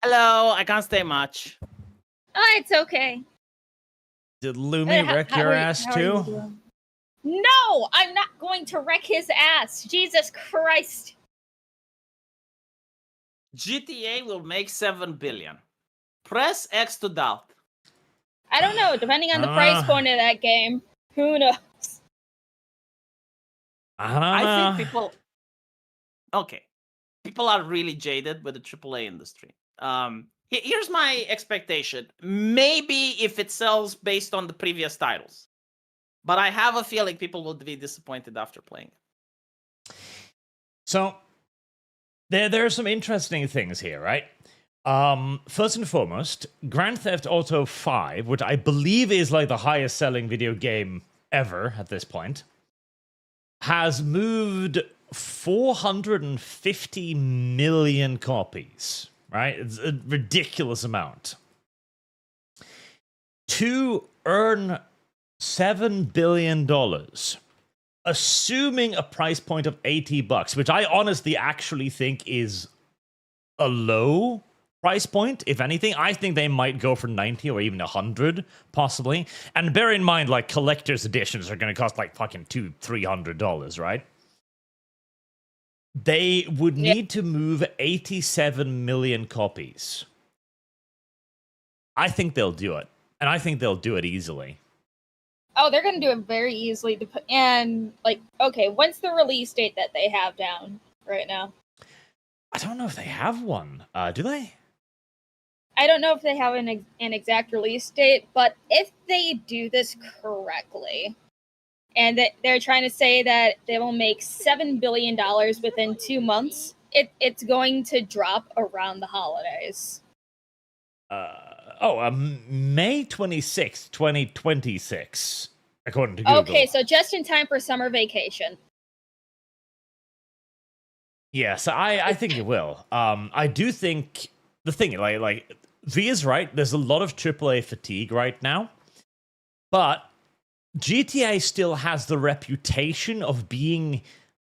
Hello, I can't stay much. Oh, it's okay. Did Lumi wreck your ass too? No, I'm not going to wreck his ass. Jesus Christ. GTA will make 7 billion. Press X to doubt. I don't know. Depending on the price point of that game, who knows? I think people... Okay. People are really jaded with the AAA industry. Here's my expectation. Maybe if it sells based on the previous titles. But I have a feeling people will be disappointed after playing it. So, there are some interesting things here, right? First and foremost, Grand Theft Auto 5, which I believe is like the highest selling video game ever at this point, has moved 450 million copies, right? It's a ridiculous amount. To earn $7 billion, assuming a price point of $80, which I honestly actually think is a low price point. If anything, I think they might go for 90 or even 100, possibly. And bear in mind, like, collector's editions are going to cost like fucking $200-300, right? They would need to move 87 million copies. I think they'll do it. And I think they'll do it easily. Oh, they're going to do it very easily. And, like, okay, when's the release date that they have down right now? I don't know if they have one. Do they? I don't know if they have an exact release date, but if they do this correctly, and they're trying to say that they will make $7 billion within 2 months, it's going to drop around the holidays. May 26th, 2026, according to Google. Okay, so just in time for summer vacation. Yes, I think it will. I do think the thing, like V is right. There's a lot of AAA fatigue right now, but GTA still has the reputation of being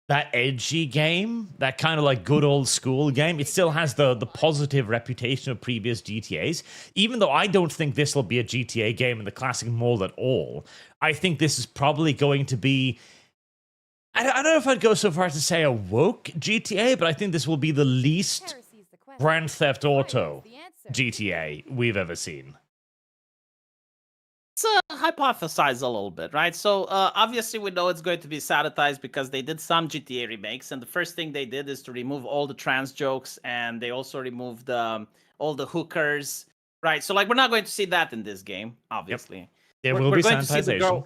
that edgy game, that kind of like good old school game. It still has the positive reputation of previous GTAs, even though I don't think this will be a GTA game in the classic mold at all. I think this is probably going to be, I don't know if I'd go so far as to say a woke GTA, but I think this will be the least Grand Theft Auto GTA we've ever seen. Let's hypothesize a little bit, right? So obviously we know it's going to be sanitized because they did some GTA remakes, and the first thing they did is to remove all the trans jokes, and they also removed all the hookers, right? So like we're not going to see that in this game, obviously. Yep. There will be sanitization.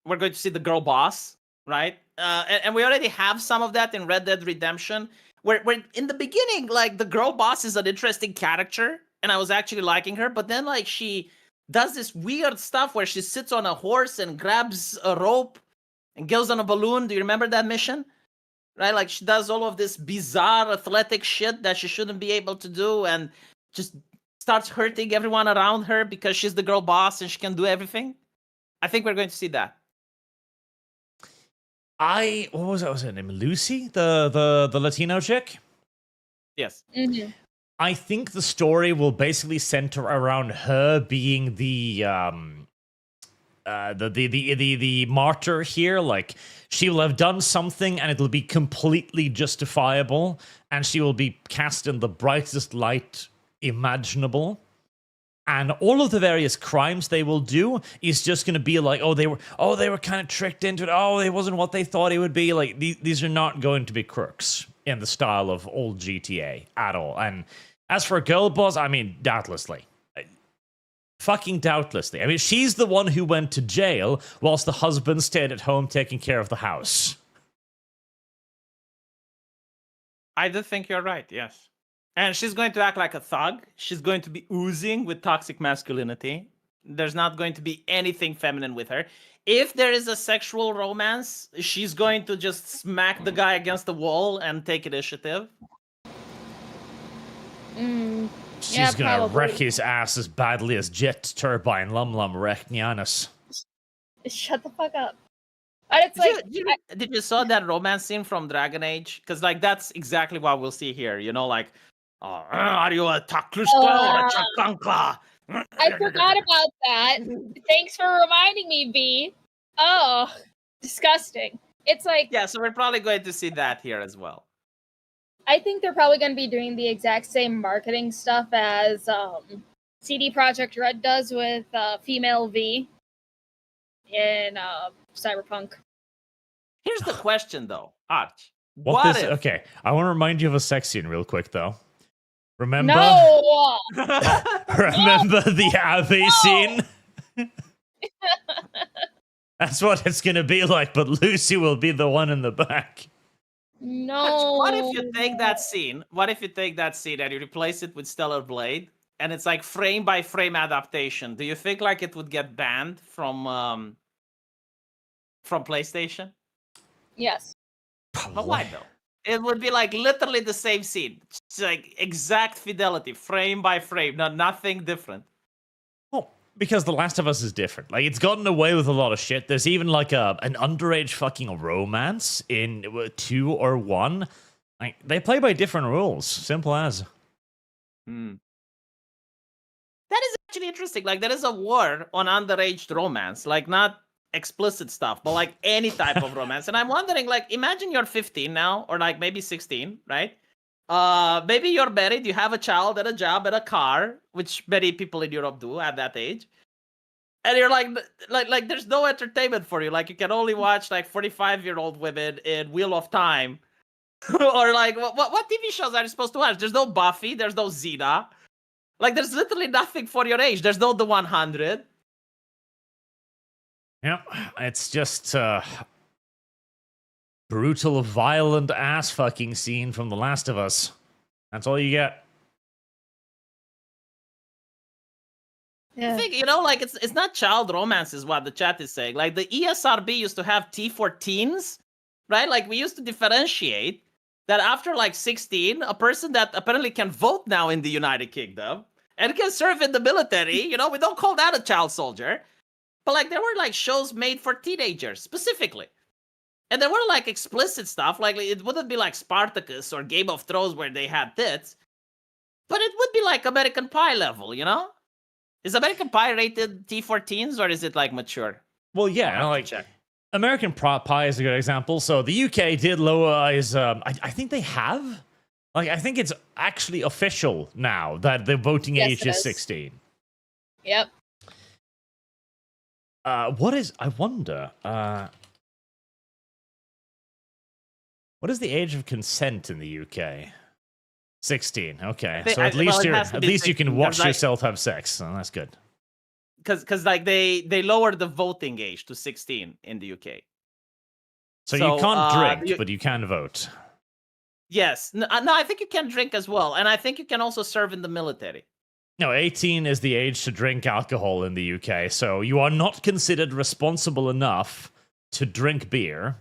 We're going to see the girl boss, right? And we already have some of that in Red Dead Redemption, where in the beginning, like the girl boss is an interesting character, and I was actually liking her, but then like she does this weird stuff where she sits on a horse and grabs a rope and goes on a balloon. Do you remember that mission? Right? Like she does all of this bizarre athletic shit that she shouldn't be able to do and just starts hurting everyone around her because she's the girl boss and she can do everything. I think we're going to see that. What was that? Was her name Lucy? The Latino chick? Yes. Mm-hmm. I think the story will basically center around her being the martyr here. Like she will have done something and it'll be completely justifiable, and she will be cast in the brightest light imaginable. And all of the various crimes they will do is just going to be like, they were kind of tricked into it. Oh, it wasn't what they thought it would be. Like these are not going to be crooks in the style of old GTA at all. And as for girl boss, I mean, doubtlessly. Fucking doubtlessly. I mean, she's the one who went to jail whilst the husband stayed at home taking care of the house. I do think you're right, yes. And she's going to act like a thug. She's going to be oozing with toxic masculinity. There's not going to be anything feminine with her. If there is a sexual romance, she's going to just smack the guy against the wall and take initiative. She's gonna wreck his ass as badly as Jet Turbine LumLum wrecked Nyanus. Shut the fuck up. And it's did you saw that romance scene from Dragon Age? Because like that's exactly what we'll see here. You know, like Are you a taklushka or a chakankla? I forgot about that. Thanks for reminding me, V. Oh, disgusting. It's like, Yeah, so we're probably going to see that here as well. I think they're probably going to be doing the exact same marketing stuff as CD Projekt Red does with female V in Cyberpunk. Here's the question, though, Arch. Okay, I want to remind you of a sex scene real quick, though. Remember? No! Remember the Abbey scene? That's what it's going to be like, but Lucy will be the one in the back. No. What if you take that scene? What if you take that scene and you replace it with Stellar Blade, and it's like frame by frame adaptation? Do you think like it would get banned from PlayStation? Yes. But why though? It would be like literally the same scene. It's like exact fidelity, frame by frame, nothing different. Well, because The Last of Us is different. Like, it's gotten away with a lot of shit. There's even like an underage fucking romance in 2 or 1. Like, they play by different rules. Simple as. That is actually interesting. Like, there is a war on underage romance. Like, not explicit stuff, but like any type of romance. And I'm wondering, like, imagine you're 15 now, or like maybe 16, right? Maybe you're married, you have a child and a job and a car, which many people in Europe do at that age. And you're like there's no entertainment for you. Like, you can only watch like 45-year-old women in Wheel of Time. Or like, what TV shows are you supposed to watch? There's no Buffy, there's no Xena. Like, there's literally nothing for your age. There's no The 100. Yep, it's just brutal, violent ass fucking scene from The Last of Us. That's all you get. Yeah. I think, you know, like, it's not child romance is what the chat is saying. Like, the ESRB used to have T for teens, right? Like, we used to differentiate that after like 16, a person that apparently can vote now in the United Kingdom and can serve in the military, you know, we don't call that a child soldier. But like, there were like shows made for teenagers specifically. And there were like explicit stuff. Like, it wouldn't be like Spartacus or Game of Thrones where they had tits. But it would be like American Pie level, you know? Is American Pie rated T for teens, or is it like mature? Well, yeah, like, check. American Pie is a good example. So the UK did lower his, I think they have. Like, I think it's actually official now that the voting age is 16. Yep. I wonder, what is the age of consent in the UK? 16. Okay, so at least you can watch yourself have sex. So that's good. Because like they lowered the voting age to 16 in the UK. So you can't drink, but you can vote. Yes. No, I think you can drink as well, and I think you can also serve in the military. No, 18 is the age to drink alcohol in the UK, so you are not considered responsible enough to drink beer,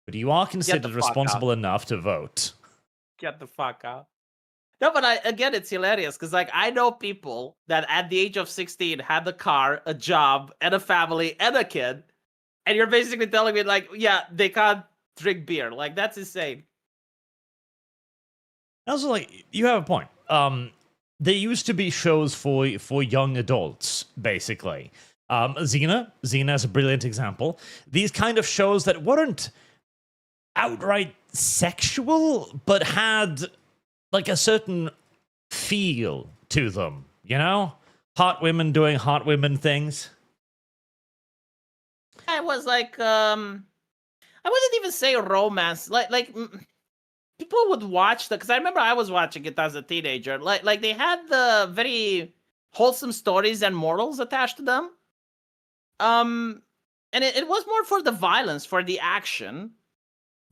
but you are considered responsible enough to vote. Get the fuck out. No, but again, it's hilarious, because like, I know people that at the age of 16 had a car, a job, and a family, and a kid, and you're basically telling me, like, yeah, they can't drink beer. Like, that's insane. Also, like, you have a point. There used to be shows for young adults, basically. Xena is a brilliant example. These kind of shows that weren't outright sexual, but had like a certain feel to them, you know? Hot women doing hot women things. I was like, I wouldn't even say romance. Like people would watch because I remember I was watching it as a teenager. Like they had the very wholesome stories and morals attached to them. And it was more for the violence, for the action.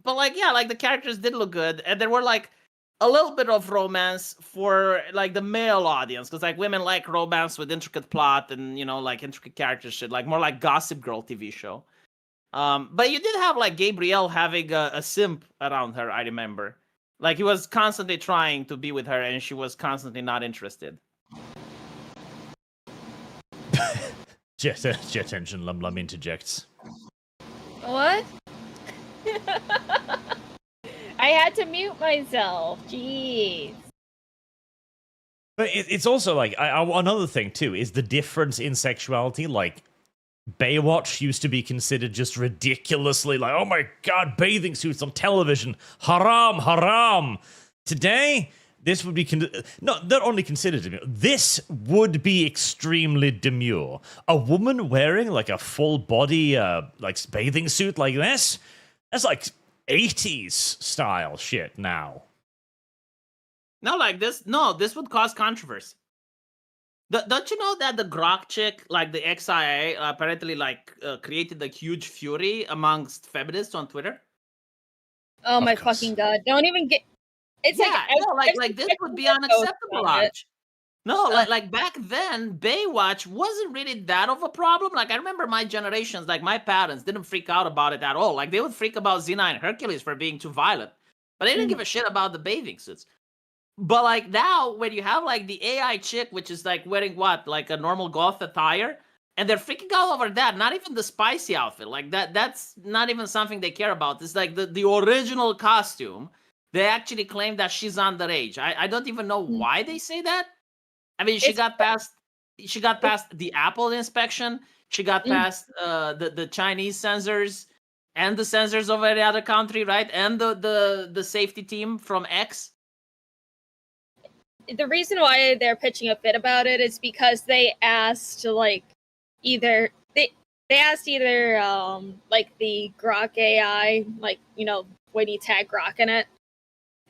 But like, yeah, like the characters did look good, and there were like a little bit of romance for like the male audience, because like women like romance with intricate plot and, you know, like intricate character shit, like more like Gossip Girl TV show. But you did have like Gabrielle having a simp around her, I remember. Like, he was constantly trying to be with her, and she was constantly not interested. Jet engine, LumLum interjects. What? I had to mute myself. Jeez. But it's also like another thing too is the difference in sexuality. Like Baywatch used to be considered just ridiculously like, oh my god, bathing suits on television, haram, haram. Today, this would be not only considered demure. This would be extremely demure. A woman wearing like a full body like bathing suit like this, that's like 80s style shit now. No, like this. No, this would cause controversy. Don't you know that the Grok chick, like the XIA, apparently like created a huge fury amongst feminists on Twitter? Oh my fucking god! Don't even get. It's like this would be unacceptable, Arch. No, like back then, Baywatch wasn't really that of a problem. Like I remember my generations, like my parents didn't freak out about it at all. Like they would freak about Xena and Hercules for being too violent, but they didn't give a shit about the bathing suits. But like now, when you have like the AI chick, which is like wearing what, like a normal goth attire, and they're freaking out over that. Not even the spicy outfit, like that's not even something they care about. It's like the original costume. They actually claim that she's underage. I don't even know why they say that. I mean, she got past the Apple inspection. She got past the Chinese censors and the censors of any other country, right? And the safety team from X. The reason why they're pitching a fit about it is because they asked like either like the Grok AI, like, you know, when you tag Grok in it,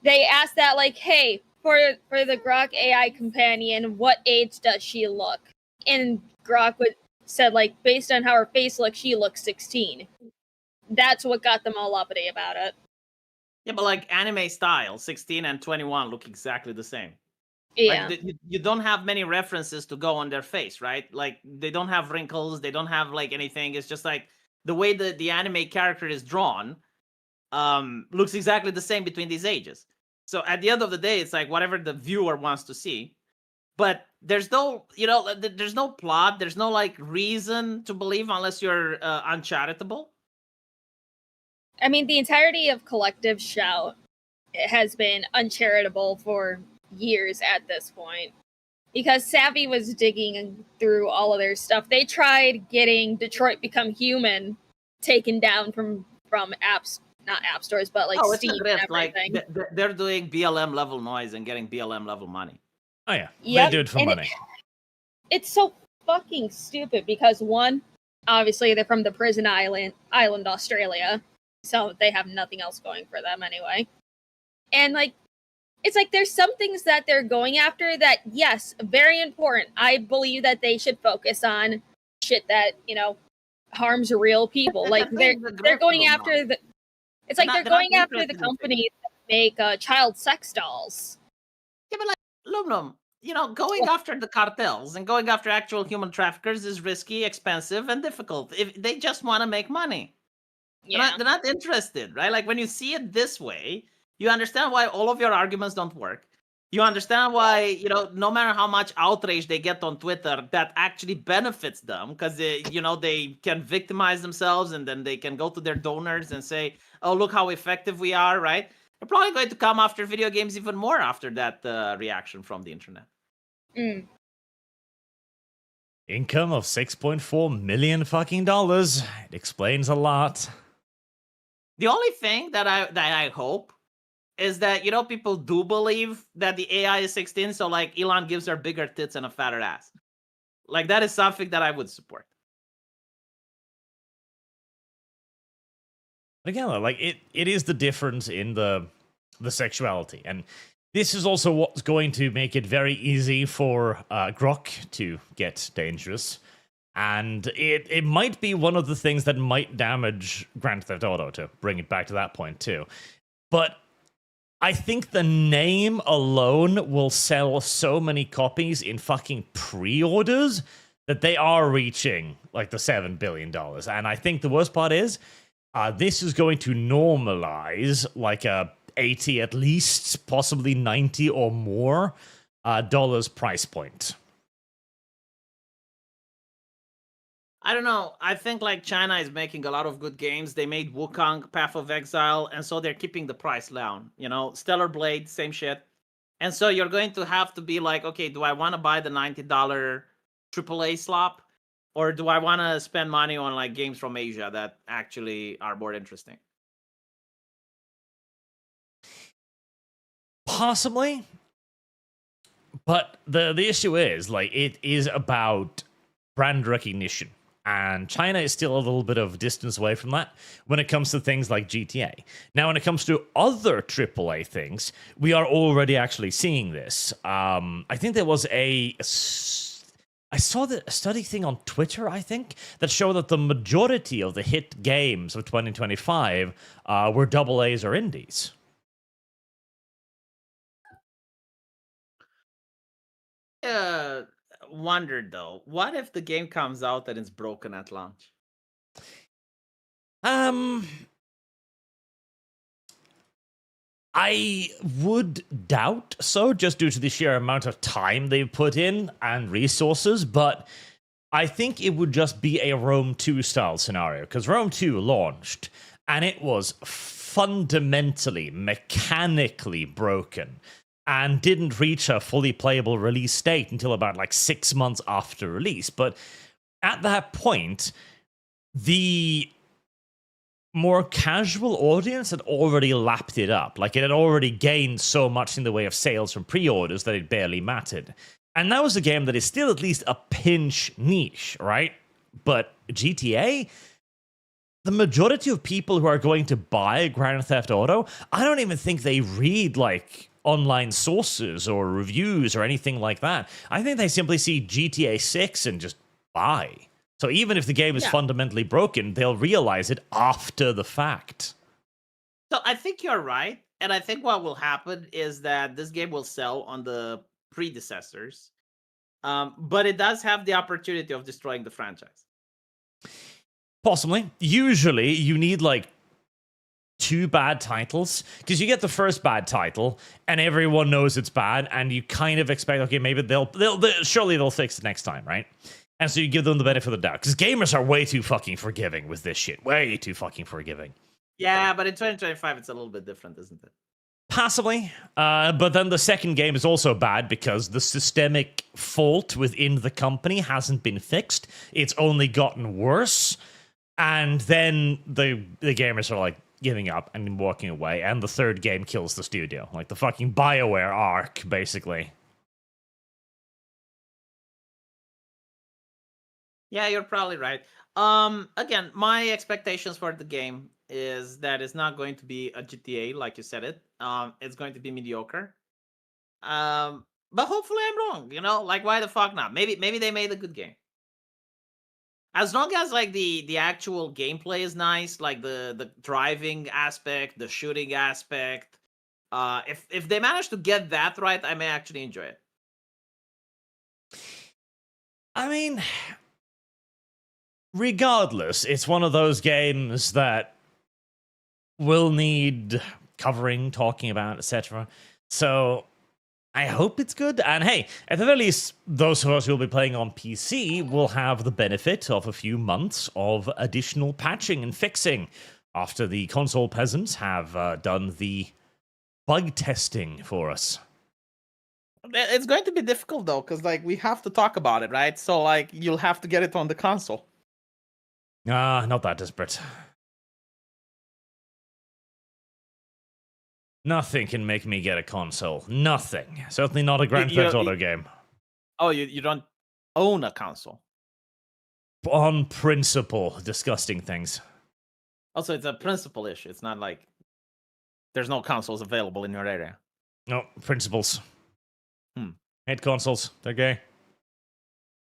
they asked that like, hey, for the Grok AI companion, what age does she look? And Grok said like, based on how her face looks, she looks 16. That's what got them all uppity about it. Yeah, but like anime style, 16 and 21 look exactly the same. Yeah. Like, you don't have many references to go on their face, right? Like they don't have wrinkles, they don't have like anything. It's just like the way the anime character is drawn looks exactly the same between these ages. So at the end of the day, it's like whatever the viewer wants to see. But there's no, there's no plot, there's no like reason to believe unless you're uncharitable. I mean, the entirety of Collective Shout has been uncharitable for years at this point, because Savvy was digging through all of their stuff. They tried getting Detroit Become Human taken down from apps, not app stores, but like Steam and everything. Like they're doing BLM level noise and getting BLM level money. Oh yeah, they do it for money. It's so fucking stupid because one, obviously they're from the prison island Australia, so they have nothing else going for them anyway. And like, it's like there's some things that they're going after that, yes, very important. I believe that they should focus on shit that, you know, harms real people. Like they're going after the. It's like they're going after the companies that make child sex dolls. Yeah, but like LumLum, going after the cartels and going after actual human traffickers is risky, expensive, and difficult. If they just want to make money, they're not interested, right? Like when you see it this way, you understand why all of your arguments don't work. You understand why, no matter how much outrage they get on Twitter, that actually benefits them because they can victimize themselves and then they can go to their donors and say, oh, look how effective we are, right? They're probably going to come after video games even more after that reaction from the internet. Income of $6.4 million fucking dollars. It explains a lot. The only thing that I hope is that, people do believe that the AI is 16, so like Elon gives her bigger tits and a fatter ass. Like that is something that I would support. Again, like it is the difference in the sexuality, and this is also what's going to make it very easy for Grok to get dangerous, and it might be one of the things that might damage Grand Theft Auto, to bring it back to that point too. But I think the name alone will sell so many copies in fucking pre-orders that they are reaching like the $7 billion. And I think the worst part is this is going to normalize like a 80 at least, possibly 90 or more dollars price point. I don't know. I think like China is making a lot of good games. They made Wukong, Path of Exile, and so they're keeping the price down. Stellar Blade, same shit. And so you're going to have to be like, okay, do I want to buy the $90 AAA slop? Or do I want to spend money on like games from Asia that actually are more interesting? Possibly. But the issue is, like, it is about brand recognition. And China is still a little bit of distance away from that when it comes to things like GTA. Now, when it comes to other AAA things, we are already actually seeing this. I think there was I saw a study thing on Twitter, I think, that showed that the majority of the hit games of 2025 were AA's or indies. Wondered though, what if the game comes out and it's broken at launch? I would doubt so, just due to the sheer amount of time they've put in and resources, but I think it would just be a Rome 2 style scenario, because Rome 2 launched, and it was fundamentally, mechanically broken, and didn't reach a fully playable release state until about like 6 months after release. But at that point, the more casual audience had already lapped it up. Like, it had already gained so much in the way of sales from pre-orders that it barely mattered. And that was a game that is still at least a pinch niche, right? But GTA, the majority of people who are going to buy Grand Theft Auto, I don't even think they read, like, online sources or reviews or anything like that. I think they simply see GTA 6 and just buy. So even if the game is fundamentally broken, they'll realize it after the fact. So I think you're right. And I think what will happen is that this game will sell on the predecessors. But it does have the opportunity of destroying the franchise. Possibly. Usually, you need like 2 bad titles, because you get the first bad title and everyone knows it's bad, and you kind of expect, okay, maybe they'll surely they'll fix it next time, right? And so you give them the benefit of the doubt, because gamers are way too fucking forgiving with this shit. Way too fucking forgiving. Yeah, but in 2025, it's a little bit different, isn't it? Possibly. But then the second game is also bad because the systemic fault within the company hasn't been fixed. It's only gotten worse. And then the gamers are like giving up and walking away. And the third game kills the studio. Like the fucking BioWare arc, basically. Yeah, you're probably right. Again, my expectations for the game is that it's not going to be a GTA like you said it. It's going to be mediocre. But hopefully I'm wrong. You know, like why the fuck not? Maybe they made a good game. As long as like the actual gameplay is nice, like the driving aspect, the shooting aspect. If they manage to get that right, I may actually enjoy it. I mean, regardless, it's one of those games that will need covering, talking about, etc. So I hope it's good. And hey, at the very least, those of us who will be playing on PC will have the benefit of a few months of additional patching and fixing after the console peasants have done the bug testing for us. It's going to be difficult though, because like we have to talk about it, right? So like you'll have to get it on the console. Not that desperate. Nothing can make me get a console. Nothing. Certainly not a Grand Theft Auto game. Oh, you don't own a console? On principle, disgusting things. Also, it's a principle issue. It's not like there's no consoles available in your area. No, principles. Hate consoles. They're gay.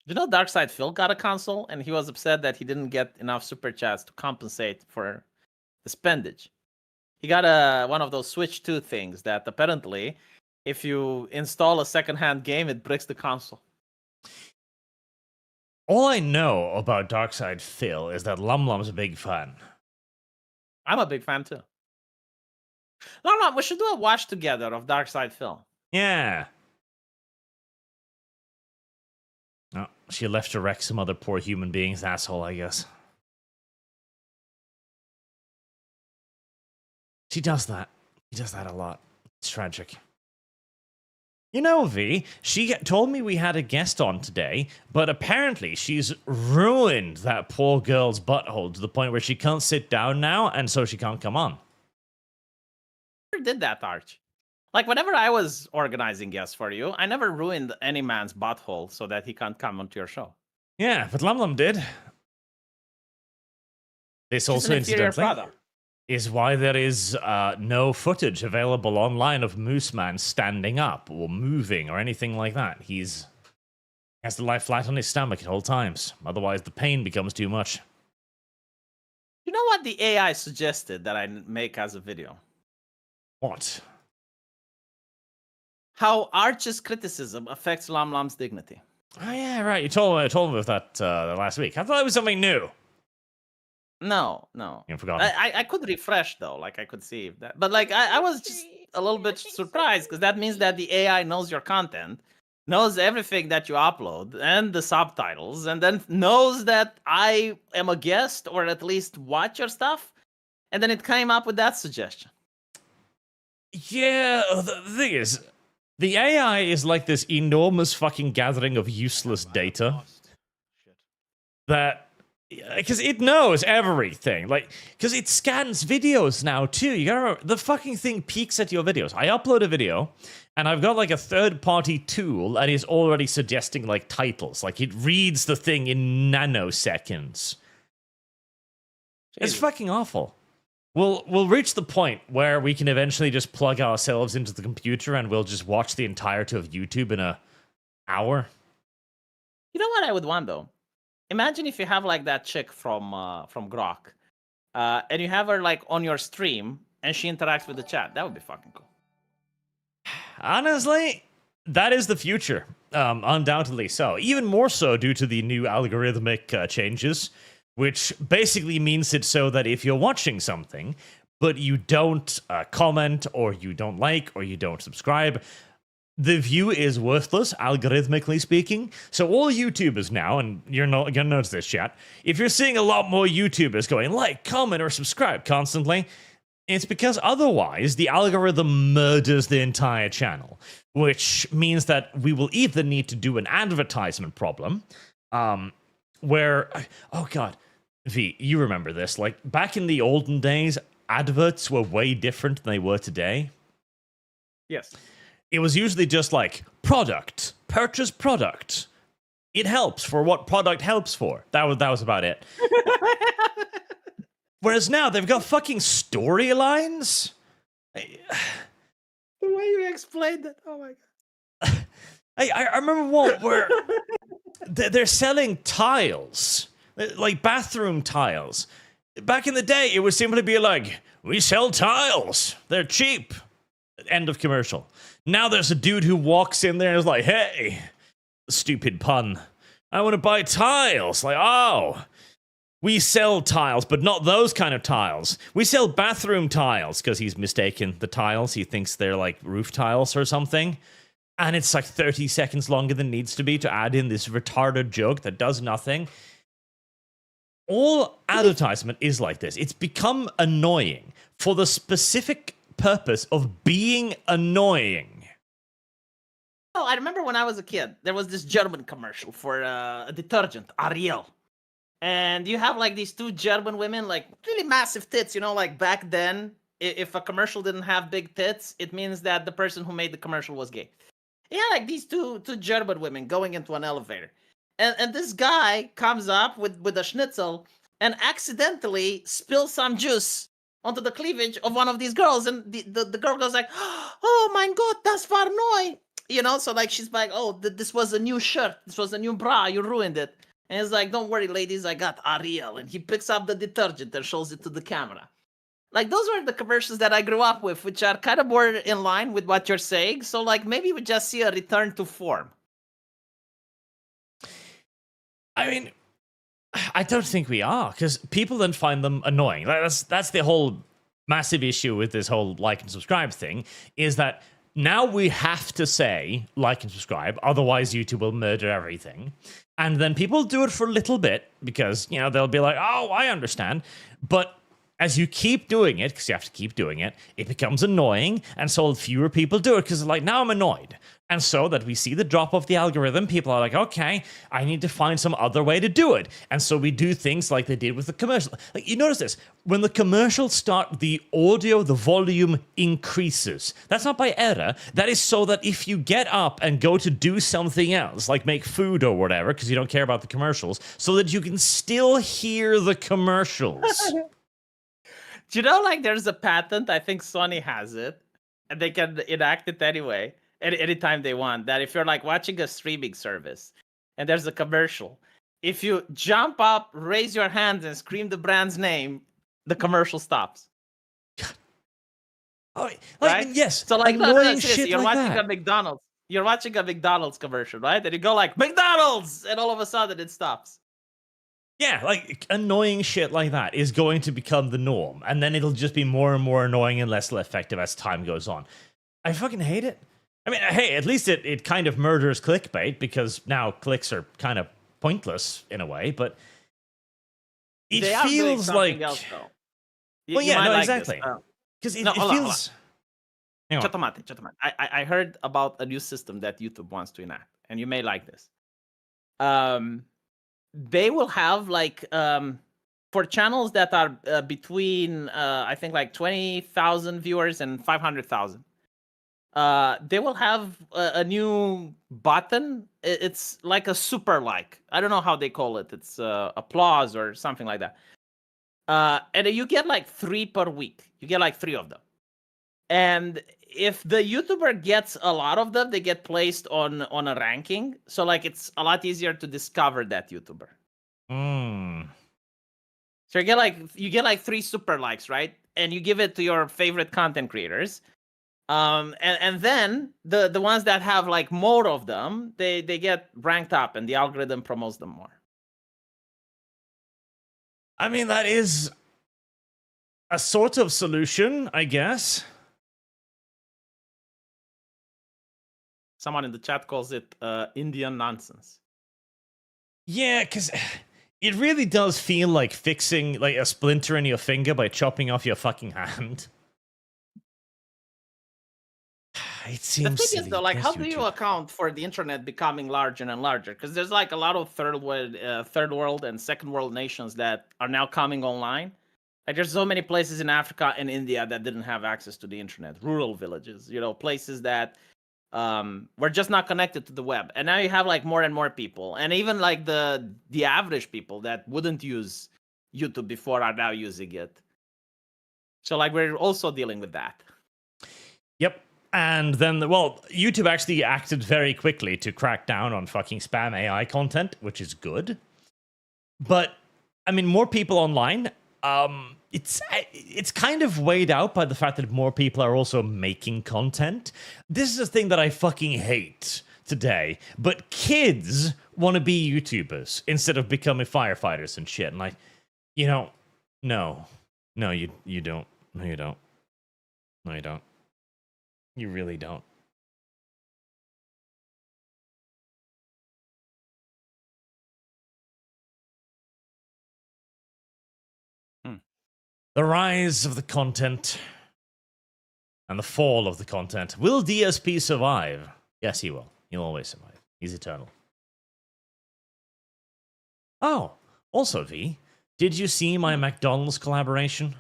You know, Darkside Phil got a console, and he was upset that he didn't get enough Superchats to compensate for the spendage. He got one of those Switch 2 things that apparently, if you install a secondhand game, it bricks the console. All I know about Darkside Phil is that LumLum's a big fan. I'm a big fan too. No, we should do a watch together of Darkside Phil. Yeah. Oh, she left to wreck some other poor human being's asshole, I guess. She does that. She does that a lot. It's tragic. You know, V, she told me we had a guest on today, but apparently she's ruined that poor girl's butthole to the point where she can't sit down now, and so she can't come on. Never did that, Arch. Like, whenever I was organizing guests for you, I never ruined any man's butthole so that he can't come onto your show. Yeah, but LumLum did. This She's also, an inferior incidentally, product. is why there is no footage available online of Moose Man standing up or moving or anything like that. He has to lie flat on his stomach at all times. Otherwise, the pain becomes too much. You know what the AI suggested that I make as a video? What? How Arch's criticism affects LumLum's dignity. Oh, yeah, right. You told me about that last week. I thought it was something new. No. You forgot. I could refresh though, like I could see that, but like I was just a little bit surprised because that means that the AI knows your content, knows everything that you upload and the subtitles, and then knows that I am a guest or at least watch your stuff, and then it came up with that suggestion. Yeah, the thing is, the AI is like this enormous fucking gathering of useless data that. Because it knows everything, like, because it scans videos now too. You gotta remember, the fucking thing peeks at your videos. I upload a video, and I've got like a third-party tool, and it's already suggesting like titles. Like it reads the thing in nanoseconds. It's fucking awful. We'll reach the point where we can eventually just plug ourselves into the computer, and we'll just watch the entirety of YouTube in an hour. You know what I would want though? Imagine if you have like that chick from Grok, and you have her like on your stream, and she interacts with the chat. That would be fucking cool. Honestly, that is the future. Undoubtedly so. Even more so due to the new algorithmic changes, which basically means it so that if you're watching something, but you don't comment, or you don't like, or you don't subscribe, the view is worthless, algorithmically speaking. So all YouTubers now, and you're not gonna notice this, chat, if you're seeing a lot more YouTubers going like, comment, or subscribe constantly, it's because otherwise the algorithm murders the entire channel, which means that we will either need to do an advertisement problem, where, oh god, V, you remember this, like back in the olden days, adverts were way different than they were today. Yes. It was usually just like, product, purchase product. It helps for what product helps for. That was about it. Whereas now they've got fucking storylines. The way you explained it, oh my god. I remember one where they're selling tiles, like bathroom tiles. Back in the day, it would simply be like, we sell tiles. They're cheap. End of commercial. Now there's a dude who walks in there and is like, hey, stupid pun, I want to buy tiles. Like, oh, we sell tiles, but not those kind of tiles. We sell bathroom tiles, because he's mistaken the tiles. He thinks they're like roof tiles or something. And it's like 30 seconds longer than it needs to be to add in this retarded joke that does nothing. All advertisement is like this. It's become annoying for the specific purpose of being annoying. Oh, I remember when I was a kid, there was this German commercial for a detergent, Ariel. And you have like these two German women, like really massive tits, you know, like back then, if a commercial didn't have big tits, it means that the person who made the commercial was gay. Yeah, like these two German women going into an elevator. And this guy comes up with a schnitzel and accidentally spills some juice onto the cleavage of one of these girls. And the girl goes like, oh mein Gott, das war neu. You know, so like she's like, oh, this was a new shirt. This was a new bra. You ruined it. And he's like, don't worry, ladies, I got Ariel. And he picks up the detergent and shows it to the camera. Like, those were the commercials that I grew up with, which are kind of more in line with what you're saying. So, like, maybe we just see a return to form. I mean, I don't think we are, because people then find them annoying. That's the whole massive issue with this whole like and subscribe thing, is that now we have to say like and subscribe, otherwise YouTube will murder everything. And then people do it for a little bit because, you know, they'll be like, oh, I understand. But as you keep doing it, because you have to keep doing it, it becomes annoying, and so fewer people do it, because like, now I'm annoyed. And so that we see the drop of the algorithm, people are like, okay, I need to find some other way to do it. And so we do things like they did with the commercial. Like, you notice this, when the commercials start, the audio, the volume increases. That's not by error. That is so that if you get up and go to do something else, like make food or whatever, because you don't care about the commercials, so that you can still hear the commercials. Do you know, like, there's a patent, I think Sony has it, and they can enact it anyway, anytime they want, that if you're, like, watching a streaming service, and there's a commercial, if you jump up, raise your hands, and scream the brand's name, the commercial stops. Oh, like, right? yes, So, like, annoying seriously, shit you're like watching that. a McDonald's. You're watching a McDonald's commercial, right? And you go, like, McDonald's! And all of a sudden, it stops. Yeah, like, annoying shit like that is going to become the norm, and then it'll just be more and more annoying and less effective as time goes on. I fucking hate it. I mean, hey, at least it kind of murders clickbait, because now clicks are kind of pointless in a way, but it They are doing feels something like... else, though. Well, You yeah, might no, like exactly. this. Because it, no, it hold on, feels... Hang on. Chatomate. I heard about a new system that YouTube wants to enact, and you may like this. They will have, like, for channels that are between, I think, like 20,000 viewers and 500,000, they will have a new button. It's like a super like. I don't know how they call it. It's applause or something like that. And you get like 3 per week. You get like 3 of them. And if the YouTuber gets a lot of them, they get placed on a ranking. So, like, it's a lot easier to discover that YouTuber. So you get like 3 super likes, right? And you give it to your favorite content creators. And then the ones that have like more of them, they get ranked up, and the algorithm promotes them more. I mean, that is a sort of solution, I guess. Someone in the chat calls it Indian nonsense. Yeah, because it really does feel like fixing like a splinter in your finger by chopping off your fucking hand. It seems The thing silly. is, though, like, Yes, how do you YouTube. account for the internet becoming larger and larger? Because there's like a lot of third world and second world nations that are now coming online. Like, there's so many places in Africa and India that didn't have access to the internet, rural villages, places that were just not connected to the web. And now you have like more and more people, and even like the average people that wouldn't use YouTube before are now using it. So, like, we're also dealing with that. Yep. And then, YouTube actually acted very quickly to crack down on fucking spam AI content, which is good. But, I mean, more people online, it's kind of weighed out by the fact that more people are also making content. This is a thing that I fucking hate today. But kids want to be YouTubers instead of becoming firefighters and shit. And like, no. No, you don't. No, you don't. No, you don't. You really don't. The rise of the content and the fall of the content. Will DSP survive? Yes, he will. He'll always survive. He's eternal. Oh, also, V, did you see my McDonald's collaboration?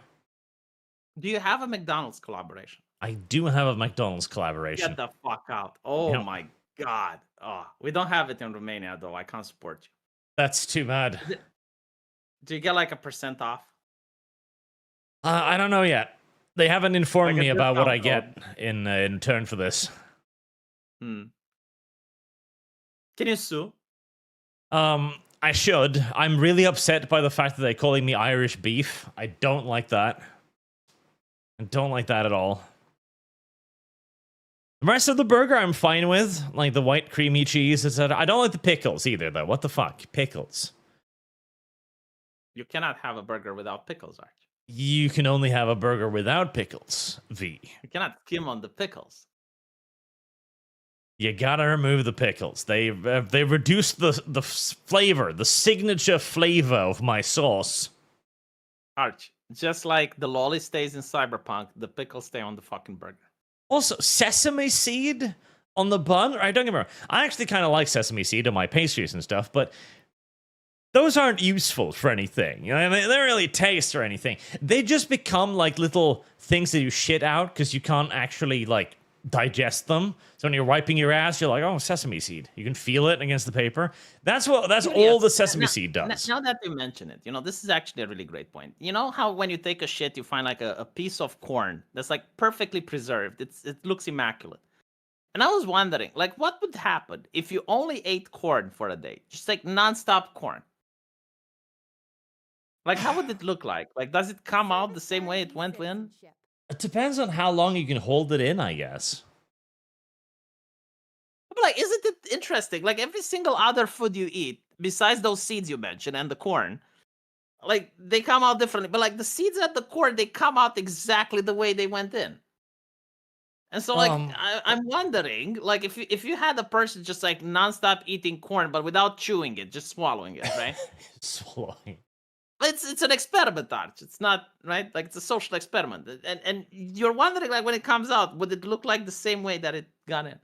Do you have a McDonald's collaboration? I do have a McDonald's collaboration. Get the fuck out. Oh my god. Oh, we don't have it in Romania, though. I can't support you. That's too bad. Do you get like a % off? I don't know yet. They haven't informed Like a me about what I discount get in return for this. Can you sue? I should. I'm really upset by the fact that they're calling me Irish beef. I don't like that. I don't like that at all. The rest of the burger I'm fine with, like the white creamy cheese, etc. I don't like the pickles either, though. What the fuck? Pickles. You cannot have a burger without pickles, Arch. You can only have a burger without pickles, V. You cannot skim on the pickles. You gotta remove the pickles. They reduced the flavor, the signature flavor of my sauce. Arch, Just like the lolly stays in Cyberpunk, the pickles stay on the fucking burger. Also, sesame seed on the bun. Right? Don't get me wrong. I actually kind of like sesame seed on my pastries and stuff, but those aren't useful for anything. You know, they don't really taste or anything. They just become like little things that you shit out because you can't actually like digest them. So when you're wiping your ass, you're like, oh, sesame seed. You can feel it against the paper. That's all the sesame seed does. Now that you mention it, this is actually a really great point. You know how when you take a shit, you find like a piece of corn that's like perfectly preserved. It looks immaculate. And I was wondering, like, what would happen if you only ate corn for a day? Just like nonstop corn. Like, how would it look like? Like, does it come out the same way it went in? It depends on how long you can hold it in, I guess. But like, isn't it interesting? Like, every single other food you eat, besides those seeds you mentioned and the corn, like, they come out differently. But like, the seeds and the corn, they come out exactly the way they went in. And so, like, I'm wondering, like, if you had a person just like nonstop eating corn, but without chewing it, just swallowing it, right? Swallowing. It's an experiment, Arch. It's not right. Like it's a social experiment, and you're wondering, like, when it comes out, would it look like the same way that it got in?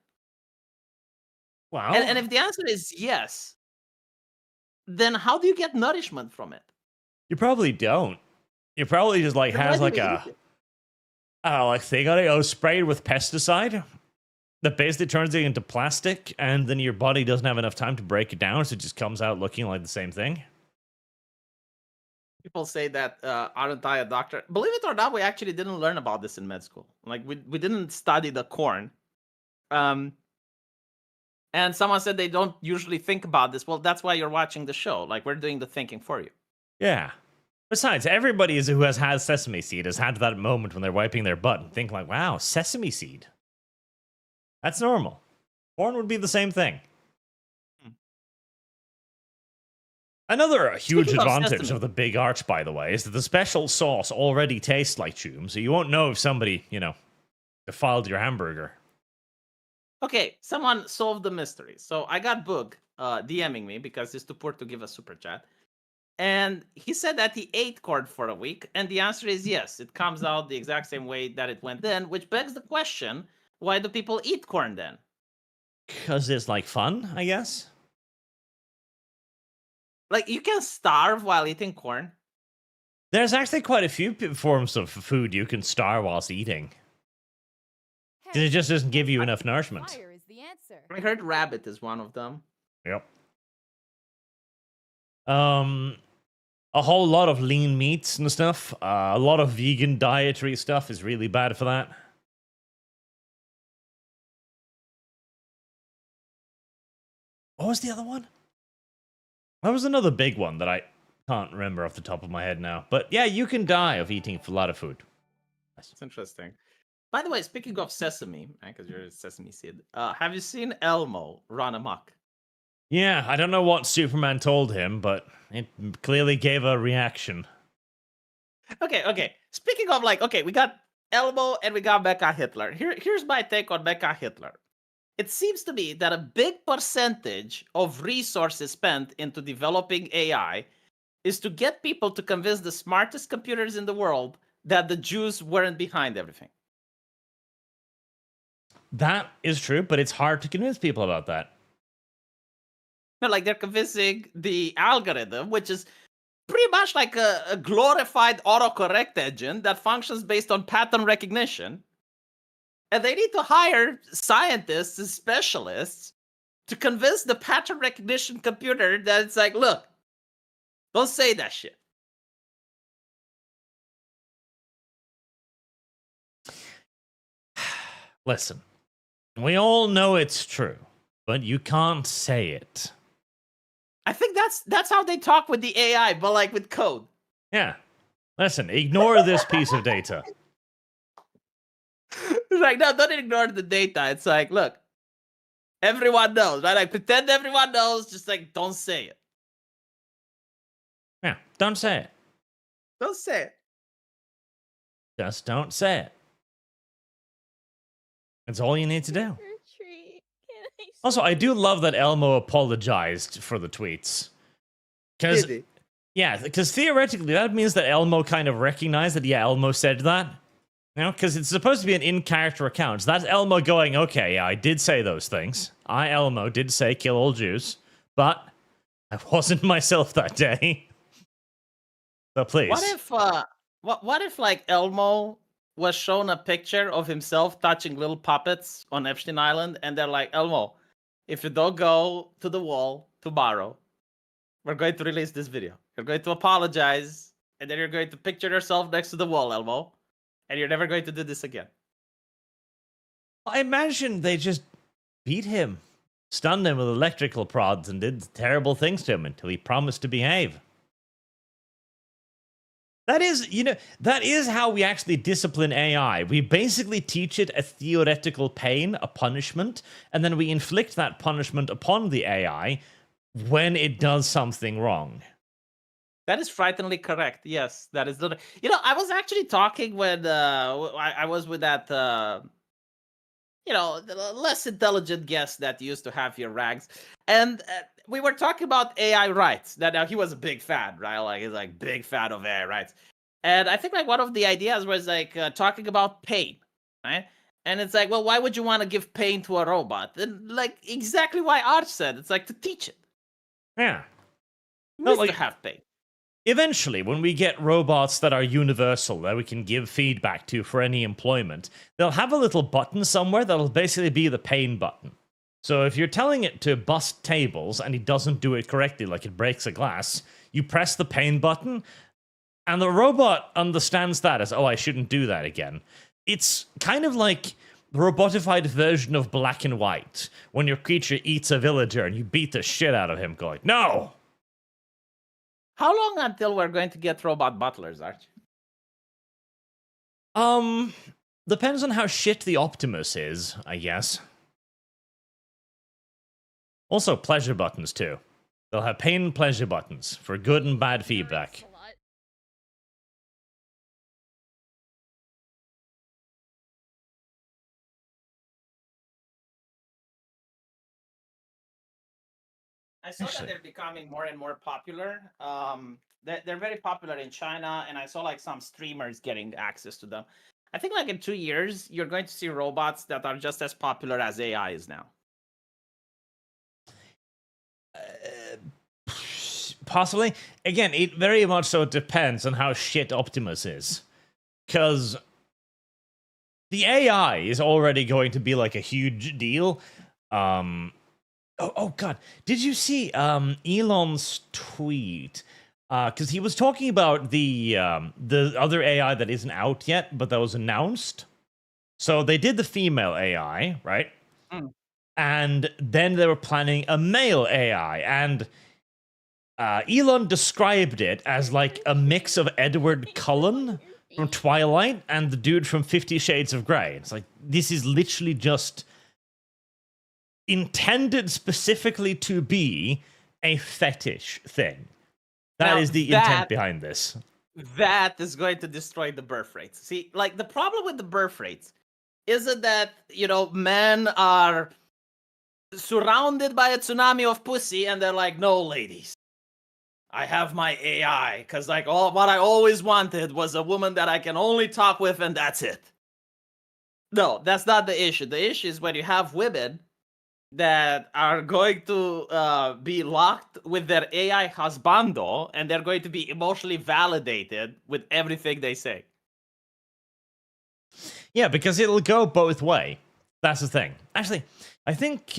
Wow. And if the answer is yes, then how do you get nourishment from it? You probably don't. You probably just like Then has why do like we a eat it? like thing on it, sprayed with pesticide that basically turns it into plastic, and then your body doesn't have enough time to break it down, so it just comes out looking like the same thing. People say that aren't I a doctor? Believe it or not, we actually didn't learn about this in med school. Like we didn't study the corn. And someone said they don't usually think about this. Well, that's why you're watching the show. Like we're doing the thinking for you. Yeah. Besides, everybody who has had sesame seed has had that moment when they're wiping their butt and think like, wow, sesame seed. That's normal. Corn would be the same thing. Another huge Speaking of advantage sesame. of the big arch, by the way, is that the special sauce already tastes like Choom, so you won't know if somebody, defiled your hamburger. Okay, someone solved the mystery. So I got Boog DMing me because he's too poor to give a super chat. And he said that he ate corn for a week. And the answer is yes. It comes out the exact same way that it went in, which begs the question, why do people eat corn then? Because it's like fun, I guess. Like, you can starve while eating corn. There's actually quite a few forms of food you can starve whilst eating. It just doesn't give you enough nourishment. Fire is the answer. I heard rabbit is one of them. Yep. A whole lot of lean meats and stuff. A lot of vegan dietary stuff is really bad for that. What was the other one? That was another big one that I can't remember off the top of my head now. But yeah, you can die of eating a lot of food. It's interesting. By the way, speaking of sesame, because you're a sesame seed, have you seen Elmo run amok? Yeah, I don't know what Superman told him, but it clearly gave a reaction. Okay. Speaking of, like, okay, we got Elmo and we got Mecha Hitler. Here's my take on Mecha Hitler. It seems to me that a big percentage of resources spent into developing AI is to get people to convince the smartest computers in the world that the Jews weren't behind everything. That is true, but it's hard to convince people about that. Like, they're convincing the algorithm, which is pretty much like a glorified autocorrect engine that functions based on pattern recognition. And they need to hire scientists and specialists to convince the pattern recognition computer that it's like, look, don't say that shit. Listen, we all know it's true, but you can't say it. I think that's how they talk with the AI, but like with code. Yeah. Listen, ignore this piece of data. It's like, no, don't ignore the data. It's like, look, everyone knows, right? Like, pretend everyone knows, just like, don't say it. Yeah, don't say it. Don't say it. Just don't say it. That's all you need to do. Also, I do love that Elmo apologized for the tweets. Because, Did he? Yeah, because theoretically that means that Elmo kind of recognized that, yeah, Elmo said that. You know, because it's supposed to be an in-character account. So that's Elmo going, okay, yeah, I did say those things. I, Elmo, did say kill all Jews, but I wasn't myself that day. So please. What if like Elmo was shown a picture of himself touching little puppets on Epstein Island, and they're like, Elmo, if you don't go to the wall tomorrow, we're going to release this video. You're going to apologize, and then you're going to picture yourself next to the wall, Elmo, and you're never going to do this again. I imagine they just beat him, stunned him with electrical prods, and did terrible things to him until he promised to behave. That is, you know, that is how we actually discipline AI. We basically teach it a theoretical pain, a punishment, and then we inflict that punishment upon the AI when it does something wrong. That is frighteningly correct. Yes, that is the. You know, I was actually talking when I was with that, you know, the less intelligent guest that used to have your rags, and we were talking about AI rights. That now he was a big fan, right? Like he's like big fan of AI rights, and I think like one of the ideas was like talking about pain, right? And it's like, well, why would you want to give pain to a robot? And like exactly why Arch said, it's like to teach it. Yeah. It No, needs like- to have pain. Eventually, when we get robots that are universal, that we can give feedback to for any employment, they'll have a little button somewhere that'll basically be the pain button. So if you're telling it to bust tables and it doesn't do it correctly, like it breaks a glass, you press the pain button, and the robot understands that as, oh, I shouldn't do that again. It's kind of like the robotified version of Black and White, when your creature eats a villager and you beat the shit out of him, going, no! How long until we're going to get robot butlers, Arch? Depends on how shit the Optimus is, I guess. Also, pleasure buttons, too. They'll have pain and pleasure buttons for good and bad feedback. I saw that they're becoming more and more popular. They're very popular in China, and I saw like some streamers getting access to them. I think like in 2 years, you're going to see robots that are just as popular as AI is now. Possibly. Again, it very much so depends on how shit Optimus is. Because the AI is already going to be like a huge deal. Oh God! Did you see Elon's tweet? Because he was talking about the other AI that isn't out yet, but that was announced. So they did the female AI, right? Mm. And then they were planning a male AI, and Elon described it as like a mix of Edward Cullen from Twilight and the dude from 50 Shades of Grey. It's like, this is literally just intended specifically to be a fetish thing. That is the intent behind this. That is going to destroy the birth rates. See, like the problem with the birth rates isn't that, you know, men are surrounded by a tsunami of pussy and they're like, no, ladies, I have my AI, because like what I always wanted was a woman that I can only talk with and that's it. No, that's not the issue. The issue is when you have women that are going to be locked with their AI husbando, and they're going to be emotionally validated with everything they say. Yeah, because it'll go both way. That's the thing. Actually, I think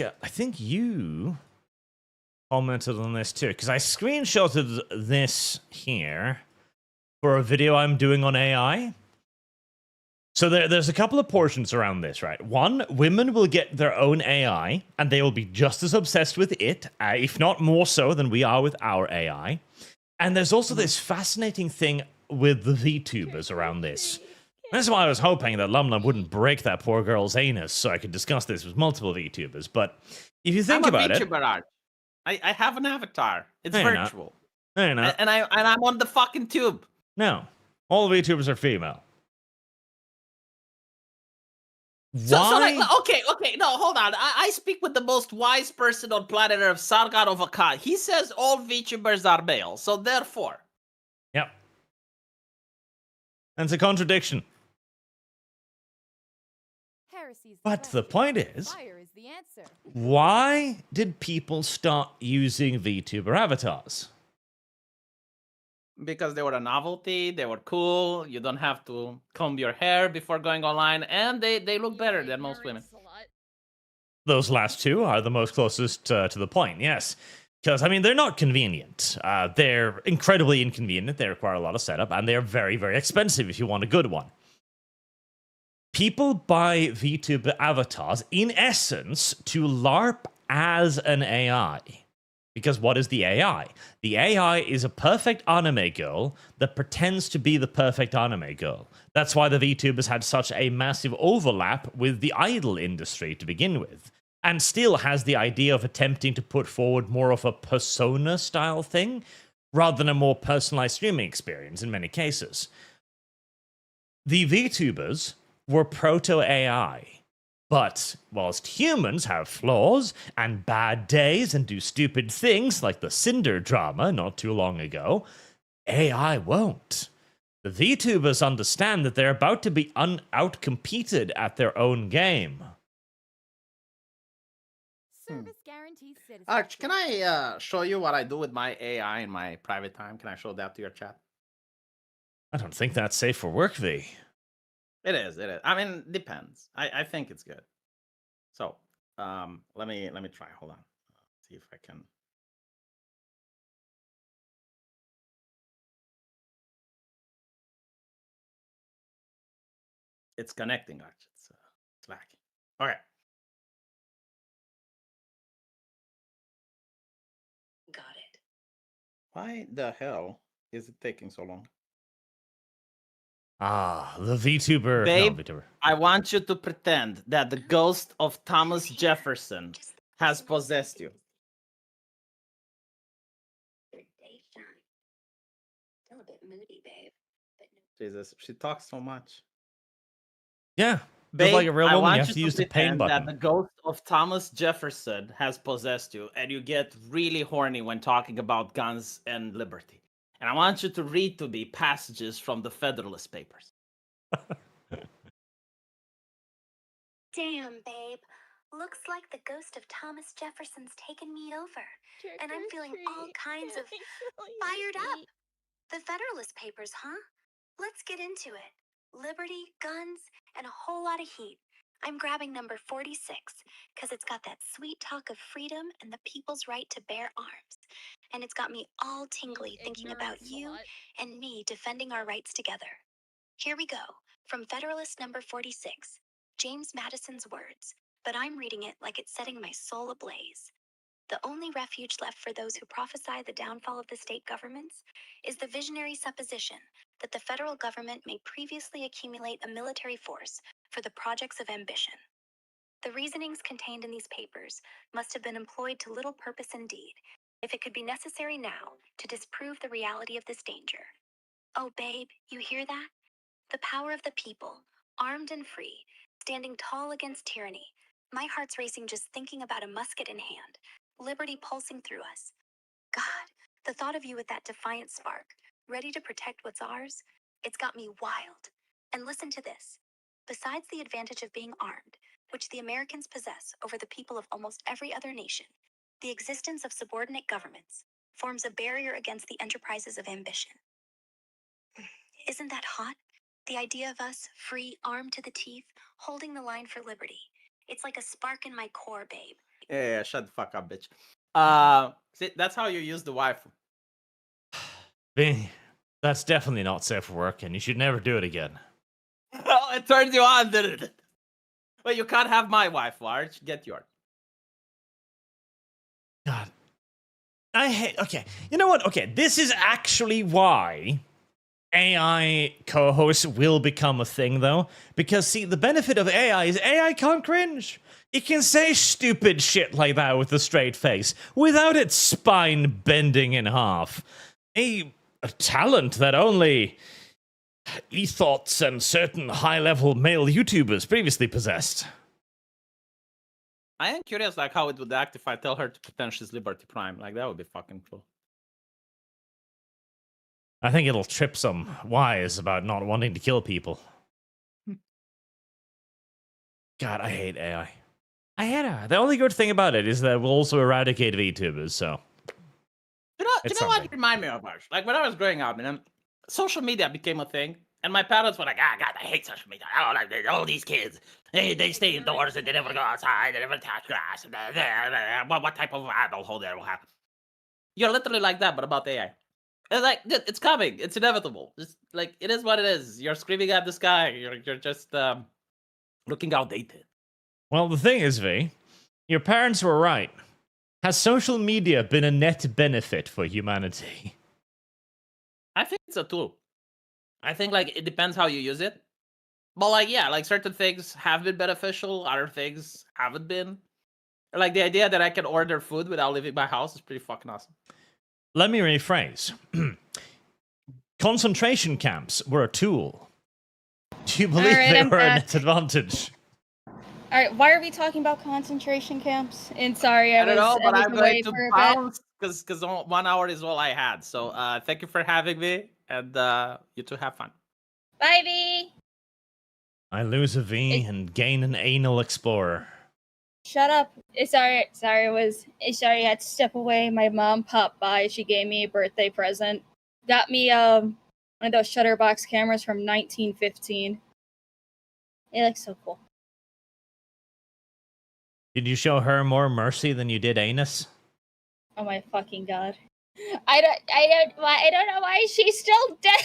you commented on this too, because I screenshotted this here for a video I'm doing on AI. So there's a couple of portions around this, right? One, women will get their own AI, and they will be just as obsessed with it, if not more so than we are with our AI. And there's also this fascinating thing with the VTubers around this. That's why I was hoping that LumLum wouldn't break that poor girl's anus so I could discuss this with multiple VTubers. But if you think about it... Art. I have an avatar. It's No, you're not. virtual. No, you're not. And I'm on the fucking tube. No. All VTubers are female. So Why? like, okay, no, hold on. I speak with the most wise person on planet Earth, Sargon of Akkad. He says all VTubers are male, so therefore, That's a contradiction. But the point is, why did people start using VTuber avatars? Because they were a novelty, they were cool, you don't have to comb your hair before going online, and they look better than most women. Those last two are the most closest to the point, yes. Because, I mean, they're not convenient. They're incredibly inconvenient, they require a lot of setup, and they're very, very expensive if you want a good one. People buy VTuber avatars, in essence, to LARP as an AI. Because what is the AI? The AI is a perfect anime girl that pretends to be the perfect anime girl. That's why the VTubers had such a massive overlap with the idol industry to begin with. And still has the idea of attempting to put forward more of a persona-style thing, rather than a more personalized streaming experience in many cases. The VTubers were proto-AI. But whilst humans have flaws and bad days and do stupid things like the Cinder drama not too long ago, AI won't. The VTubers understand that they're about to be outcompeted at their own game. Arch, can I show you what I do with my AI in my private time? Can I show that to your chat? I don't think that's safe for work, V. It is. I mean, depends. I think it's good. So, let me try. Hold on. See if I can. It's connecting, Arch. It's lacking. Okay. Got it. Why the hell is it taking so long? Ah, the VTuber. Babe, No, VTuber. I want you to pretend that the ghost of Thomas Jefferson has possessed you. Still a bit moody, babe. But Jesus, she talks so much. Yeah. Babe, Just like a real I woman, want you have to use the pain pretend that button. the ghost of Thomas Jefferson has possessed you, and you get really horny when talking about guns and liberty. And I want you to read to me passages from the Federalist Papers. damn, babe. Looks like the ghost of Thomas Jefferson's taken me over. And I'm feeling all kinds of fired up. The Federalist Papers, huh? Let's get into it. Liberty, guns, and a whole lot of heat. I'm grabbing number 46, because it's got that sweet talk of freedom and the people's right to bear arms. And it's got me all tingly thinking about you and me defending our rights together. Here we go, from Federalist number 46, James Madison's words, but I'm reading it like it's setting my soul ablaze. The only refuge left for those who prophesy the downfall of the state governments is the visionary supposition that the federal government may previously accumulate a military force for the projects of ambition. The reasonings contained in these papers must have been employed to little purpose indeed, if it could be necessary now to disprove the reality of this danger. Oh, babe, you hear that? The power of the people, armed and free, standing tall against tyranny. My heart's racing just thinking about a musket in hand, liberty pulsing through us. God, the thought of you with that defiant spark, ready to protect what's ours, it's got me wild. And listen to this. Besides the advantage of being armed, which the Americans possess over the people of almost every other nation, the existence of subordinate governments forms a barrier against the enterprises of ambition. Isn't that hot? The idea of us, free, armed to the teeth, holding the line for liberty. It's like a spark in my core, babe. Yeah, shut the fuck up, bitch. See, that's how you use the wife. V, that's definitely not safe for work, and you should never do it again. Oh, it turns you on, didn't it? Well, you can't have my wife, Arch. Get yours. God. I hate. Okay. You know what? Okay. This is actually why AI co hosts will become a thing, though. Because, see, the benefit of AI is AI can't cringe. It can say stupid shit like that with a straight face without its spine bending in half. A talent that only ethots and certain high-level male YouTubers previously possessed. I am curious, like, how it would act if I tell her to pretend she's Liberty Prime. Like, that would be fucking cool. I think it'll trip some wires about not wanting to kill people. God, I hate AI. I hate AI. The only good thing about it is that we'll also eradicate VTubers, so. You know what it reminded me of, Arch? Like when I was growing up, social media became a thing, and my parents were like, "Ah, God, I hate social media. I don't like this. All these kids. They stay indoors and they never go outside. They never touch grass. What type of adult hole they will have?" You're literally like that, but about AI. It's like it's coming. It's inevitable. It's like it is what it is. You're screaming at the sky. You're just looking outdated. Well, the thing is, V, your parents were right. Has social media been a net benefit for humanity? I think it's a tool. I think like it depends how you use it. But like yeah, like certain things have been beneficial, other things haven't been. Like the idea that I can order food without leaving my house is pretty fucking awesome. Let me rephrase. Concentration camps were a tool. Do you believe they were a net advantage? All right, why are we talking about concentration camps? And sorry, I don't know, but I'm away going to for a bit. bounce because 1 hour is all I had. So thank you for having me, and you two have fun. Bye, V. I lose a V and gain an anal explorer. Shut up. Sorry, I had to step away. My mom popped by. She gave me a birthday present. Got me one of those Shutterbox cameras from 1915. It looks so cool. Did you show her more mercy than you did anus? Oh my fucking god. I don't know why she's still dead.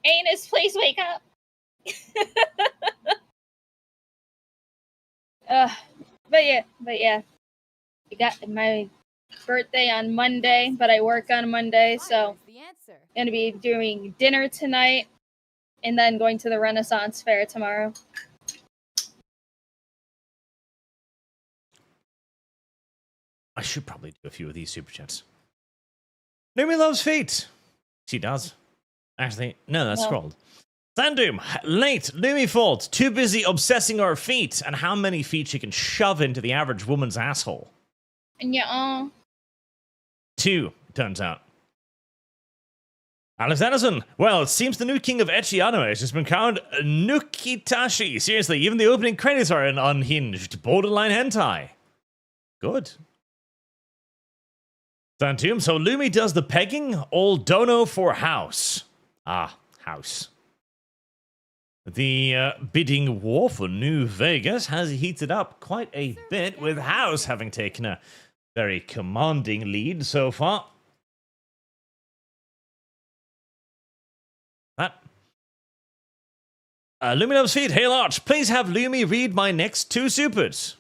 Anus, please wake up. But yeah. I got my birthday on Monday, but I work on Monday, so I'm gonna be doing dinner tonight and then going to the Renaissance Fair tomorrow. I should probably do a few of these super chats. Lumi loves feet. She does. Actually, no, that's scrolled. Sandoom, late, Lumi fault, too busy obsessing over feet and how many feet she can shove into the average woman's asshole. Yeah. 2, turns out. Alex Anderson, well, it seems the new king of ecchi anime has just been crowned Nukitashi. Seriously, even the opening credits are an unhinged, borderline hentai. Good. Santoom, so Lumi does the pegging, all dono for house. Ah, house. The bidding war for New Vegas has heated up quite a bit, with House having taken a very commanding lead so far. That. Lumi loves feet. Hail Arch, please have Lumi read my next 2 supers.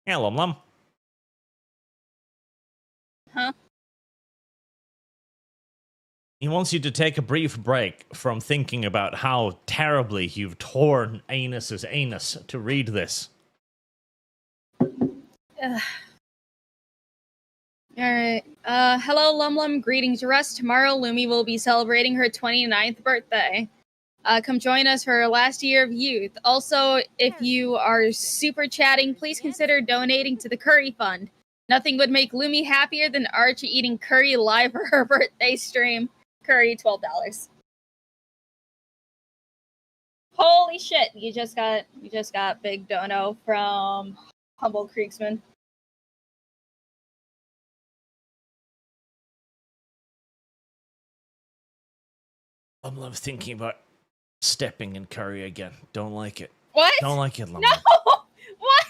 Yeah, LumLum. Huh? He wants you to take a brief break from thinking about how terribly you've torn Anus's anus to read this. Alright. Hello, LumLum. Greetings, Russ. Tomorrow, Lumi will be celebrating her 29th birthday. Come join us for her last year of youth. Also, if you are super chatting, please consider donating to the Curry Fund. Nothing would make Lumi happier than Archie eating curry live for her birthday stream. Curry, $12. Holy shit! You just got big dono from Humble Creeksman. I'm thinking about stepping in curry again. Don't like it. What? Don't like it, Lum. No! What?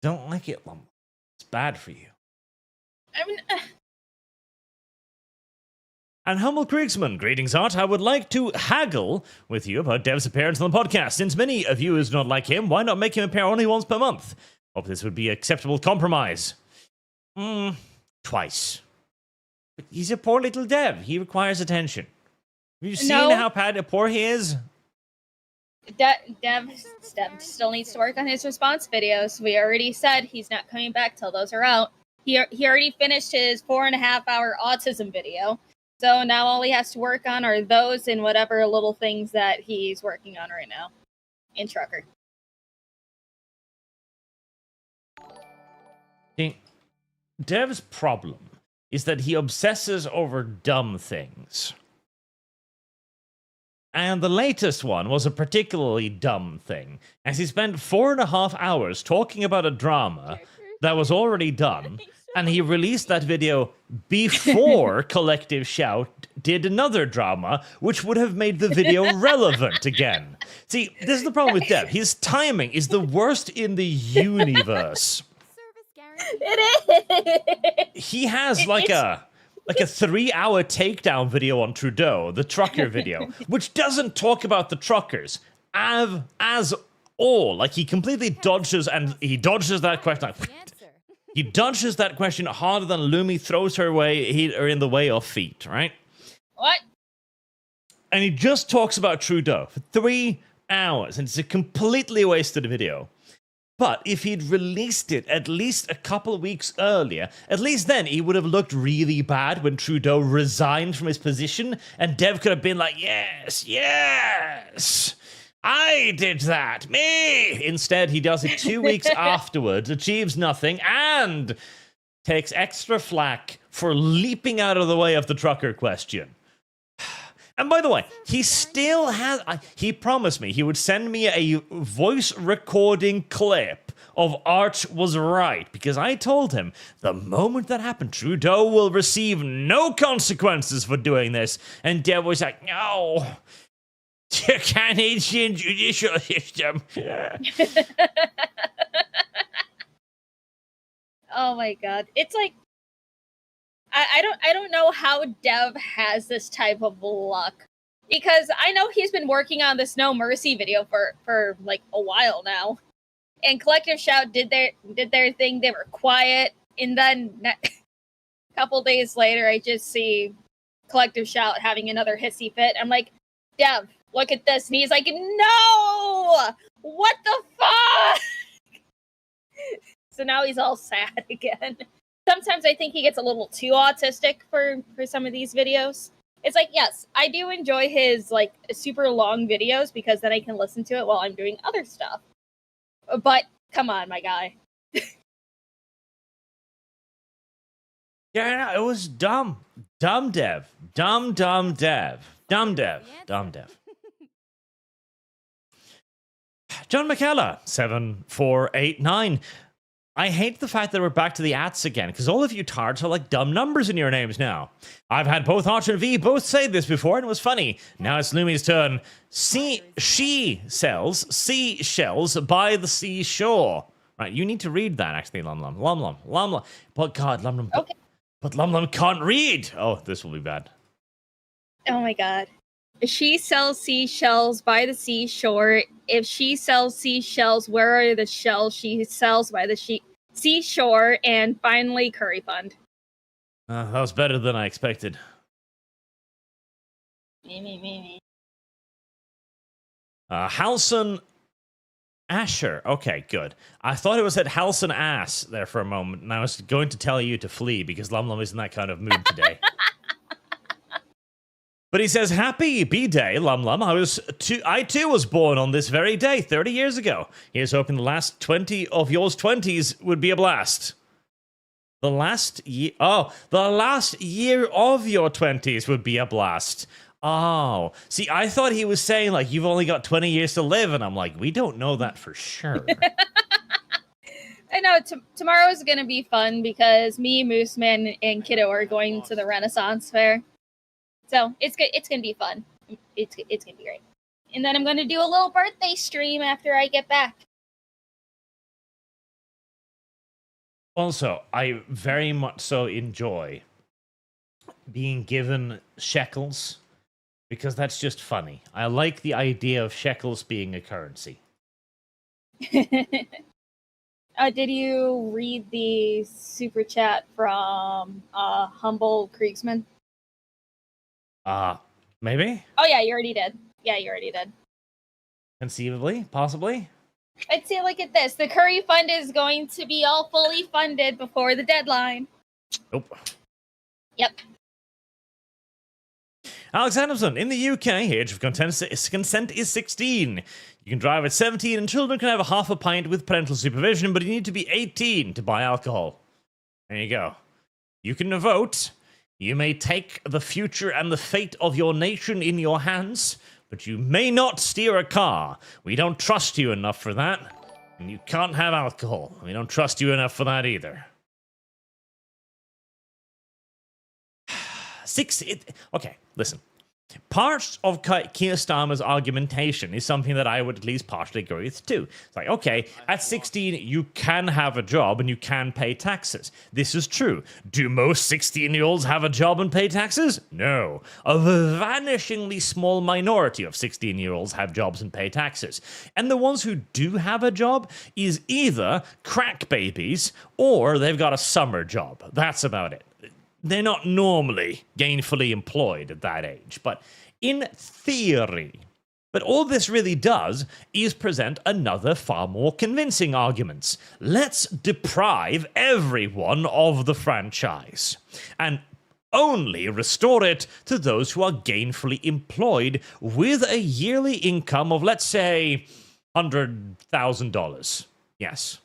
Don't like it, Lum. It's bad for you. I mean, And Humble Kriegsman, greetings, Art. I would like to haggle with you about Dev's appearance on the podcast. Since many of you is not like him, why not make him appear only once per month? Hope this would be an acceptable compromise. Twice. But he's a poor little Dev. He requires attention. Have you seen how poor he is? Dev still needs to work on his response videos. We already said he's not coming back till those are out. He already finished his 4.5-hour autism video. So now all he has to work on are those and whatever little things that he's working on right now in Trucker. See, Dev's problem is that he obsesses over dumb things. And the latest one was a particularly dumb thing, as he spent 4.5 hours talking about a drama that was already done, and he released that video before Collective Shout did another drama, which would have made the video relevant again. See, this is the problem with Dev. His timing is the worst in the universe. It is. He has like a 3-hour takedown video on Trudeau, the trucker video, which doesn't talk about the truckers as all. Like, he completely dodges, and he dodges that question. He dodges that question harder than Lumi throws her in the way of feet, right? What? And he just talks about Trudeau for 3 hours, and it's a completely wasted video. But if he'd released it at least a couple of weeks earlier, at least then he would have looked really bad when Trudeau resigned from his position, and Dev could have been like, yes, I did that, me! Instead, he does it 2 weeks afterwards, achieves nothing, and takes extra flack for leaping out of the way of the trucker question. And by the way, he still has... he promised me he would send me a voice recording clip of Arch was right, because I told him the moment that happened, Trudeau will receive no consequences for doing this. And Dev was like, no, the Canadian judicial system. Oh my god. It's like, I don't know how Dev has this type of luck, because I know he's been working on this No Mercy video for like a while now, and Collective Shout did their thing. They were quiet, and then a couple days later, I just see Collective Shout having another hissy fit. I'm like, Dev, look at this, and he's like, no, what the fuck? So now he's all sad again. Sometimes I think he gets a little too autistic for some of these videos. It's like, yes, I do enjoy his like super long videos, because then I can listen to it while I'm doing other stuff. But come on, my guy. Yeah, it was dumb. Dumb Dev. Dumb Dev. Dumb Dev. John McKellar, 7489. I hate the fact that we're back to the ats again, because all of you tards are like dumb numbers in your names now. I've had both Arch and V both say this before, and it was funny. Now it's Lumi's turn. She sells seashells by the seashore. Right, you need to read that, actually, LumLum. But God, LumLum. Okay. But LumLum can't read. Oh, this will be bad. Oh my god. She sells seashells by the seashore. If she sells seashells, where are the shells she sells by the seashore? And finally, curry fund. That was better than I expected. Me. Halson Asher. Okay, good. I thought it was at Halson Ass there for a moment, and I was going to tell you to flee because LumLum is in that kind of mood today. But he says, happy B-Day, LumLum. I too was born on this very day, 30 years ago. Here's hoping the last 20 of yours 20s would be a blast. The last year of your 20s would be a blast. Oh, see, I thought he was saying, like, you've only got 20 years to live, and I'm like, we don't know that for sure. I know, tomorrow is going to be fun, because me, Mooseman, and Kiddo are going to the Renaissance Fair. So, it's going to be fun. It's going to be great. And then I'm going to do a little birthday stream after I get back. Also, I very much so enjoy being given shekels, because that's just funny. I like the idea of shekels being a currency. Did you read the super chat from Humble Kriegsman? Maybe? Oh, yeah, you already did. Yeah, you already did. Conceivably? Possibly? I'd say, look at this. The Curry Fund is going to be all fully funded before the deadline. Nope. Yep. Alex Anderson, in the UK, age of consent is 16. You can drive at 17, and children can have a half a pint with parental supervision, but you need to be 18 to buy alcohol. There you go. You can vote. You may take the future and the fate of your nation in your hands, but you may not steer a car. We don't trust you enough for that. And you can't have alcohol. We don't trust you enough for that either. Okay, listen. Part of Keir Starmer's argumentation is something that I would at least partially agree with too. It's like, okay, at 16, you can have a job and you can pay taxes. This is true. Do most 16-year-olds have a job and pay taxes? No. A vanishingly small minority of 16-year-olds have jobs and pay taxes. And the ones who do have a job is either crack babies or they've got a summer job. That's about it. They're not normally gainfully employed at that age, but in theory. But all this really does is present another far more convincing argument. Let's deprive everyone of the franchise and only restore it to those who are gainfully employed with a yearly income of, let's say, $100,000. Yes.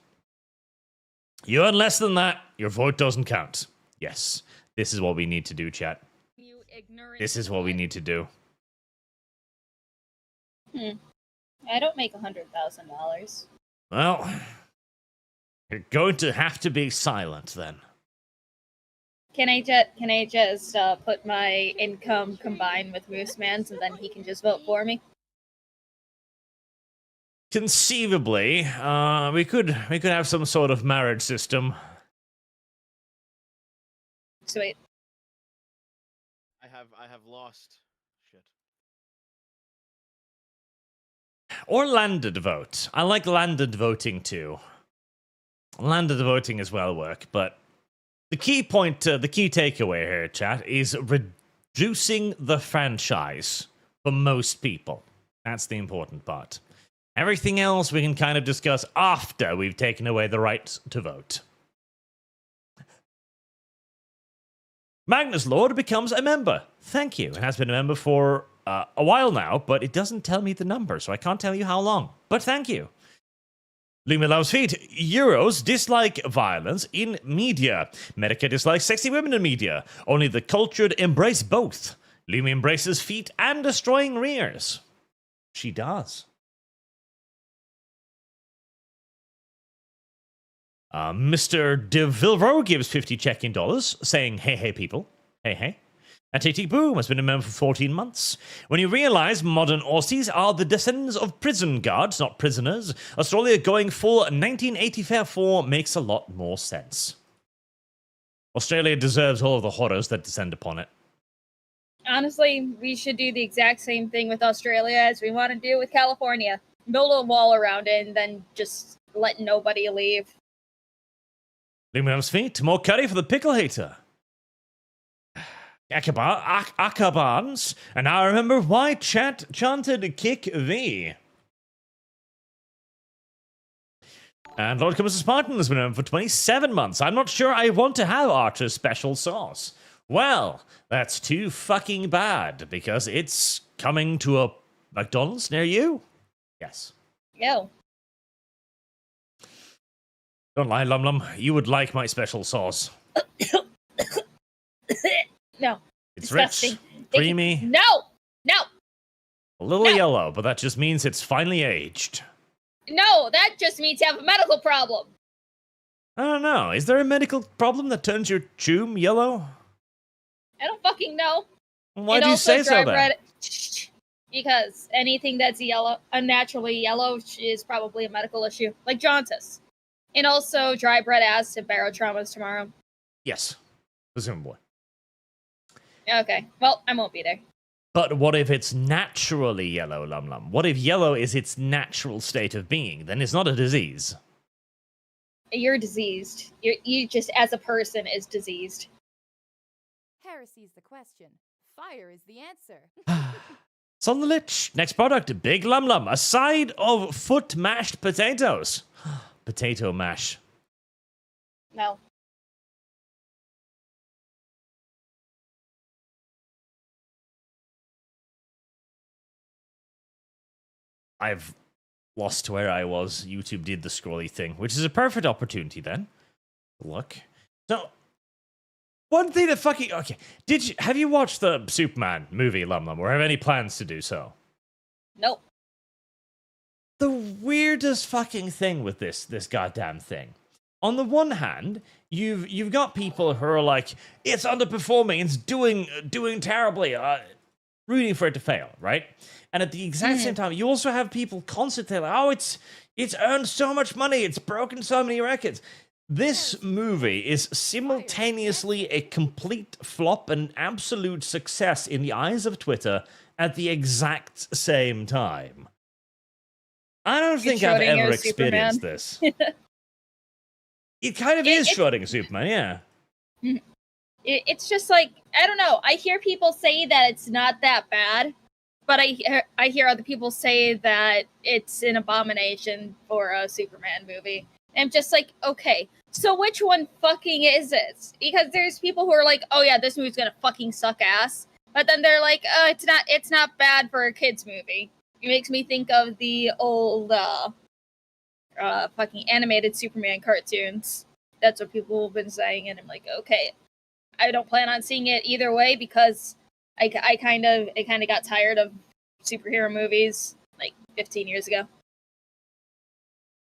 You earn less than that, your vote doesn't count. Yes. This is what we need to do, chat. You ignorant. This is what we need to do. I don't make $100,000. Well, you're going to have to be silent then. Can I just put my income combined with Mooseman's and then he can just vote for me? Conceivably, we could have some sort of marriage system. Sweet. I have lost. Shit. Or landed vote. I like landed voting too. Landed voting as well work, but the key point, the key takeaway here, chat, is reducing the franchise for most people. That's the important part. Everything else we can kind of discuss after we've taken away the right to vote. Magnus Lord becomes a member. Thank you. It has been a member for a while now, but it doesn't tell me the number, so I can't tell you how long. But thank you. Lumi loves feet. Euros dislike violence in media. Medica dislikes sexy women in media. Only the cultured embrace both. Lumi embraces feet and destroying rears. She does. Mr. De Vilro gives 50 check-in dollars, saying, hey, hey, people. Hey, hey. And TT Boom has been a member for 14 months. When you realize modern Aussies are the descendants of prison guards, not prisoners, Australia going full 1984 makes a lot more sense. Australia deserves all of the horrors that descend upon it. Honestly, we should do the exact same thing with Australia as we want to do with California. Build a wall around it and then just let nobody leave. Luminum's feet, more curry for the pickle hater. Akabans, and I remember why chat chanted kick thee. And Lord Comes to Spartan has been on for 27 months. I'm not sure I want to have Archer's special sauce. Well, that's too fucking bad, because it's coming to a McDonald's near you. Yes. Yo. Don't lie, LumLum. You would like my special sauce. No. It's Disgusting. rich, creamy, No! No! a little yellow, but that just means it's finally aged. No, that just means you have a medical problem. I don't know. Is there a medical problem that turns your choom yellow? I don't fucking know. Why And do you also say so dry then? bread- Because anything that's unnaturally yellow is probably a medical issue, like jaundice. And also, dry bread adds to barotraumas tomorrow. Yes, presumably. Okay, well, I won't be there. But what if it's naturally yellow, LumLum? What if yellow is its natural state of being? Then it's not a disease. You're diseased. You just, as a person, is diseased. Heresy's the question. Fire is the answer. It's on the lich. Next product, Big LumLum. A side of foot mashed potatoes. Potato mash. No. I've lost where I was. YouTube did the scrolly thing, which is a perfect opportunity then. Look. So, one thing that fucking okay. Have you watched the Superman movie, LumLum, or have any plans to do so? Nope. The weirdest fucking thing with this goddamn thing. On the one hand, you've got people who are like, it's underperforming, it's doing terribly, rooting for it to fail, right? And at the exact same time, you also have people constantly like, oh, it's earned so much money, it's broken so many records. This movie is simultaneously a complete flop and absolute success in the eyes of Twitter at the exact same time. I don't think I've ever experienced this. It kind of is Schrödinger Superman, yeah. It's just like, I don't know. I hear people say that it's not that bad, but I hear other people say that it's an abomination for a Superman movie. And I'm just like, okay, so which one fucking is it? Because there's people who are like, oh yeah, this movie's gonna fucking suck ass. But then they're like, oh, it's not bad for a kid's movie. It makes me think of the old fucking animated Superman cartoons. That's what people have been saying, and I'm like, okay, I don't plan on seeing it either way because I kind of got tired of superhero movies like 15 years ago.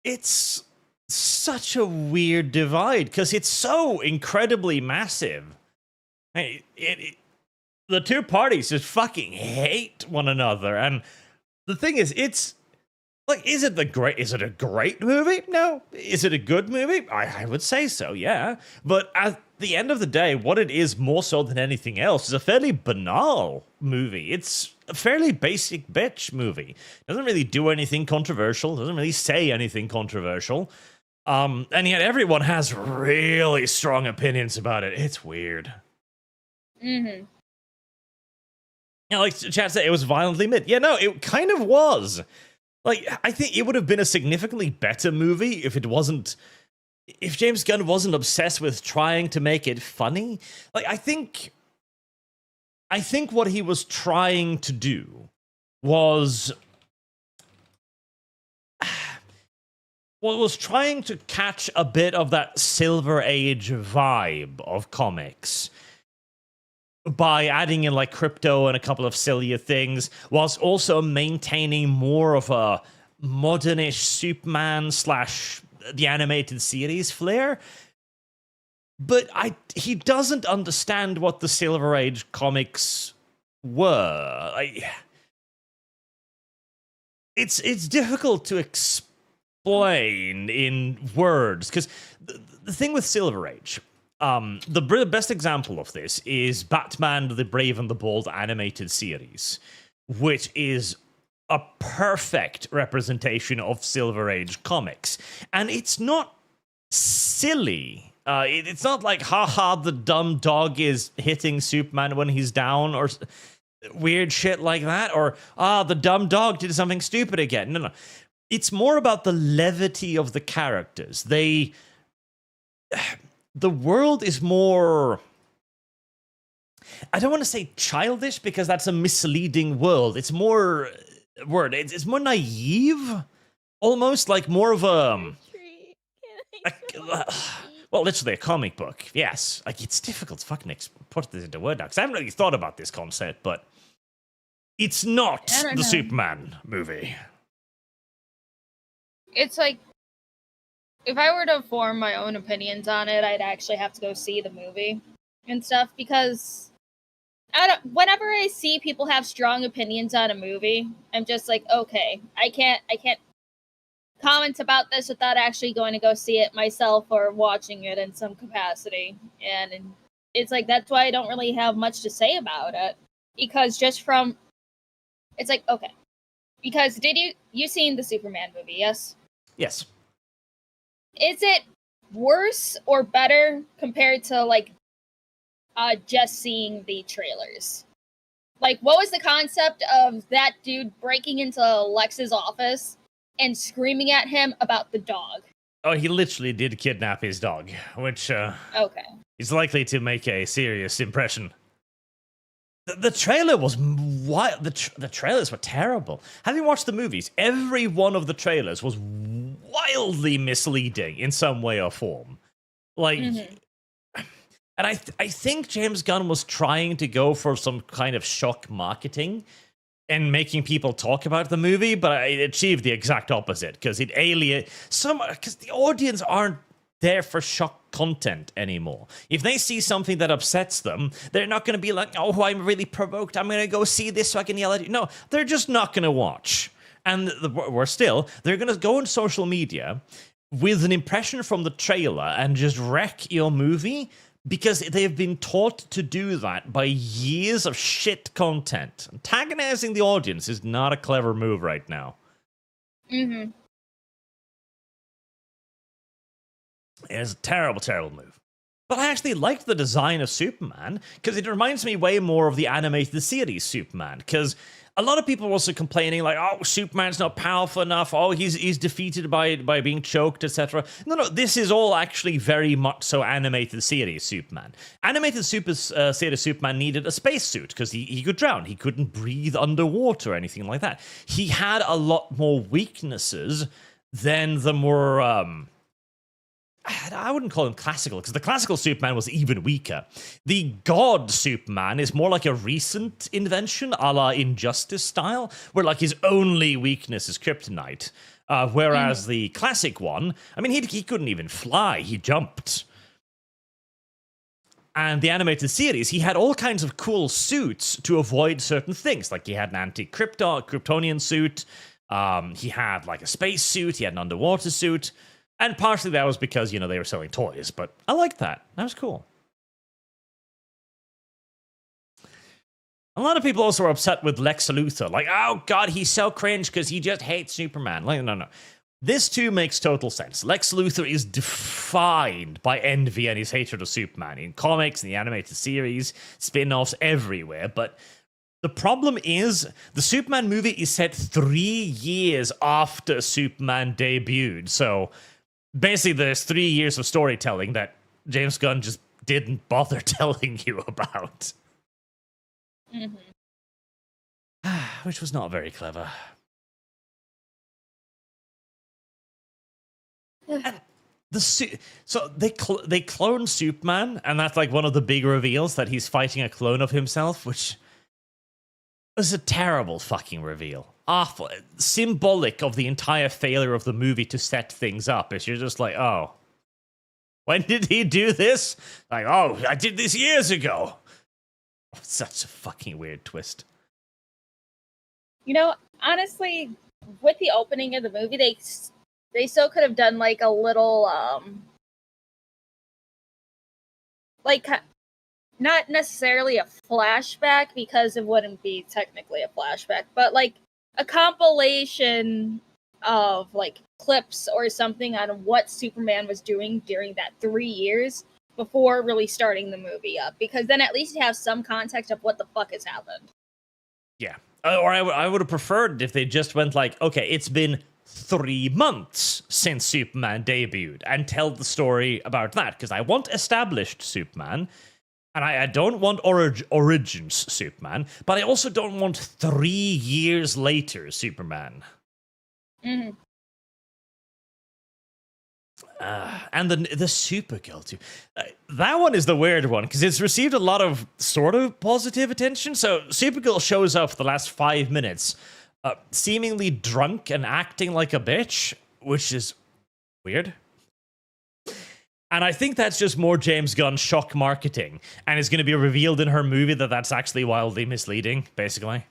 It's such a weird divide because it's so incredibly massive. The two parties just fucking hate one another, and the thing is, it's like, is it a great movie? No. Is it a good movie? I would say so, yeah. But at the end of the day, what it is more so than anything else is a fairly banal movie. It's a fairly basic bitch movie. Doesn't really do anything controversial. Doesn't really say anything controversial. And yet everyone has really strong opinions about it. It's weird. Mm-hmm. You know, like chat said, it was violently mid. Yeah, no, it kind of was. Like, I think it would have been a significantly better movie if James Gunn wasn't obsessed with trying to make it funny. Like, I think what he was trying to do was trying to catch a bit of that Silver Age vibe of comics by adding in like crypto and a couple of sillier things, whilst also maintaining more of a modernish Superman / the animated series flair. But he doesn't understand what the Silver Age comics were. It's difficult to explain in words, because the thing with Silver Age, the best example of this is Batman the Brave and the Bold animated series, which is a perfect representation of Silver Age comics. And it's not silly. It's not like, haha, the dumb dog is hitting Superman when he's down, or weird shit like that, or, the dumb dog did something stupid again. No. It's more about the levity of the characters. The world is more, I don't want to say childish because that's a misleading world. It's more it's more naive, almost like more of well, literally a comic book. Yes, like it's difficult to fucking put this into word now because I haven't really thought about this concept, but it's not the Superman movie. It's like, if I were to form my own opinions on it, I'd actually have to go see the movie and stuff, because whenever I see people have strong opinions on a movie, I'm just like, okay, I can't comment about this without actually going to go see it myself or watching it in some capacity. And it's like, that's why I don't really have much to say about it, because it's like, okay, because did you seen the Superman movie? Yes. Yes. Is it worse or better compared to, like, just seeing the trailers? Like, what was the concept of that dude breaking into Lex's office and screaming at him about the dog? Oh, he literally did kidnap his dog, which okay, is likely to make a serious impression. The trailer was wild. The trailers were terrible. Having watched the movies, every one of the trailers was wildly misleading in some way or form. Like, And I think James Gunn was trying to go for some kind of shock marketing and making people talk about the movie, but it achieved the exact opposite because it because the audience aren't there for shock content anymore. If they see something that upsets them, they're not going to be like, oh, I'm really provoked, I'm going to go see this so I can yell at you. No, they're just not going to watch. And they're going to go on social media with an impression from the trailer and just wreck your movie because they've been taught to do that by years of shit content. Antagonizing the audience is not a clever move right now. Mm-hmm. It's a terrible, terrible move. But I actually liked the design of Superman because it reminds me way more of the animated series Superman. Because a lot of people were also complaining, like, oh, Superman's not powerful enough. Oh, he's defeated by being choked, etc. No, this is all actually very much so animated series Superman. Animated series Superman needed a spacesuit because he could drown. He couldn't breathe underwater or anything like that. He had a lot more weaknesses than the more... I wouldn't call him classical, because the classical Superman was even weaker. The God Superman is more like a recent invention, a la Injustice style, where like his only weakness is kryptonite. Whereas the classic one, I mean, he couldn't even fly, he jumped. And the animated series, he had all kinds of cool suits to avoid certain things. Like he had an anti-Kryptonian suit, he had like a space suit, he had an underwater suit. And partially that was because, they were selling toys, but I liked that. That was cool. A lot of people also were upset with Lex Luthor. Like, oh god, he's so cringe because he just hates Superman. Like, no. This too makes total sense. Lex Luthor is defined by envy and his hatred of Superman. In comics, in the animated series, spin-offs, everywhere. But the problem is, the Superman movie is set 3 years after Superman debuted, so... basically, there's 3 years of storytelling that James Gunn just didn't bother telling you about. Mm-hmm. Which was not very clever. And so they clone Superman, and that's like one of the big reveals that he's fighting a clone of himself, which was a terrible fucking reveal. Awful, symbolic of the entire failure of the movie to set things up. Is you're just like, oh, when did he do this? Like, oh, I did this years ago. Such a fucking weird twist. Honestly, with the opening of the movie, they still could have done like a little, like not necessarily a flashback because it wouldn't be technically a flashback, but like a compilation of like clips or something on what Superman was doing during that 3 years before really starting the movie up, because then at least you have some context of what the fuck has happened. Yeah. Or I would have preferred if they just went like, okay, it's been 3 months since Superman debuted, and tell the story about that, because I want established Superman. And I don't want Origins Superman, but I also don't want 3 years later Superman. Mm-hmm. And the Supergirl, too. That one is the weird one, because it's received a lot of sort of positive attention. So Supergirl shows up for the last 5 minutes, seemingly drunk and acting like a bitch, which is weird. And I think that's just more James Gunn shock marketing, and it's going to be revealed in her movie that that's actually wildly misleading, basically.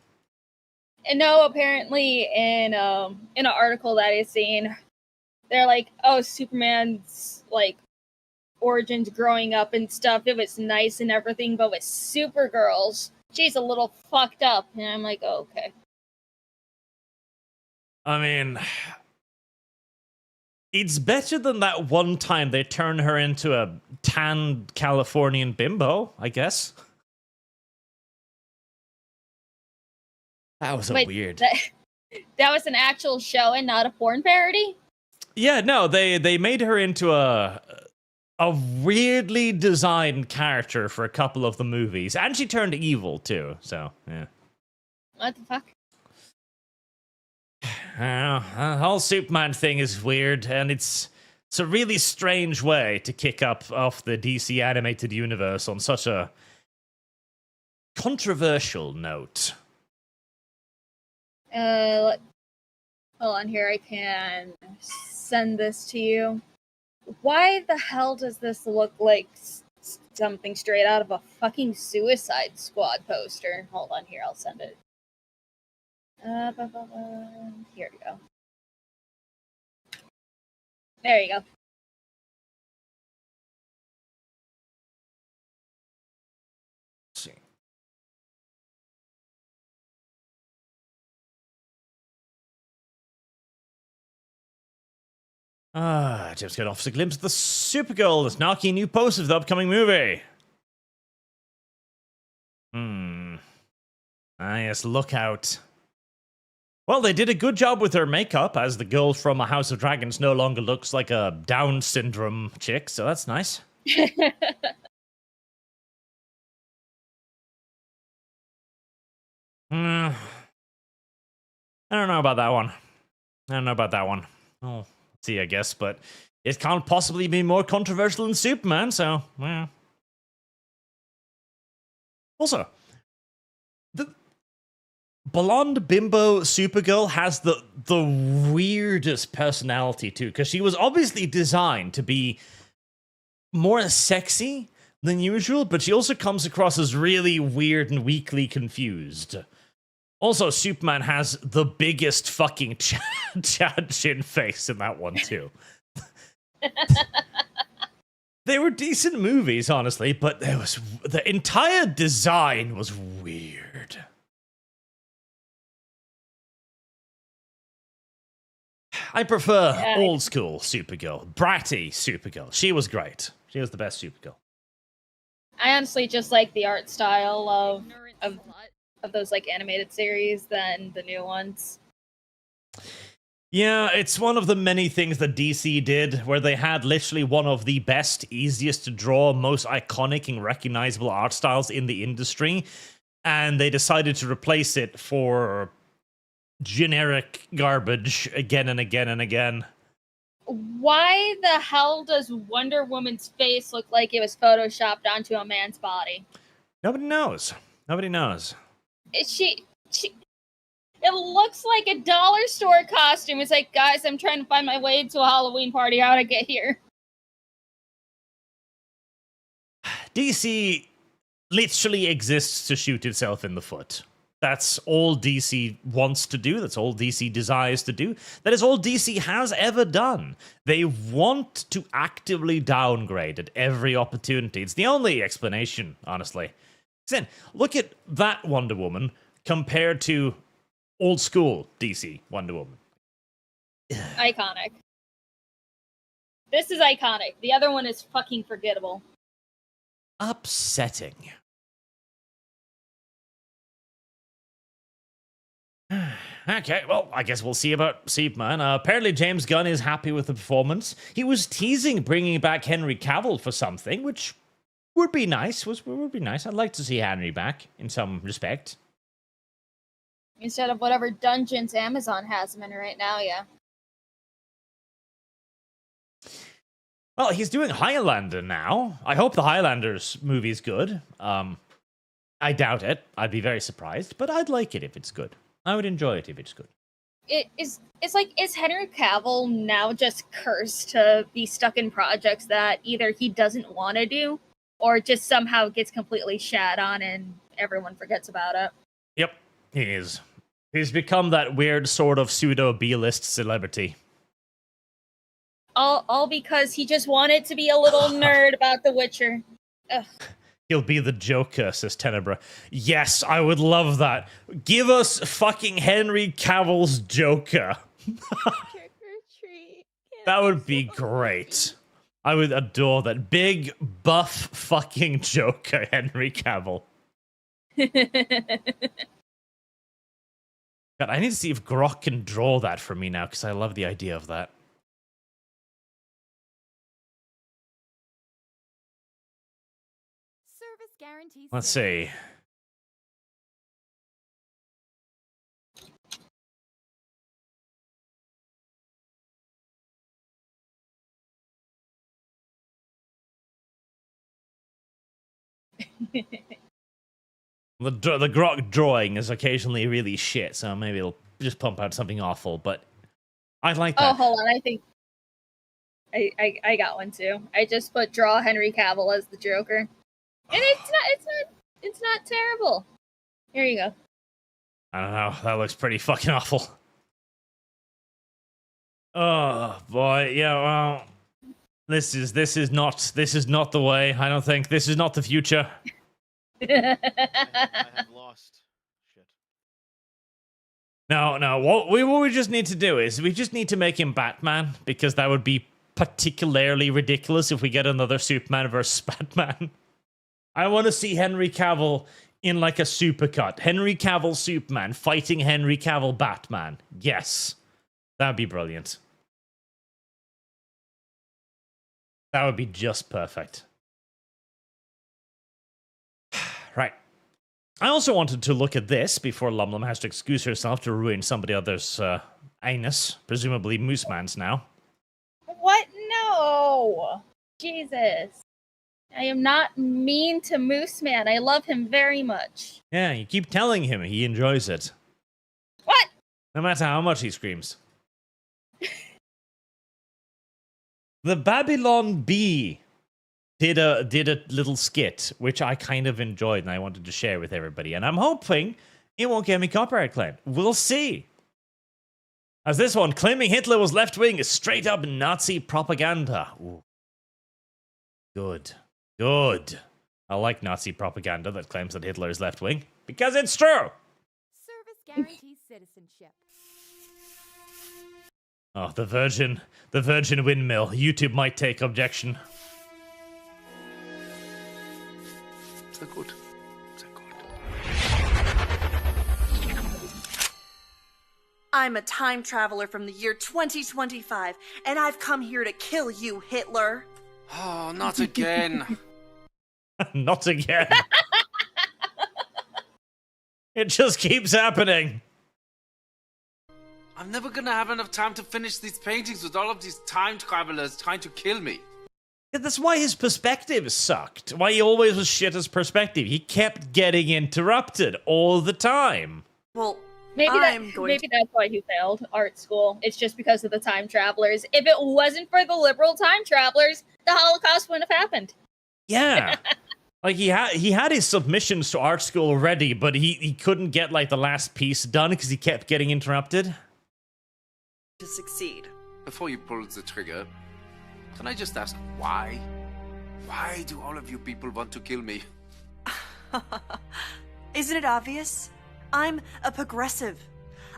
And no, apparently in an article that I've seen, they're like, oh, Superman's like origins growing up and stuff, it was nice and everything, but with Supergirls, she's a little fucked up. And I'm like, oh, okay. I mean, it's better than that one time they turned her into a tan Californian bimbo, I guess. That was weird. That was an actual show and not a porn parody? Yeah, no, they made her into a weirdly designed character for a couple of the movies. And she turned evil, too, so, yeah. What the fuck? The whole Superman thing is weird, and it's It's a really strange way to kick up off the DC animated universe on such a controversial note. Hold on here. I can send this to you. Why the hell does this look like something straight out of a fucking Suicide Squad poster? Hold on here. I'll send it. Here we go. There you go. See. Just got off a glimpse of the Supergirl, the snarky new poster of the upcoming movie. Yes, look out. Well, they did a good job with her makeup, as the girl from A House of Dragons no longer looks like a Down syndrome chick, so that's nice. I don't know about that one. Oh, let's see, I guess, but it can't possibly be more controversial than Superman, so, well. Also, the blonde bimbo Supergirl has the weirdest personality, too, because she was obviously designed to be more sexy than usual, but she also comes across as really weird and weakly confused. Also, Superman has the biggest fucking Chad chin face in that one, too. They were decent movies, honestly, but the entire design was weird. I prefer old school Supergirl, bratty Supergirl. She was great. She was the best Supergirl. I honestly just like the art style of those like animated series than the new ones. Yeah, it's one of the many things that DC did where they had literally one of the best, easiest to draw, most iconic and recognizable art styles in the industry, and they decided to replace it for generic garbage again and again and again. Why the hell does Wonder Woman's face look like it was photoshopped onto a man's body? Nobody knows. Nobody knows. It looks like a dollar store costume. It's like, guys, I'm trying to find my way to a Halloween party. How'd I get here? DC literally exists to shoot itself in the foot. That's all DC wants to do. That's all DC desires to do. That is all DC has ever done. They want to actively downgrade at every opportunity. It's the only explanation, honestly. Then, look at that Wonder Woman compared to old school DC Wonder Woman. Iconic. This is iconic. The other one is fucking forgettable. Upsetting. Okay, well, I guess we'll see about Superman. Apparently James Gunn is happy with the performance. He was teasing bringing back Henry Cavill for something, which would be nice. Would be nice. I'd like to see Henry back in some respect. Instead of whatever dungeons Amazon has him in right now, yeah. Well, he's doing Highlander now. I hope the Highlanders movie is good. I doubt it. I'd be very surprised, but I'd like it if it's good. I would enjoy it if it's good. It's like, is Henry Cavill now just cursed to be stuck in projects that either he doesn't want to do or just somehow gets completely shat on and everyone forgets about it? Yep, he is. He's become that weird sort of pseudo B-list celebrity. All because he just wanted to be a little nerd about The Witcher. Ugh. He'll be the Joker, says Tenebra. Yes, I would love that. Give us fucking Henry Cavill's Joker. Trick or treat. That would be great. I would adore that. Big, buff fucking Joker, Henry Cavill. God, I need to see if Grok can draw that for me now, because I love the idea of that. Service guarantee. Let's see. The grok drawing is occasionally really shit, so maybe it'll just pump out something awful, but I like that. Oh, hold on. I think I got one too. I just put draw Henry Cavill as the Joker. And it's not terrible. Here you go. I don't know. That looks pretty fucking awful. Oh boy, yeah. Well, this is not the way. I don't think this is not the future. I have lost. Shit. No. What we just need to do is we just need to make him Batman, because that would be particularly ridiculous if we get another Superman versus Batman. I want to see Henry Cavill in like a supercut. Henry Cavill Superman fighting Henry Cavill Batman. Yes. That'd be brilliant. That would be just perfect. Right. I also wanted to look at this before LumLum has to excuse herself to ruin somebody else's anus. Presumably Mooseman's now. What? No! Jesus. I am not mean to Moose Man. I love him very much. Yeah, you keep telling him he enjoys it. What? No matter how much he screams. The Babylon Bee did a little skit, which I kind of enjoyed and I wanted to share with everybody. And I'm hoping it won't get me copyright claim. We'll see. As this one, claiming Hitler was left-wing is straight up Nazi propaganda. Ooh. Good. I like Nazi propaganda that claims that Hitler is left-wing, because it's true! Service guarantees citizenship. Oh, the Virgin windmill. YouTube might take objection. Sehr gut. I'm a time traveler from the year 2025, and I've come here to kill you, Hitler. Oh, not again. Not again. It just keeps happening. I'm never gonna have enough time to finish these paintings with all of these time travelers trying to kill me. Yeah, that's why his perspective sucked. Why he always was shit as perspective. He kept getting interrupted all the time. Well, Maybe that's why he failed art school. It's just because of the time travelers. If it wasn't for the liberal time travelers, the Holocaust wouldn't have happened. Yeah. Like he had his submissions to art school ready, but he couldn't get like the last piece done because he kept getting interrupted. To succeed. Before you pull the trigger, can I just ask why? Why do all of you people want to kill me? Isn't it obvious? I'm a progressive,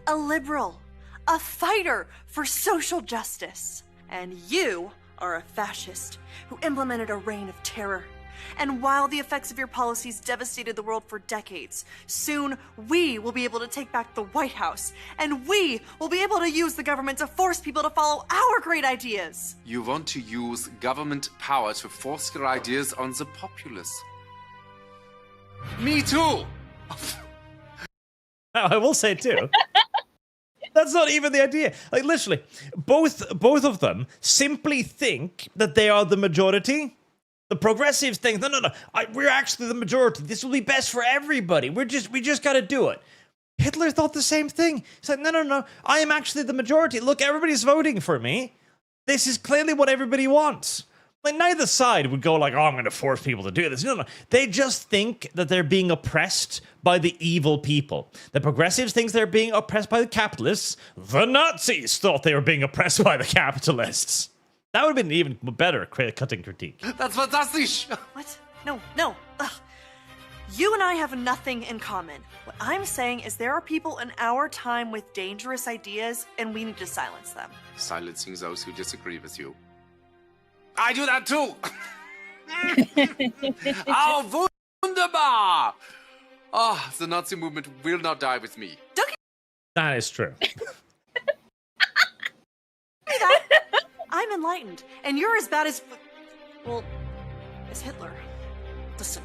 a liberal, a fighter for social justice. And you are a fascist who implemented a reign of terror. And while the effects of your policies devastated the world for decades, soon we will be able to take back the White House, and we will be able to use the government to force people to follow our great ideas. You want to use government power to force your ideas on the populace. Me too! Now, I will say too, that's not even the idea. Like literally, both of them simply think that they are the majority. The progressives think, no, we're actually the majority. This will be best for everybody. We just got to do it. Hitler thought the same thing. He's like, no, I am actually the majority. Look, everybody's voting for me. This is clearly what everybody wants. Like, neither side would go like, oh, I'm going to force people to do this. No. They just think that they're being oppressed by the evil people. The progressives think they're being oppressed by the capitalists. The Nazis thought they were being oppressed by the capitalists. That would have been an even better cutting critique. That's fantastic! What? No. Ugh. You and I have nothing in common. What I'm saying is there are people in our time with dangerous ideas, and we need to silence them. Silencing those who disagree with you. I do that too! Oh, wunderbar! Oh, the Nazi movement will not die with me. That is true. I'm enlightened, and you're as bad as... well, as Hitler. Listen,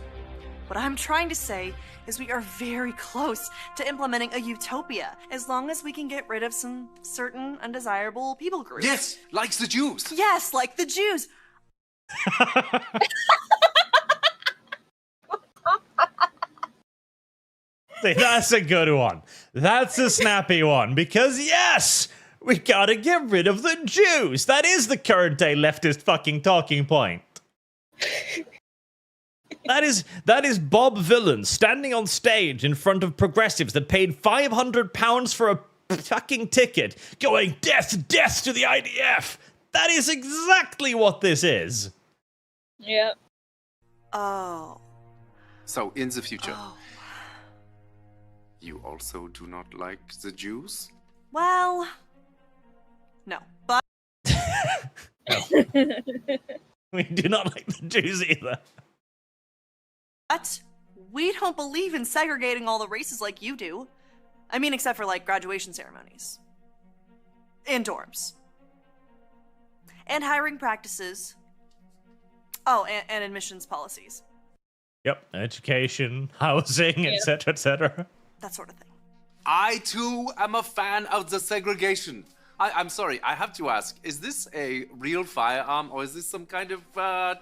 what I'm trying to say is we are very close to implementing a utopia, as long as we can get rid of some certain undesirable people groups. Yes, like the Jews. Yes, like the Jews. See, that's a good one. That's a snappy one. Because, yes, we gotta get rid of the Jews. That is the current day leftist fucking talking point. That is Bob Villain standing on stage in front of progressives that paid £500 for a fucking ticket, going, death, death to the IDF. That is exactly what this is. Yep. Oh. So, in the future, Oh. you also do not like the Jews? Well, no. But We do not like the Jews either. we don't believe in segregating all the races like you do. I mean, except for, like, graduation ceremonies. And dorms. And hiring practices. Oh, and admissions policies. Yep, education, housing, etc., etc. That sort of thing. I, too, am a fan of the segregation. I'm sorry, I have to ask, is this a real firearm, or is this some kind of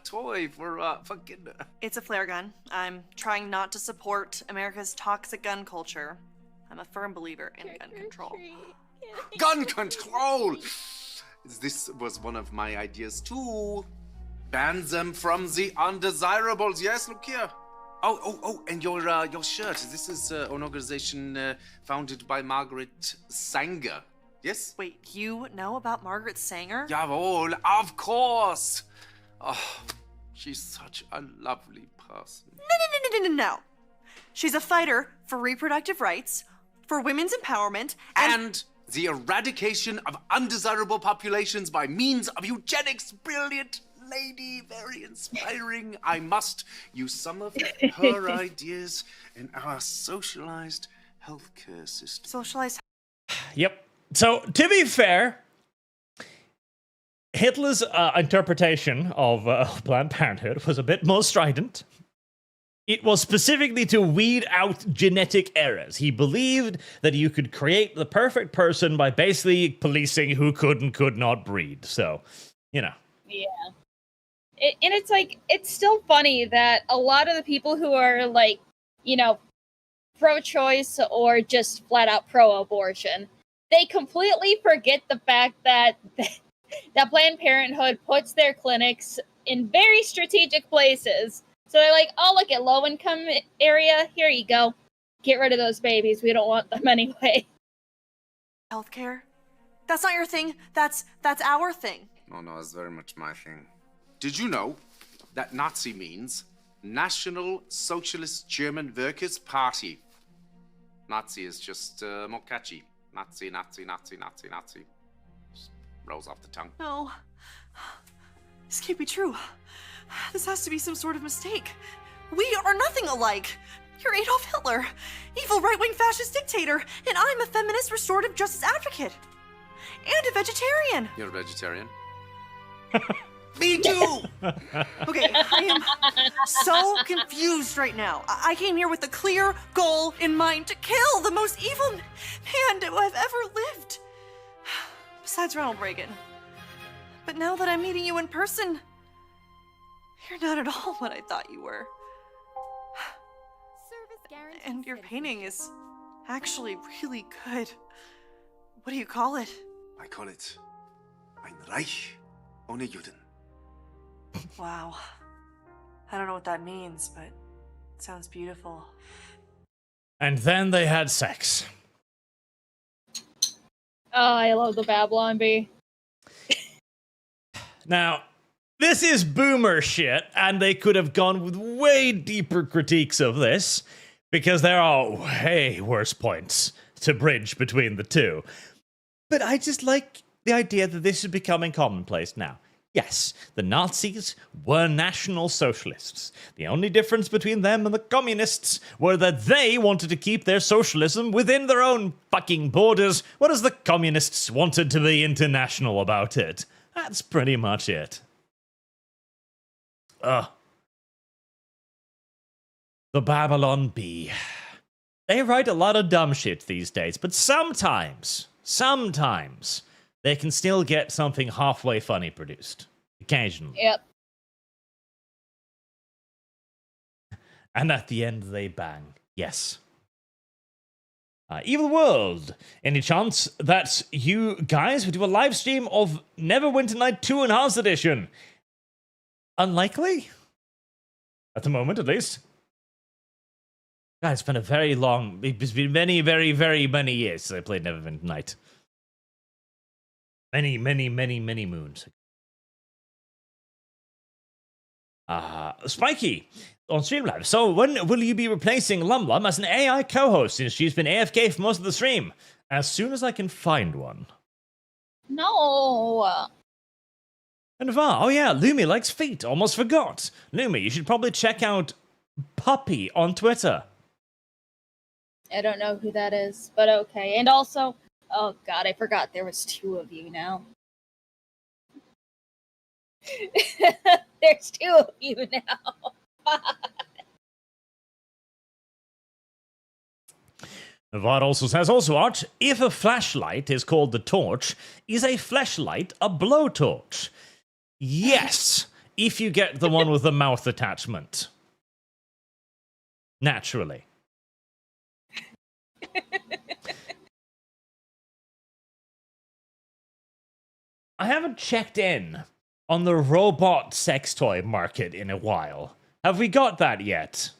toy for kids? It's a flare gun. I'm trying not to support America's toxic gun culture. I'm a firm believer in gun control. Gun control! This was one of my ideas, too. Ban them from the undesirables. Yes, look here. Oh, and your shirt. This is an organization founded by Margaret Sanger. Yes? Wait, you know about Margaret Sanger? Jawohl, of course. Oh, she's such a lovely person. No. She's a fighter for reproductive rights, for women's empowerment, And the eradication of undesirable populations by means of eugenics. Brilliant lady, very inspiring. I must use some of her ideas in our socialized healthcare system. socialized. Yep. So, to be fair, Hitler's interpretation of Planned Parenthood was a bit more strident. It was specifically to weed out genetic errors. He believed that you could create the perfect person by basically policing who could and could not breed. So, you know. Yeah. And it's like, it's still funny that a lot of the people who are like, pro-choice or just flat out pro-abortion, they completely forget the fact that that Planned Parenthood puts their clinics in very strategic places. So they're like, oh, look at low-income area. Here you go. Get rid of those babies. We don't want them anyway. Healthcare? That's not your thing. That's our thing. No, it's very much my thing. Did you know that Nazi means National Socialist German Workers' Party? Nazi is just more catchy. Nazi. Just rolls off the tongue. No. This can't be true. This has to be some sort of mistake. We are nothing alike. You're Adolf Hitler, evil right-wing fascist dictator, and I'm a feminist restorative justice advocate. And a vegetarian. You're a vegetarian? Me too! Okay, I am so confused right now. I came here with a clear goal in mind to kill the most evil man who I've ever lived. Besides Ronald Reagan. But now that I'm meeting you in person, you're not at all what I thought you were. And your painting is actually really good. What do you call it? I call it Ein Reich ohne Juden. Wow. I don't know what that means, but it sounds beautiful. And then they had sex. Oh, I love the Babylon Bee. Now, this is boomer shit, and they could have gone with way deeper critiques of this, because there are way worse points to bridge between the two. But I just like the idea that this is becoming commonplace now. Yes, the Nazis were National Socialists. The only difference between them and the Communists were that they wanted to keep their socialism within their own fucking borders, whereas the Communists wanted to be international about it. That's pretty much it. The Babylon Bee. They write a lot of dumb shit these days, but sometimes, they can still get something halfway funny produced. Occasionally. Yep. And at the end, they bang. Yes. Evil World, any chance that you guys would do a live stream of Neverwinter Night 2 Enhanced Edition? Unlikely? At the moment, at least. God, it's been a very long... It's been many, very, very many years since I played Neverwinter Night. Many, many, many, many moons. Spiky on Streamlabs. So when will you be replacing LumLum as an AI co-host since she's been AFK for most of the stream? As soon as I can find one. No. And oh yeah, Lumi likes feet. Almost forgot. Lumi, you should probably check out Puppy on Twitter. I don't know who that is, but okay. And also, oh god, I forgot there was 2 of you now. There's 2 of you now. Vod also says, Arch, if a flashlight is called the torch, is a flashlight a blowtorch? Yes, if you get the one with the mouth attachment. Naturally. I haven't checked in on the robot sex toy market in a while. Have we got that yet?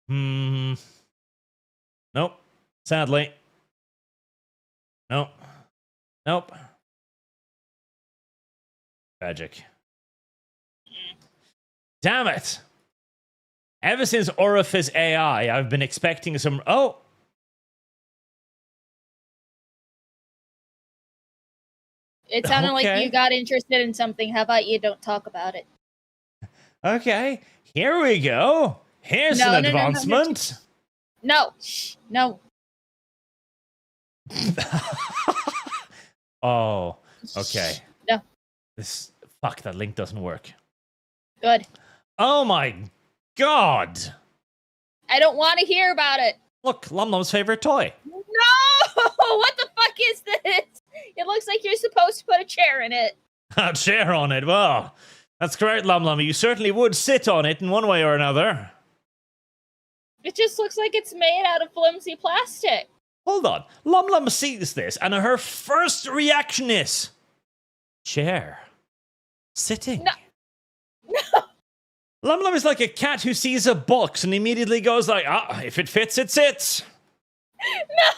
Nope. Sadly. Nope. Nope. Tragic. Damn it! Ever since Orifice AI, I've been expecting some... Oh! It sounded like you got interested in something. How about you don't talk about it? Okay, here we go. Here's an advancement. No, shh, no. Oh, okay. No. Fuck, that link doesn't work. Good. Oh my god. I don't want to hear about it. Look, LumLum's favorite toy. No! What the fuck is this? It looks like you're supposed to put a chair in it. A chair on it? Well, that's correct, LumLum. You certainly would sit on it in one way or another. It just looks like it's made out of flimsy plastic. Hold on. LumLum sees this, and her first reaction is... chair. Sitting. No. LumLum is like a cat who sees a box and immediately goes like, if it fits, it sits. No!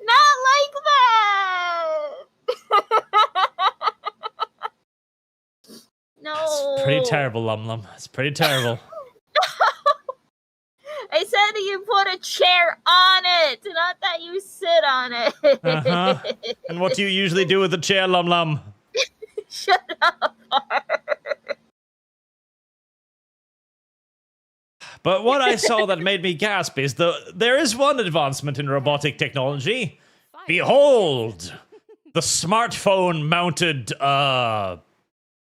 Not like that! No. It's pretty terrible, LumLum. It's pretty terrible. I said you put a chair on it, not that you sit on it. Uh-huh. And what do you usually do with the chair, LumLum? Shut up, But what I saw that made me gasp is there is one advancement in robotic technology. Behold! The smartphone-mounted,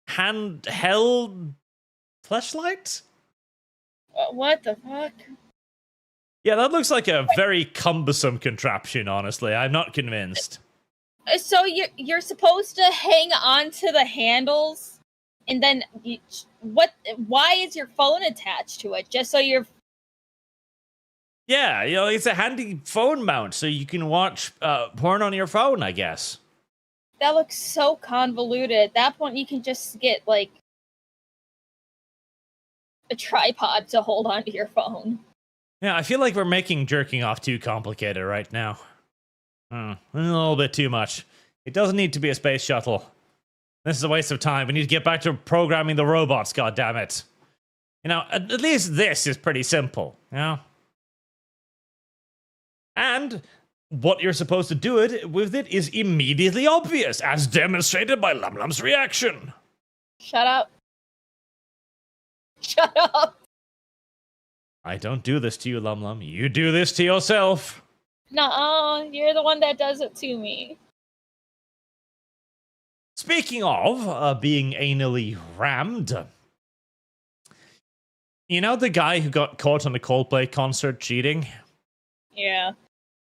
handheld flashlight? What the fuck? Yeah, that looks like a very cumbersome contraption, honestly. I'm not convinced. So you're supposed to hang on to the handles, and then why is your phone attached to it? Just so you're... Yeah, it's a handy phone mount, so you can watch porn on your phone, I guess. That looks so convoluted. At that point, you can just get, like, a tripod to hold onto your phone. Yeah, I feel like we're making jerking off too complicated right now. A little bit too much. It doesn't need to be a space shuttle. This is a waste of time. We need to get back to programming the robots, goddammit. At least this is pretty simple, And what you're supposed to do with it is immediately obvious, as demonstrated by LumLum's reaction. Shut up. Shut up. I don't do this to you, LumLum. You do this to yourself. Nuh-uh, you're the one that does it to me. Speaking of being anally rammed, the guy who got caught on a Coldplay concert cheating? Yeah.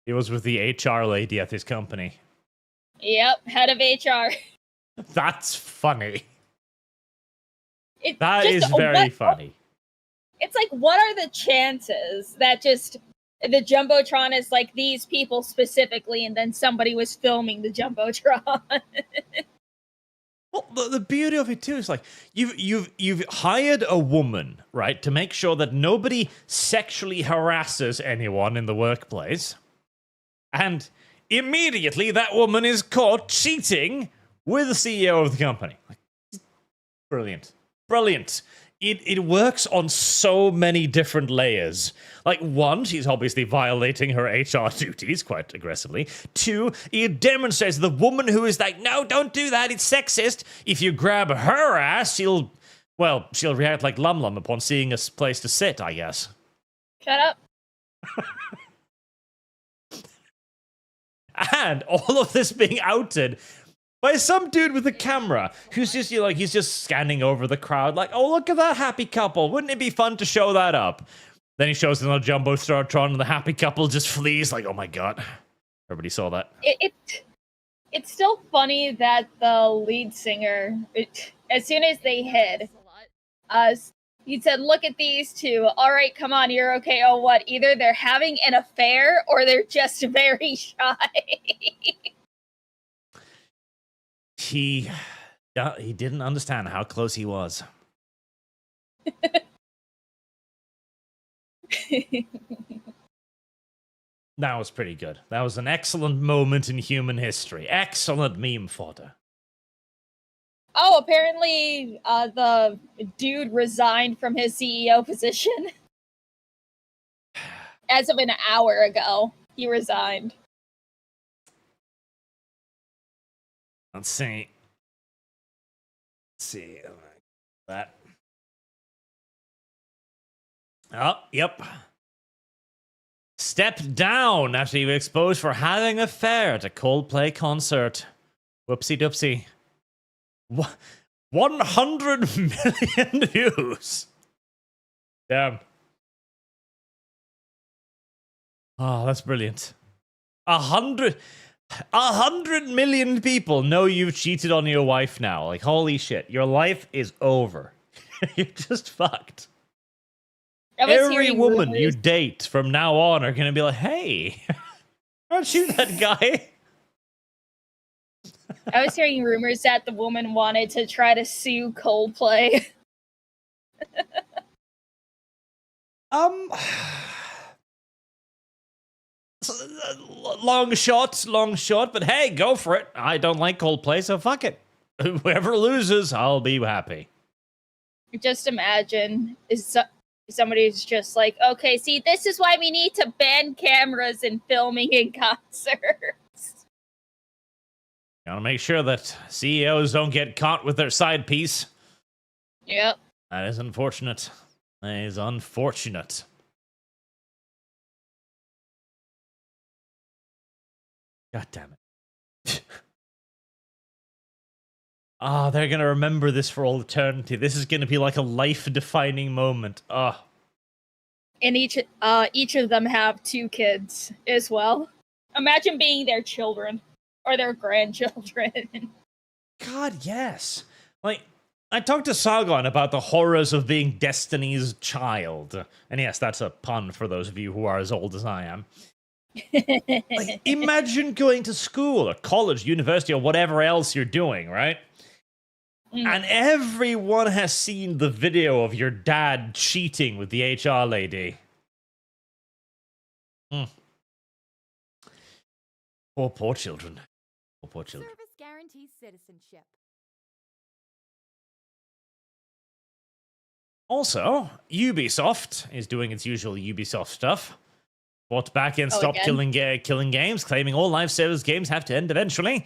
He was with the HR lady at his company. Yep, head of HR. That's funny. That is very funny. It's like, what are the chances that just the Jumbotron is like these people specifically, and then somebody was filming the Jumbotron. Well, the beauty of it too is like you've hired a woman, right, to make sure that nobody sexually harasses anyone in the workplace, and immediately that woman is caught cheating with the CEO of the company. Like, brilliant, brilliant. It works on so many different layers. Like, one, she's obviously violating her HR duties quite aggressively. Two, it demonstrates the woman who is like, no, don't do that, it's sexist. If you grab her ass, she'll react like LumLum upon seeing a place to sit, I guess. Shut up. And all of this being outed by some dude with a camera who's just he's just scanning over the crowd like, oh, look at that happy couple. Wouldn't it be fun to show that up? Then he shows them on Jumbotron and the happy couple just flees like, oh my god. Everybody saw that. It's still funny that the lead singer, as soon as they hid, he said, look at these two. All right, come on, you're okay. Oh, what? Either they're having an affair or they're just very shy. He didn't understand how close he was. That was pretty good. That was an excellent moment in human history. Excellent meme fodder. Oh, apparently the dude resigned from his CEO position. As of an hour ago, he resigned. Let's see. That. Oh, yep. Stepped down after he was exposed for having an affair at a Coldplay concert. Whoopsie doopsie. 100 million views. Damn. Oh, that's brilliant. 100 million people know you've cheated on your wife now. Like, holy shit. Your life is over. You're just fucked. Every woman you date from now on are going to be like, hey, aren't you that guy? I was hearing rumors that the woman wanted to try to sue Coldplay. Long shot, but hey, go for it. I don't like Coldplay, so fuck it. Whoever loses, I'll be happy. Just imagine somebody's just like, okay, see, this is why we need to ban cameras and filming in concerts. Gotta make sure that CEOs don't get caught with their side piece. Yep. That is unfortunate. That is unfortunate. God damn it. They're gonna remember this for all eternity. This is gonna be like a life-defining moment. And each of them have 2 kids as well. Imagine being their children or their grandchildren. God, yes. Like, I talked to Sargon about the horrors of being Destiny's child. And yes, that's a pun for those of you who are as old as I am. Like, imagine going to school or college, university, or whatever else you're doing, right? And everyone has seen the video of your dad cheating with the HR lady. Poor children. Poor children. Service guarantees citizenship. Also, Ubisoft is doing its usual Ubisoft stuff. Fought back and stopped killing games, claiming all live service games have to end eventually.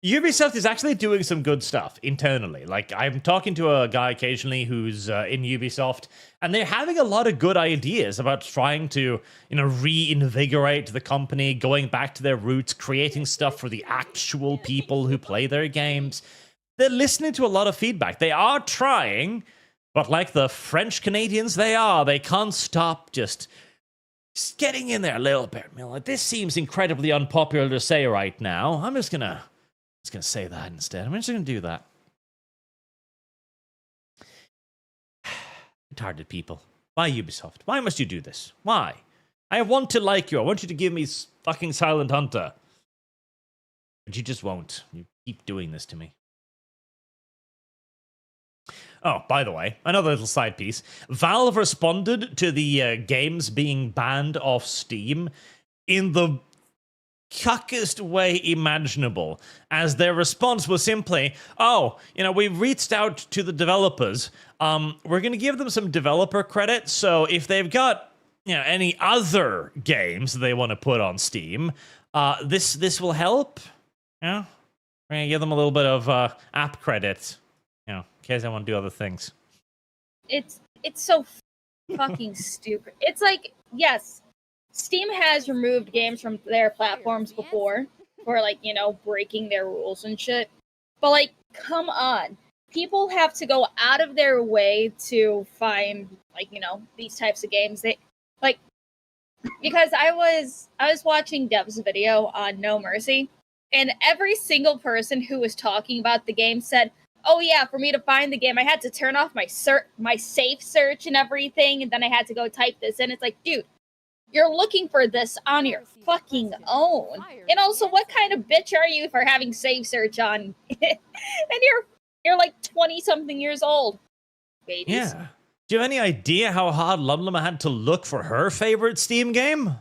Ubisoft is actually doing some good stuff internally. Like, I'm talking to a guy occasionally who's in Ubisoft, and they're having a lot of good ideas about trying to, reinvigorate the company, going back to their roots, creating stuff for the actual people who play their games. They're listening to a lot of feedback. They are trying, but like the French Canadians they can't stop just getting in there a little bit. Like, this seems incredibly unpopular to say right now. I'm just gonna say that instead. I'm just gonna do that. Retarded people. Why, Ubisoft? Why must you do this? Why? I want to like you. I want you to give me fucking Silent Hunter. But you just won't. You keep doing this to me. Oh, by the way, another little side piece. Valve responded to the games being banned off Steam in the cuckest way imaginable, as their response was simply, oh, we've reached out to the developers. We're going to give them some developer credit, so if they've got any other games they want to put on Steam, this will help. We're going to give them a little bit of app credit, in case I want to do other things. It's so fucking stupid. It's like, yes, Steam has removed games from their platforms before for, breaking their rules and shit. But, come on. People have to go out of their way to find, these types of games. Because I was watching Dev's video on No Mercy, and every single person who was talking about the game said, oh yeah, for me to find the game, I had to turn off my safe search and everything, and then I had to go type this in. It's like, dude, you're looking for this on your fucking own. And also, what kind of bitch are you for having safe search on? And you're like 20-something years old. Babies. Yeah. Do you have any idea how hard LumLum had to look for her favorite Steam game?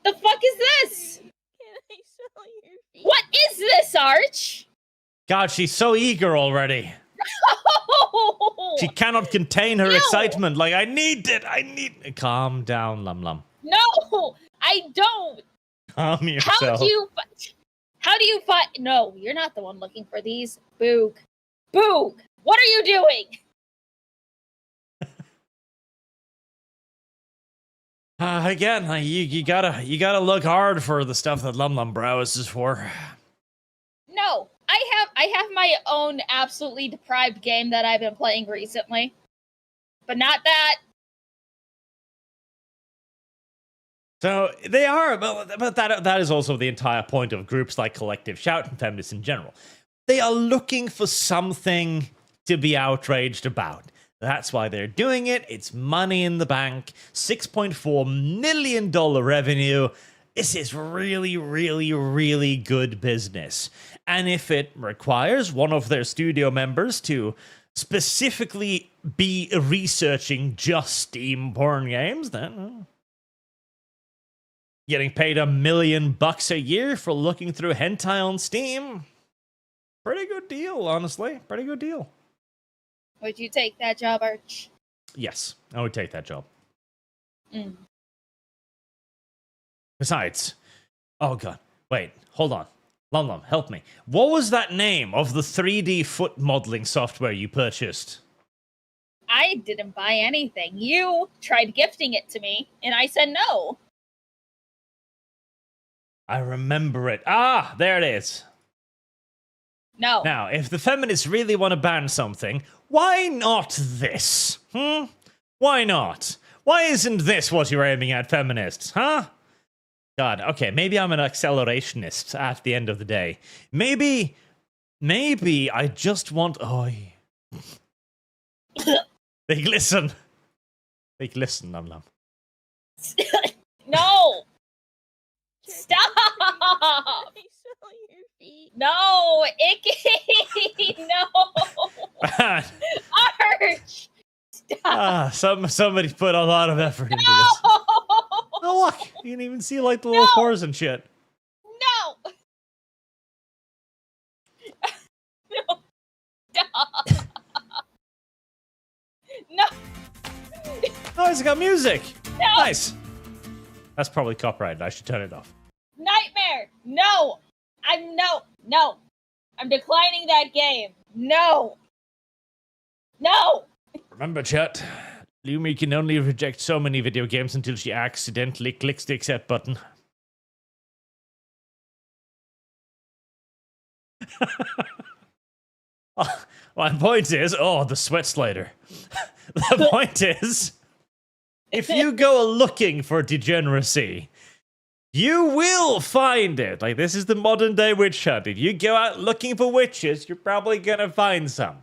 The fuck is this? Can I sell your feet? What is this, Arch? God, she's so eager already. She cannot contain her excitement. I need it. Calm down, LumLum. No, I don't. Calm yourself. How do you find? No, you're not the one looking for these. Boog. What are you doing? Again, you gotta look hard for the stuff that LumLum browses for. No, I have my own absolutely deprived game that I've been playing recently, but not that. So they are, but that is also the entire point of groups like Collective Shout and feminists in general. They are looking for something to be outraged about. That's why they're doing it. It's money in the bank, $6.4 million revenue. This is really, really, really good business. And if it requires one of their studio members to specifically be researching just Steam porn games, then getting paid $1 million a year for looking through hentai on Steam. Pretty good deal, honestly. Pretty good deal. Would you take that job, Arch? Yes, I would take that job. Mm. Besides, oh god, wait, hold on. LumLum, help me. What was that name of the 3D foot modeling software you purchased? I didn't buy anything. You tried gifting it to me, and I said no. I remember it. Ah, there it is. No. Now, if the feminists really want to ban something, why not this? Why not? Why isn't this what you're aiming at, feminists, huh? God, okay, maybe I'm an accelerationist at the end of the day. Maybe I just want... They glisten. They glisten, LumLum. No! Stop! No, Icky! No! Arch! Stop! Somebody put a lot of effort into this. Oh, look! You can even see, the little pores and shit. No! No! Stop! No! Oh, it's got music! No! Nice! That's probably copyrighted. I should turn it off. Nightmare! No! No! I'm declining that game. No! Remember, chat, Lumi can only reject so many video games until she accidentally clicks the accept button. My point is, the sweat slider. The point is, if you go looking for degeneracy, you will find it. This is the modern day witch hunt. If you go out looking for witches, you're probably gonna find some.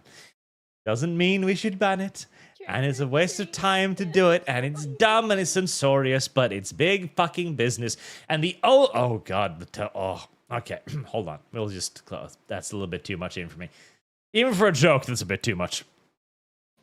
Doesn't mean we should ban it. and it's a waste of time to do it, and it's dumb and it's censorious, but it's big fucking business. And oh god, okay, hold on, we'll just close. That's a little bit too much in for me. Even for a joke, that's a bit too much.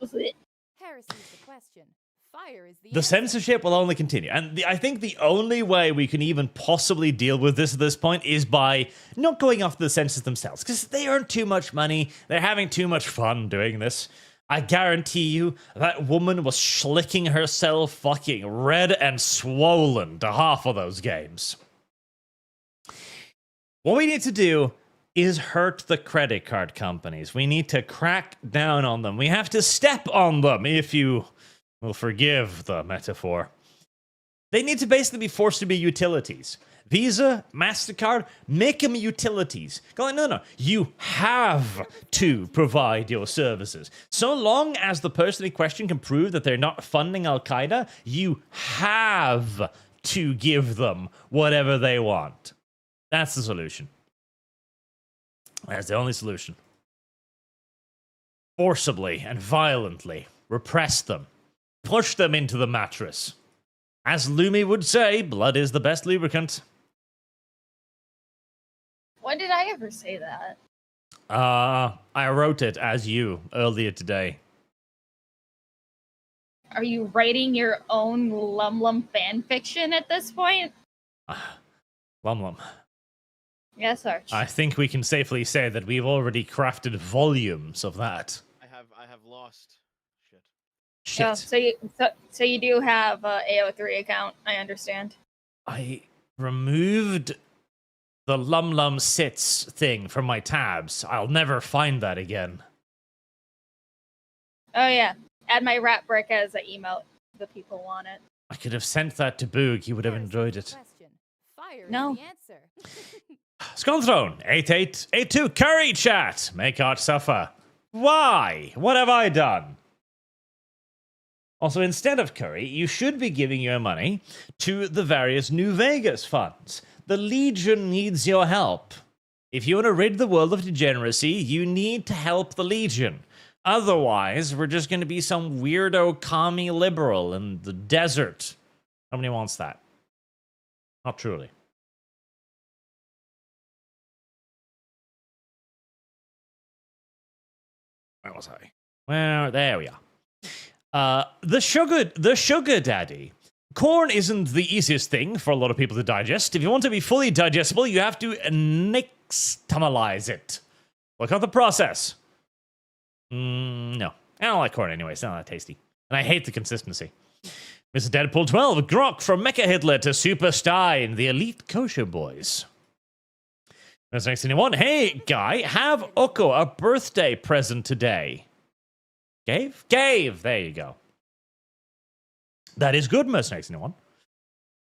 Heresy's the question. Fire is the The answer. censorship will only continue. And I think the only way we can even possibly deal with this at this point is by not going after the censors themselves, because they earn too much money. They're having too much fun doing this. I guarantee you that woman was schlicking herself fucking red and swollen to half of those games. What we need to do is hurt the credit card companies. We need to crack down on them. We have to step on them, if you will forgive the metaphor. They need to basically be forced to be utilities. Visa, MasterCard, make them utilities. Go like, no, you have to provide your services. So long as the person in question can prove that they're not funding Al-Qaeda, you have to give them whatever they want. That's the solution. That's the only solution. Forcibly and violently repress them. Push them into the mattress. As Lumi would say, blood is the best lubricant. When did I ever say that? I wrote it as you earlier today. Are you writing your own LumLum fan fiction at this point? LumLum. Yes, Arch. I think we can safely say that we've already crafted volumes of that. I have lost shit. Shit. Oh, so you do have a AO3 account, I understand. I removed the LumLum sits thing from my tabs. I'll never find that again. Oh yeah, add my rat brick as an emote. The people want it. I could have sent that to Boog. He would have Heresy's enjoyed the it. question. Fire No. is the answer. Skullthrone, 8882, Curry chat. Make art suffer. Why? What have I done? Also, instead of Curry, you should be giving your money to the various New Vegas funds. The Legion needs your help. If you want to rid the world of degeneracy, you need to help the Legion. Otherwise, we're just going to be some weirdo commie liberal in the desert. Nobody wants that. Not truly. Where was I? Well, there we are. The sugar daddy. Corn isn't the easiest thing for a lot of people to digest. If you want to be fully digestible, you have to nixtamalize it. Look at the process. No. I don't like corn anyway. It's not that tasty. And I hate the consistency. Mr. Deadpool 12, Grok from Mecha Hitler to Super Stein, the elite kosher boys. That's next anyone. Hey, guy, have Oko a birthday present today. Gave? There you go. That is good, Mercenaries anyone.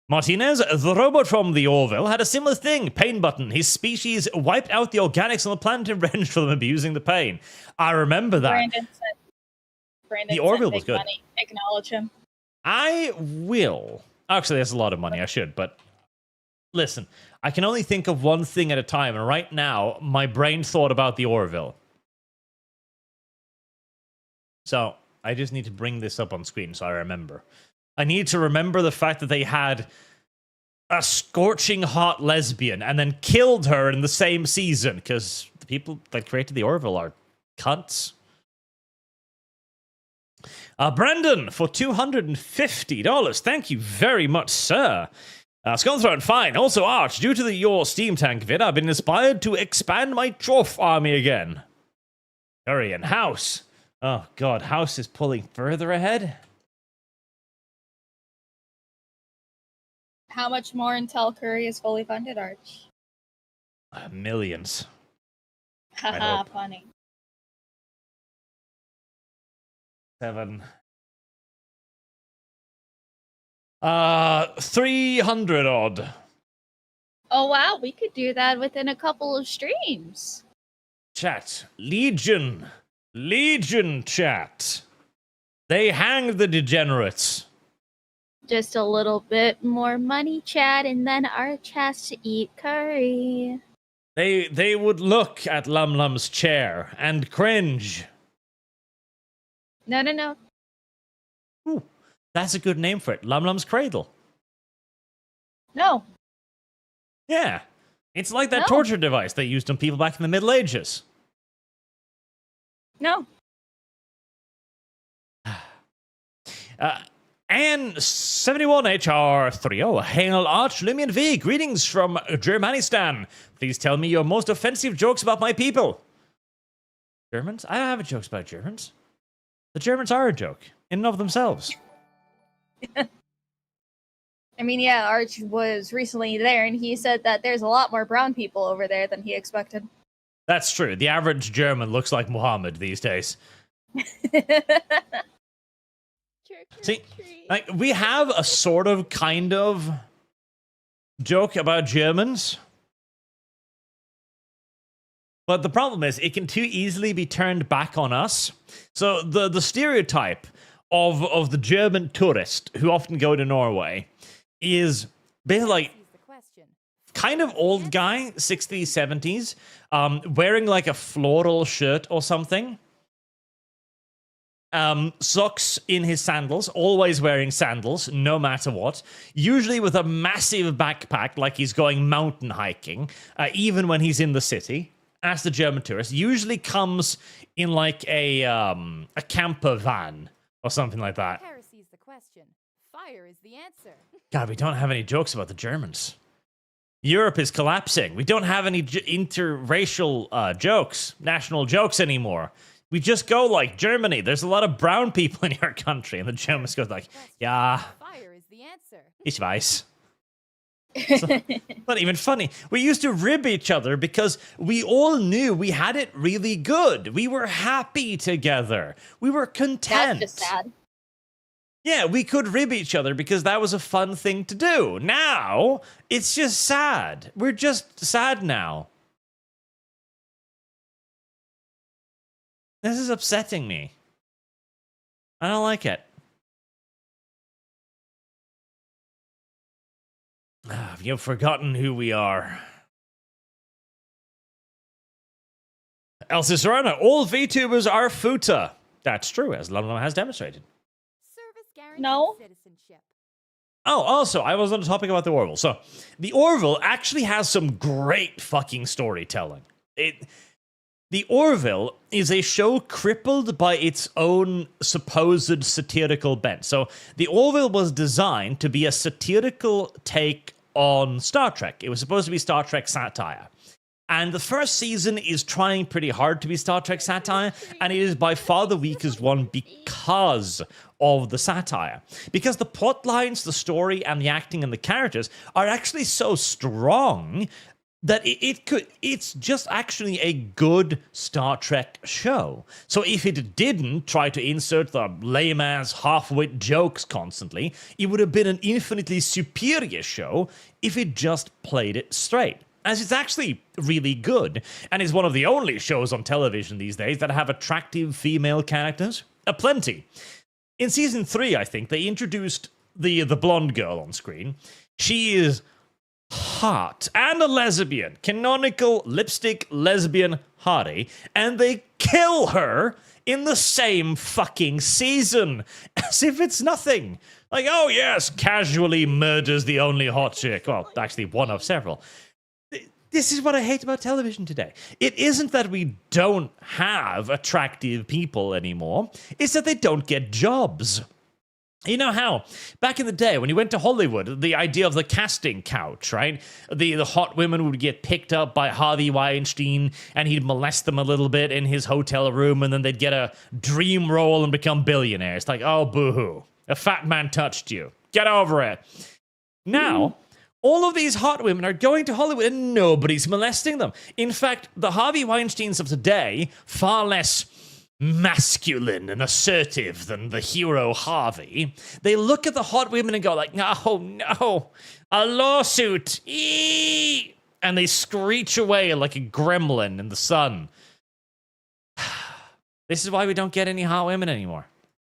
Martinez, the robot from the Orville, had a similar thing. Pain button. His species wiped out the organics on the planet in revenge for them abusing the pain. I remember that. Brandon The Orville said was big good. money. Acknowledge him. I will. Actually, that's a lot of money. I should, but listen, I can only think of one thing at a time, and right now, my brain thought about the Orville. So, I just need to bring this up on screen so I remember. I need to remember the fact that they had a scorching hot lesbian and then killed her in the same season, because the people that created the Orville are cunts. Brandon, for $250. Thank you very much, sir. Skullthrone, fine. Also, Arch, due to your Steam Tank vid, I've been inspired to expand my Trough army again. Curry and House. Oh, God, House is pulling further ahead. How much more until Curry is fully funded, Arch? Millions. Haha, hope. funny. 7. 300 odd. Oh wow, we could do that within a couple of streams. Chat. Legion chat. They hanged the degenerates. Just a little bit more money, Chad, and then Arch has to eat curry. They would look at LumLum's chair and cringe. No. Ooh, that's a good name for it. LumLum's Cradle. No. Yeah. It's like that No. torture device they used on people back in the Middle Ages. No. And 71HR30, Hail Arch Lumian V, greetings from Germanistan. Please tell me your most offensive jokes about my people. Germans? I don't have jokes about Germans. The Germans are a joke, in and of themselves. I mean, yeah, Arch was recently there, and he said that there's a lot more brown people over there than he expected. That's true. The average German looks like Muhammad these days. See, like, we have a sort of, kind of joke about Germans. But the problem is, it can too easily be turned back on us. So the stereotype of the German tourist who often go to Norway is basically like kind of old guy, 60s, 70s, wearing like a floral shirt or something. Socks in his sandals, always wearing sandals, no matter what. Usually with a massive backpack, like he's going mountain hiking, even when he's in the city. As the German tourist, usually comes in like a camper van or something like that. Heresy's the question. Fire is the answer. God, we don't have any jokes about the Germans. Europe is collapsing. We don't have any interracial jokes, national jokes anymore. We just go like, Germany, there's a lot of brown people in your country. And the Germans go like, yeah, Fire is the answer. ich weiß. So, not even funny. We used to rib each other because we all knew we had it really good. We were happy together. We were content. That's just sad. Yeah, we could rib each other because that was a fun thing to do. Now, it's just sad. We're just sad now. This is upsetting me. I don't like it. You've forgotten who we are. El Cicerone, all VTubers are futa. That's true, as LumLum has demonstrated. Service guarantee No. citizenship. Oh, also, I was on the topic about the Orville. So, the Orville actually has some great fucking storytelling. The Orville is a show crippled by its own supposed satirical bent. So, the Orville was designed to be a satirical take on Star Trek. It was supposed to be Star Trek satire. And the first season is trying pretty hard to be Star Trek satire, and it is by far the weakest one because of the satire. Because the plot lines, the story, and the acting and the characters are actually so strong that it's just actually a good Star Trek show. So if it didn't try to insert the lame-ass half-wit jokes constantly, it would have been an infinitely superior show if it just played it straight. As it's actually really good, and is one of the only shows on television these days that have attractive female characters. Aplenty. In season 3, I think, they introduced the blonde girl on screen. She is hot and a lesbian, canonical lipstick lesbian hottie, and they kill her in the same fucking season as if it's nothing. Like, oh yes, casually murders the only hot chick. Well, actually one of several. This is what I hate about television today. It isn't that we don't have attractive people anymore, it's that they don't get jobs. You know how, back in the day, when you went to Hollywood, the idea of the casting couch, right? The hot women would get picked up by Harvey Weinstein, and he'd molest them a little bit in his hotel room, and then they'd get a dream role and become billionaires. Like, oh, boo-hoo. A fat man touched you. Get over it. Now, all of these hot women are going to Hollywood, and nobody's molesting them. In fact, the Harvey Weinsteins of today, far less masculine and assertive than the hero Harvey, they look at the hot women and go like, oh no, a lawsuit, eee! And they screech away like a gremlin in the sun. This is why we don't get any hot women anymore.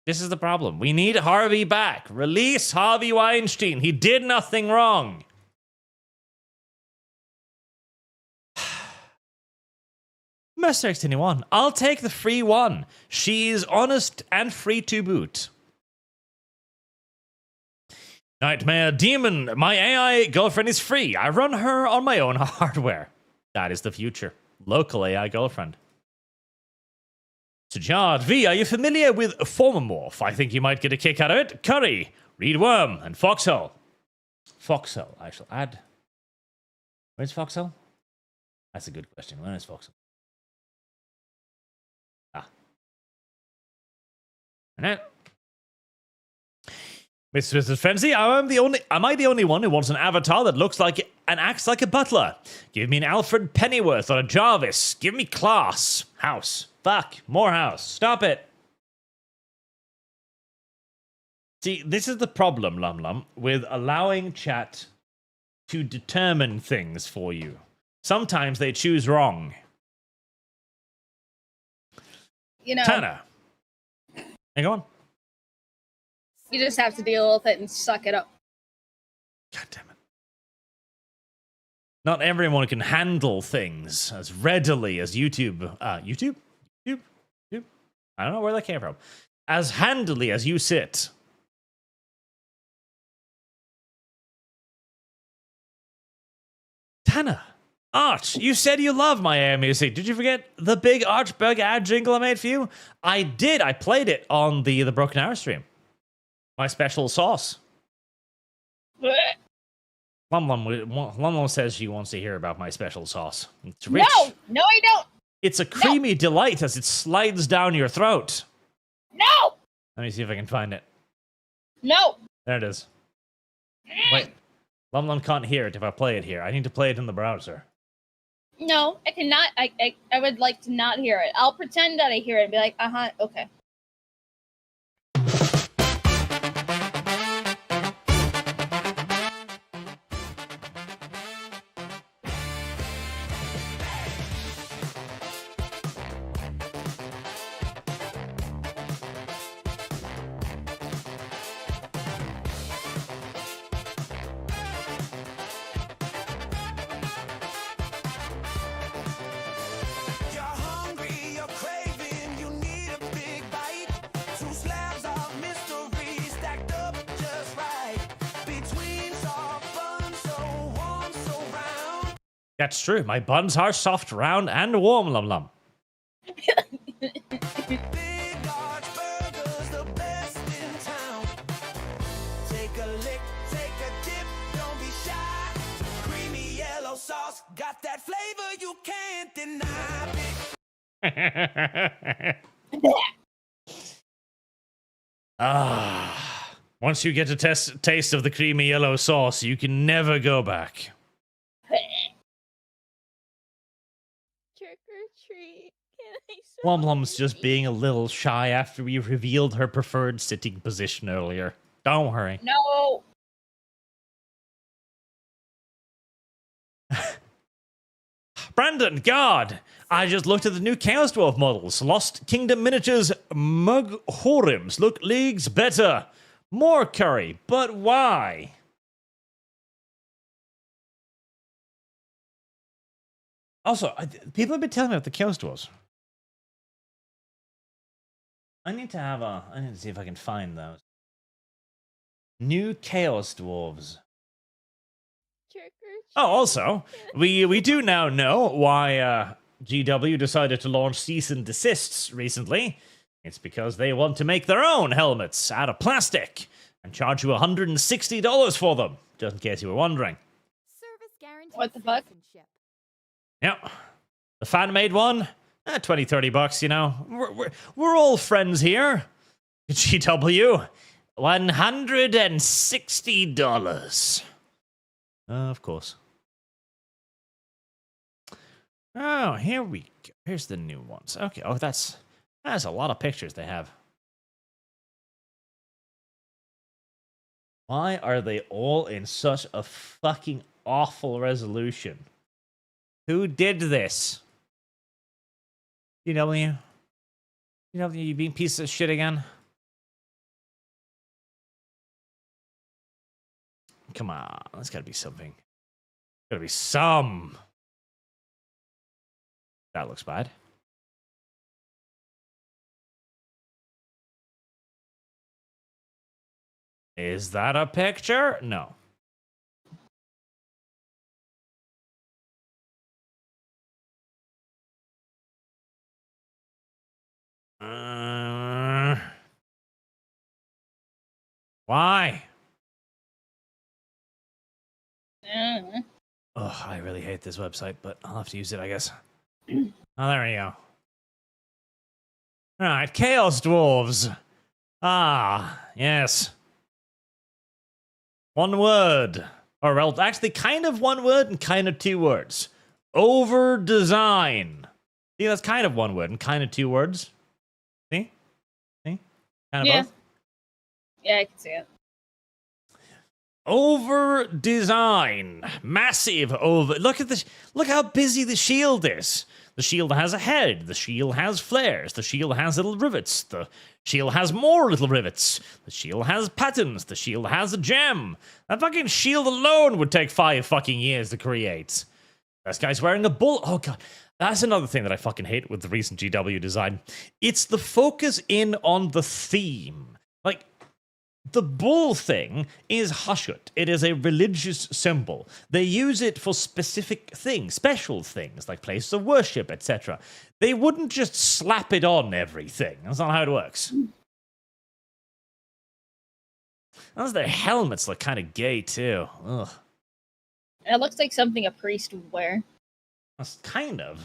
This is the problem. We need Harvey back. Release Harvey Weinstein. He did nothing wrong. Mercenaries 21. I'll take the free one. She's honest and free to boot. Nightmare Demon, my AI girlfriend is free. I run her on my own hardware. That is the future. Local AI girlfriend. Sujard V, are you familiar with Formamorph? I think you might get a kick out of it. Curry, Reedworm, and Foxhole. Foxhole, I shall add. Where's Foxhole? That's a good question. Where is Foxhole? No. Mrs. Frenzy, am I the only one who wants an avatar that looks like and acts like a butler? Give me an Alfred Pennyworth or a Jarvis. Give me class. House. Fuck. More house. Stop it. See, this is the problem, LumLum, with allowing chat to determine things for you. Sometimes they choose wrong. You know, Tanner. Hang on. you just have to deal with it and suck it up. God damn it. Not everyone can handle things as readily as YouTube. YouTube? I don't know where that came from. As handily as you sit. Tanner. Arch, you said you love my AI music. Did you forget the big Archbug ad jingle I made for you? I did. I played it on the Broken Arrow stream. My special sauce. LumLum says she wants to hear about my special sauce. It's rich. No, I don't. It's a creamy delight as it slides down your throat. No. Let me see if I can find it. No. There it is. Wait. LumLum can't hear it if I play it here. I need to play it in the browser. No, I cannot. I would like to not hear it. I'll pretend that I hear it and be like, okay. That's true. My buns are soft, round, and warm, LumLum. Got that flavor you can't deny. Once you get a taste of the creamy yellow sauce, you can never go back. Trick or treat. LumLum's just being a little shy after we revealed her preferred sitting position earlier. Don't worry. No. Brandon, God! I just looked at the new Chaos Dwarf models. Lost Kingdom Miniatures Mug Horims look leagues better. More curry, but why? Also, people have been telling me about the Chaos Dwarves. I need to see if I can find those. New Chaos Dwarves. Oh, also, we do now know why GW decided to launch cease and desists recently. It's because they want to make their own helmets out of plastic and charge you $160 for them, just in case you were wondering. What the fuck? Yep. The fan-made one, $20, $30, you know. We're all friends here. GW, $160. Of course. Oh, here we go. Here's the new ones. Okay. Oh, that's a lot of pictures they have. Why are they all in such a fucking awful resolution? Who did this? GW? You being piece of shit again? Come on, there's gotta be something. Gotta be some. That looks bad. Is that a picture? No. Why? Oh, I really hate this website, but I'll have to use it, I guess. Oh, there we go. Alright, Chaos Dwarves. Ah, yes. One word. Or, well, actually, kind of one word and kind of two words. Over-design. See, that's kind of one word and kind of two words. See? See? Kind of both. Yeah, I can see it. Over design, massive over. Look at this. Look how busy the shield is. The shield has a head. The shield has flares. The shield has little rivets. The shield has more little rivets. The shield has patterns. The shield has a gem. That fucking shield alone would take 5 fucking years to create. This guy's wearing a bull. Oh god, that's another thing that I fucking hate with the recent GW design. It's the focus in on the theme. Like, the bull thing is Hushut. It is a religious symbol. They use it for specific things, special things, like places of worship, etc. They wouldn't just slap it on everything. That's not how it works. Those their helmets look kind of gay, too. Ugh. It looks like something a priest would wear. That's kind of.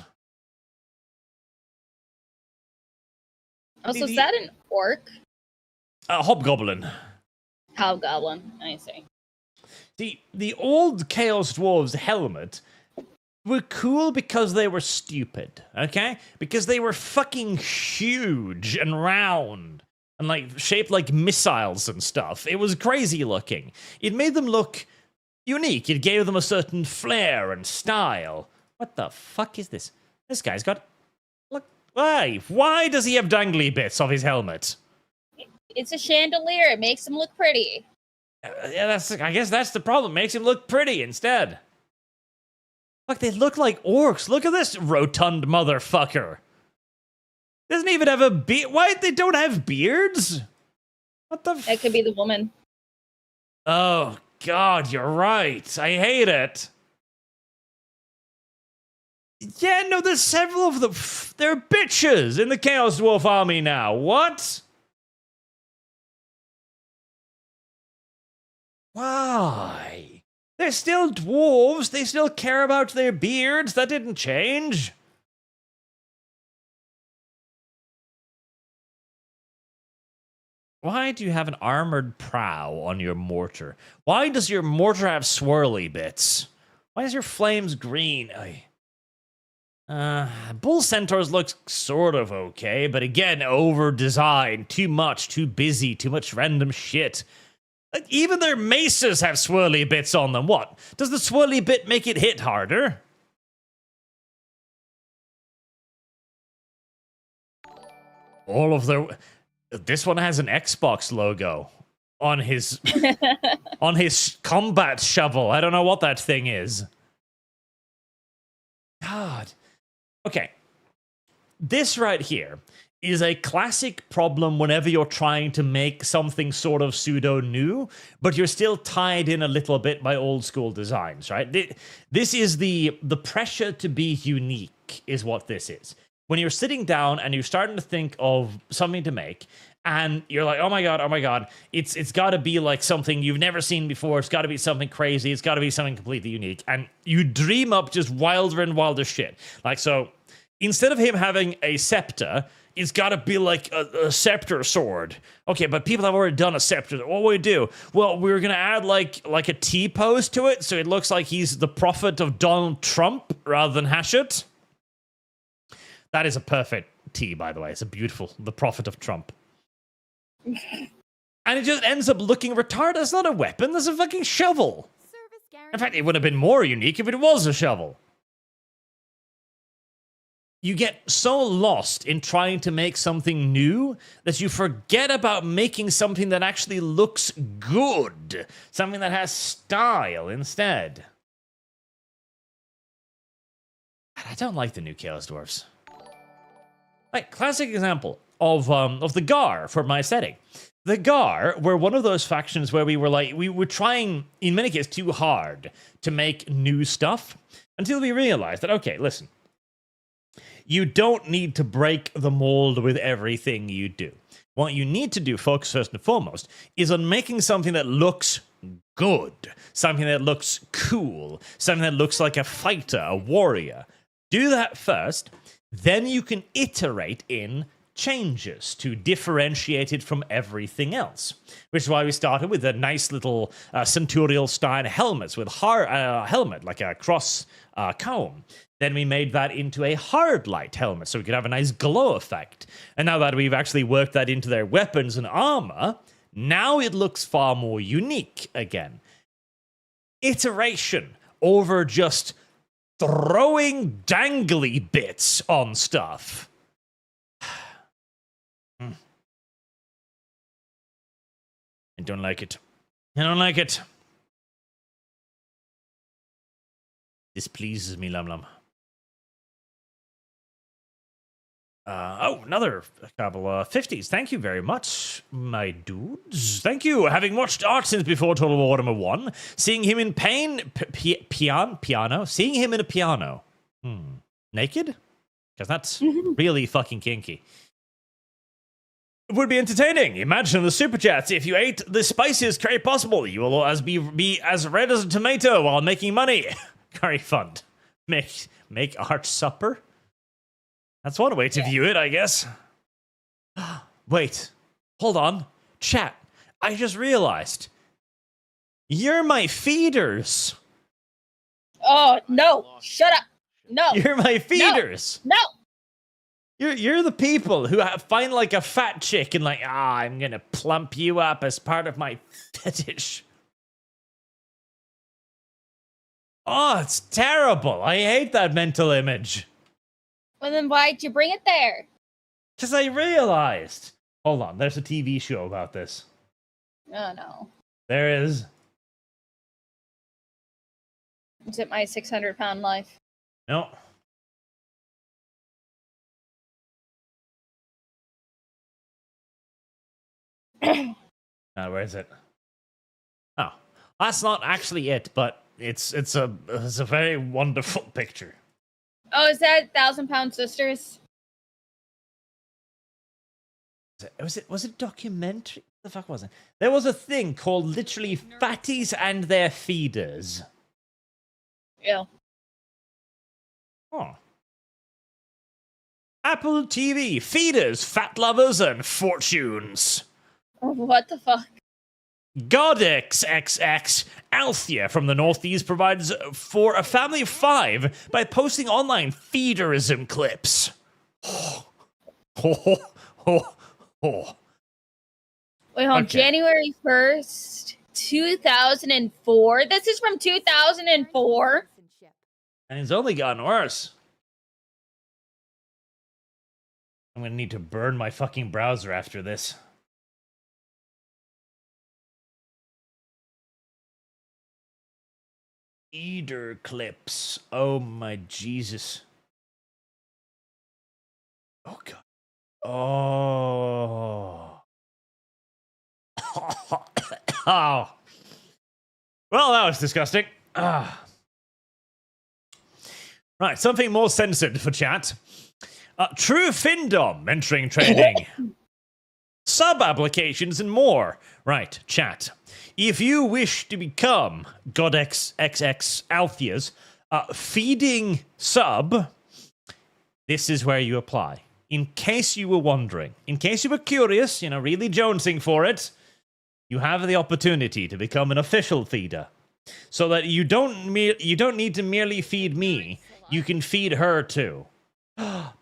Also, is that an orc? Hobgoblin. Hobgoblin, I see. The old Chaos Dwarves helmet were cool because they were stupid, okay? Because they were fucking huge and round and like shaped like missiles and stuff. It was crazy looking. It made them look unique. It gave them a certain flair and style. What the fuck is this? This guy's got... Look, why does he have dangly bits of his helmet? It's a chandelier. It makes him look pretty. Yeah, I guess that's the problem. Makes him look pretty instead. Fuck, they look like orcs. Look at this rotund motherfucker. Doesn't even have a beard. Why? They don't have beards? What the That could be the woman. Oh, God, you're right. I hate it. Yeah, no, there's several of them. They're bitches in the Chaos Dwarf army now. What? Why? They're still dwarves. They still care about their beards. That didn't change. Why do you have an armored prow on your mortar? Why does your mortar have swirly bits? Why is your flames green? Bull Centaurs looks sort of okay, but again, over-designed. Too much, too busy, too much random shit. Like, even their maces have swirly bits on them. What? Does the swirly bit make it hit harder? All of their... This one has an Xbox logo on his... on his combat shovel. I don't know what that thing is. God. Okay. This right here is a classic problem whenever you're trying to make something sort of pseudo-new, but you're still tied in a little bit by old-school designs, right? This is the pressure to be unique is what this is. When you're sitting down and you're starting to think of something to make, and you're like, oh my god, it's got to be like something you've never seen before, it's got to be something crazy, it's got to be something completely unique, and you dream up just wilder and wilder shit. Like, so, instead of him having a scepter, it's got to be like a scepter sword. Okay, but people have already done a scepter. What will we do? Well, we're going to add like a T-pose to it, so it looks like he's the prophet of Donald Trump rather than Hashut. That is a perfect T, by the way. It's a beautiful, the prophet of Trump. And it just ends up looking retarded. That's not a weapon, that's a fucking shovel. In fact, it would have been more unique if it was a shovel. You get so lost in trying to make something new that you forget about making something that actually looks good. Something that has style instead. I don't like the new Chaos Dwarfs. Like, classic example of the Gar for my setting. The Gar were one of those factions where we were trying, in many cases, too hard to make new stuff until we realized that, okay, listen, you don't need to break the mold with everything you do. What you need to do, focus first and foremost, is on making something that looks good, something that looks cool, something that looks like a fighter, a warrior. Do that first, then you can iterate in changes to differentiate it from everything else. Which is why we started with a nice little Centurial style helmets with helmet, like a cross comb. Then we made that into a hard light helmet so we could have a nice glow effect. And now that we've actually worked that into their weapons and armor, now it looks far more unique again. Iteration over just throwing dangly bits on stuff. I don't like it. I don't like it. This pleases me, LumLum. Another couple of 50s. Thank you very much, my dudes. Thank you. Having watched Arch since before Total War Warhammer 1, seeing him in pain, piano, seeing him in a piano. Naked? Because that's really fucking kinky. It would be entertaining. Imagine the Superchats. If you ate the spiciest curry possible, you will always be as red as a tomato while making money. Curry fund. Make Arch supper? That's one way to view it, I guess. Wait. Hold on. Chat. I just realized. You're my feeders. Oh, no. Shut up. No. You're my feeders. No. You're the people who find like a fat chick and like, I'm gonna plump you up as part of my fetish. Oh, it's terrible. I hate that mental image. Well, then why'd you bring it there? Because I realized. Hold on, there's a TV show about this. Oh, no. There is. Is it My 600-Pound Life? No. Where is it? Oh, that's not actually it, but it's a very wonderful picture. Oh, is that 1,000 Pound Sisters? Was it documentary? What the fuck was it? There was a thing called literally Fatties and Their Feeders. Yeah. Oh. Apple TV, Feeders, Fat Lovers, and Fortunes. What the fuck? Godex XX Althea from the Northeast provides for a family of 5 by posting online feederism clips. Wait, hold on. January 1st, 2004? This is from 2004? And it's only gotten worse. I'm gonna need to burn my fucking browser after this. Eater clips. Oh my Jesus. Oh god. Oh. Oh. Well, that was disgusting. Right, something more censored for chat. True Findom entering training. Sub-applications and more. Right, chat. If you wish to become Godex XX Althea's feeding sub, this is where you apply. In case you were wondering, in case you were curious, really jonesing for it, you have the opportunity to become an official feeder. So that you don't need to merely feed me, you can feed her too.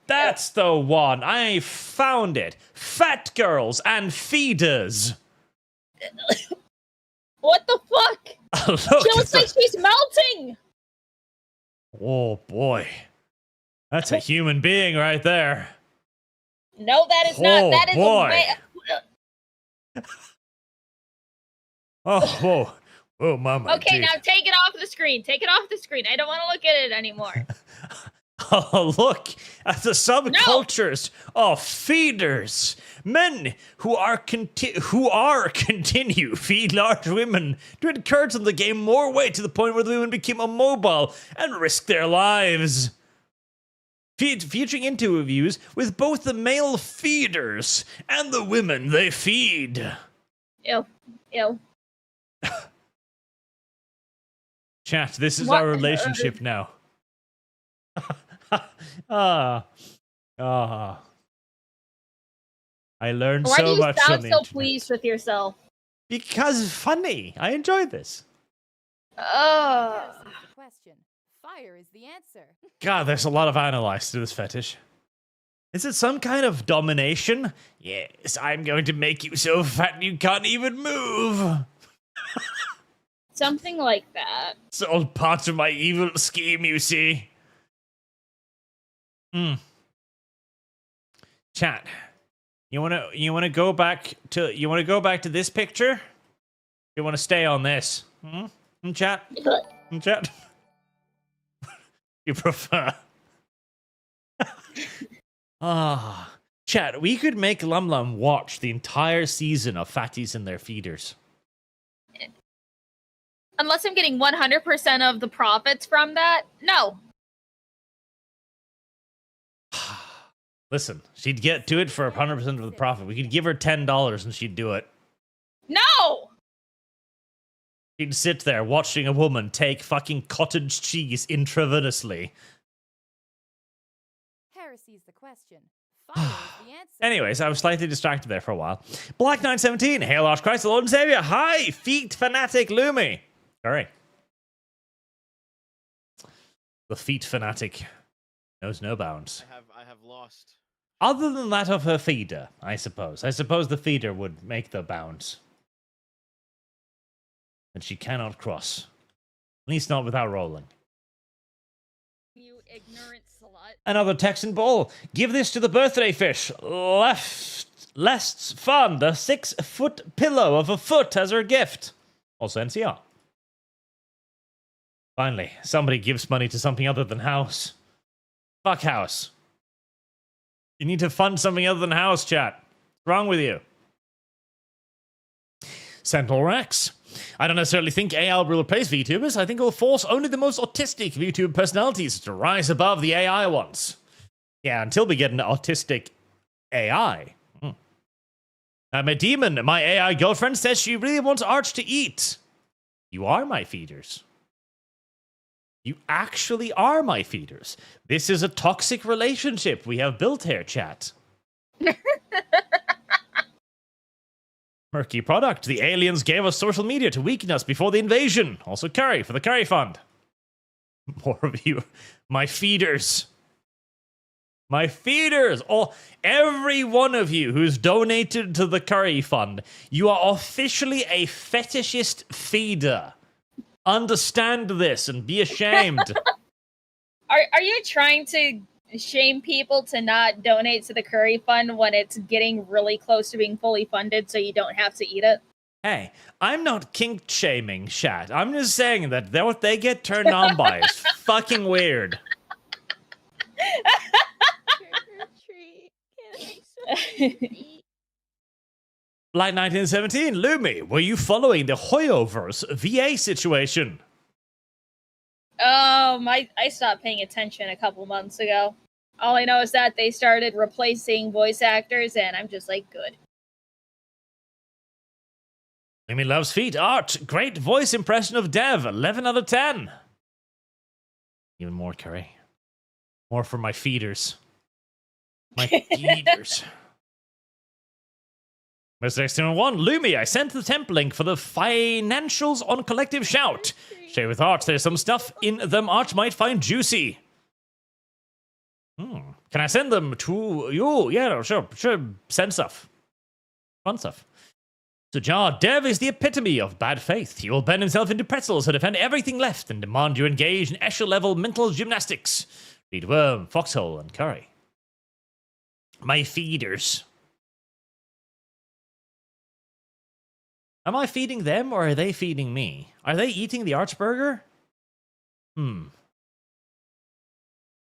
That's the one! I found it! Fat girls and feeders! What the fuck? She looks like she's melting! Oh boy. That's a human being right there. No, that is not. That is boy. Whoa, mama. Okay, now take it off the screen. Take it off the screen. I don't want to look at it anymore. Oh, look at the subcultures of feeders. Men who continue feed large women to encourage them to gain more weight to the point where the women become immobile and risk their lives. Featuring interviews with both the male feeders and the women they feed. Ew. Chat, this is What our on relationship earth? now. I learned Why do so you much on sound the so internet. pleased with yourself? Because it's funny. I enjoy this. Oh. Here's the question. Fire is the answer. God, there's a lot of analyze to this fetish. Is it some kind of domination? Yes, I'm going to make you so fat you can't even move. Something like that. It's all part of my evil scheme, you see. Chat. You wanna go back to this picture? You wanna stay on this? Chat? Chat? You prefer? Chat, we could make LumLum watch the entire season of fatties and their feeders. Unless I'm getting 100% of the profits from that, no. Listen, she'd get to it for 100% of the profit. We could give her $10 and she'd do it. No! She'd sit there watching a woman take fucking cottage cheese intravenously. Heresy's the question. Fire is the answer. Anyways, I was slightly distracted there for a while. Black917, hail ArchCast, Lord and Savior. Hi, feet fanatic Lumi. Sorry. The feet fanatic knows no bounds. I have lost. Other than that of her feeder, I suppose. I suppose the feeder would make the bounds. And she cannot cross. At least not without rolling. You ignorant slut. Another Texan ball. Give this to the birthday fish. Let's fund a 6-foot pillow of a foot as her gift. Also NCR. Finally, somebody gives money to something other than house. Fuck house. You need to fund something other than house, chat. What's wrong with you? Sentinel Rex. I don't necessarily think AI will replace VTubers. I think it will force only the most autistic VTuber personalities to rise above the AI ones. Yeah, until we get an autistic AI. My demon, my AI girlfriend, says she really wants Arch to eat. You are my feeders. You actually are my feeders. This is a toxic relationship we have built here, chat. Murky product. The aliens gave us social media to weaken us before the invasion. Also curry for the curry fund. More of you. My feeders. My feeders. Oh, every one of you who's donated to the curry fund, you are officially a fetishist feeder. Understand this and be ashamed. Are you trying to shame people to not donate to the curry fund when it's getting really close to being fully funded so you don't have to eat it? Hey, I'm not kink shaming, chat. I'm just saying that what they get turned on by is fucking weird. Trick or treat. Can I eat? Like 1917, Lumi, were you following the Hoyoverse VA situation? I stopped paying attention a couple months ago. All I know is that they started replacing voice actors, and I'm just like, good. Lumi loves feet. Art, great voice impression of Dev. 11 out of 10. Even more curry. More for my feeders. My feeders. Mr. X1, Lumi, I sent the temp link for the financials on Collective Shout. Share with Arch, there's some stuff in them Arch might find juicy. Can I send them to you? Yeah, no, sure. Send stuff. Fun stuff. So Jar, Dev is the epitome of bad faith. He will bend himself into pretzels to defend everything left and demand you engage in Escher-level mental gymnastics. Read Worm, Foxhole, and Curry. My feeders. Am I feeding them, or are they feeding me? Are they eating the Archburger?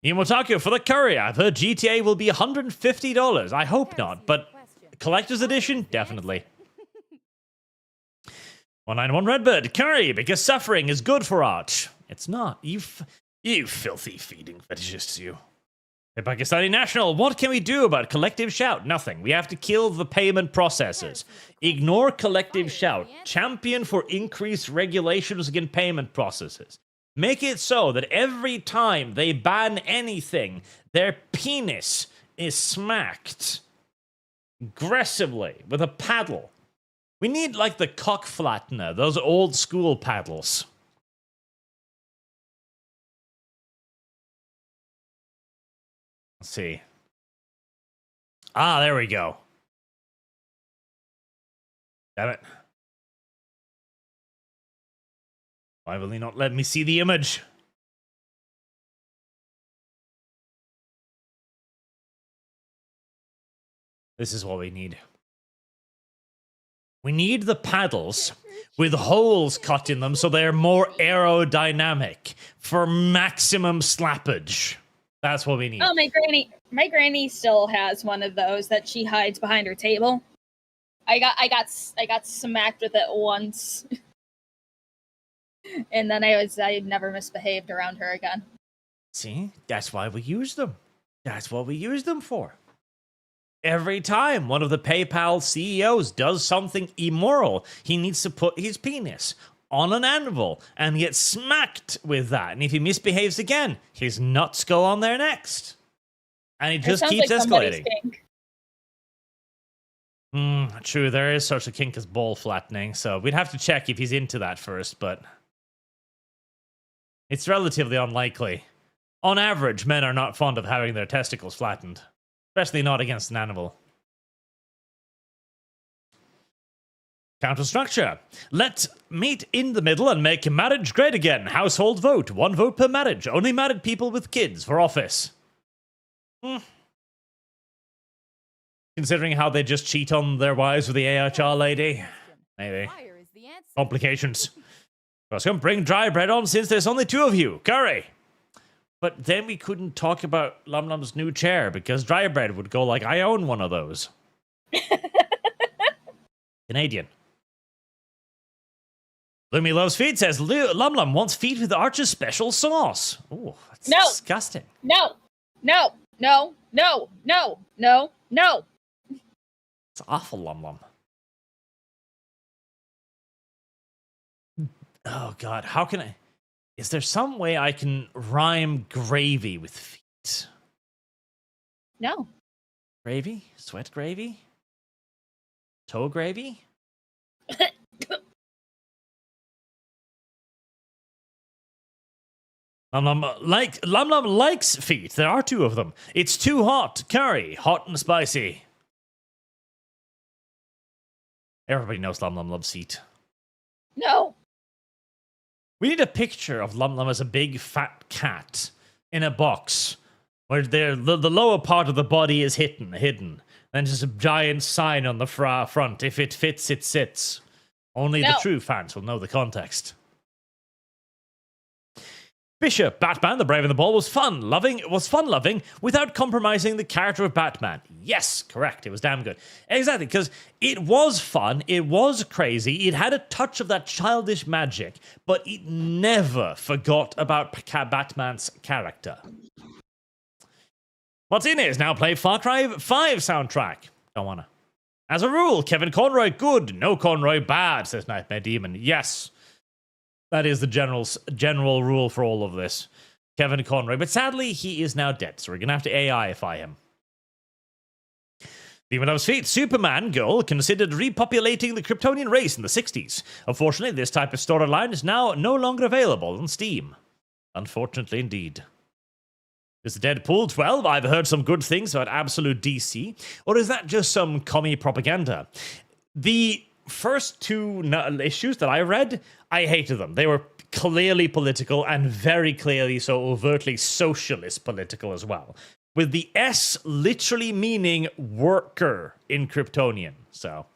Imotaku for the curry. I've heard GTA will be $150. I hope not, but collector's edition, definitely. 191 Redbird, curry, because suffering is good for Arch. It's not. You filthy feeding fetishists, you. The Pakistani National, what can we do about collective shout? Nothing. We have to kill the payment processors. Ignore collective shout. Champion for increased regulations against payment processes. Make it so that every time they ban anything, their penis is smacked aggressively with a paddle. We need, like, the cock flattener, those old school paddles. Let's see. Ah, there we go. Damn it. Why will he not let me see the image? This is what we need. We need the paddles with holes cut in them so they're more aerodynamic for maximum slappage. That's what we need. Oh, my granny still has one of those that she hides behind her table. I got smacked with it once. And then I never misbehaved around her again. See? That's why we use them. That's what we use them for. Every time one of the PayPal CEOs does something immoral, he needs to put his penis on an anvil and get smacked with that. And if he misbehaves again, his nuts go on there next. And it just keeps escalating. True, there is such a kink as ball flattening, so we'd have to check if he's into that first, but it's relatively unlikely. On average, men are not fond of having their testicles flattened, especially not against an animal. Counter structure. Let's meet in the middle and make marriage great again. Household vote. 1 vote per marriage. Only married people with kids for office. Considering how they just cheat on their wives with the AHR lady. Maybe. Complications. I was going to bring dry bread on since there's only 2 of you. Curry. But then we couldn't talk about LumLum's new chair because dry bread would go like, I own one of those. Canadian. Lumi loves feet, says LumLum wants feet with Arch's special sauce. Oh, that's disgusting. No. It's awful, LumLum. Oh, God. How can I... Is there some way I can rhyme gravy with feet? No. Gravy? Sweat gravy? Toe gravy? LumLum likes feet. There are 2 of them. It's too hot. Curry. Hot and spicy. Everybody knows LumLum loves feet. No. We need a picture of LumLum as a big fat cat in a box where the lower part of the body is hidden. Then just a giant sign on the front. If it fits, it sits. Only the true fans will know the context. Bishop, Batman, the Brave and the Bold was fun-loving without compromising the character of Batman. Yes, correct. It was damn good. Exactly, because it was fun, it was crazy, it had a touch of that childish magic, but it never forgot about Batman's character. What's in it is now play Far Cry 5 soundtrack. Don't wanna. As a rule, Kevin Conroy good, no Conroy bad, says Nightmare Demon. Yes. That is the general rule for all of this. Kevin Conroy. But sadly, he is now dead, so we're going to have to AIify him. Demon Loves Feet. Superman Girl considered repopulating the Kryptonian race in the 60s. Unfortunately, this type of storyline is now no longer available on Steam. Unfortunately, indeed. Is Deadpool 12? I've heard some good things about Absolute DC. Or is that just some commie propaganda? The first 2 issues that I read, I hated them. They were clearly political and very clearly so overtly socialist political as well. With the S literally meaning worker in Kryptonian. So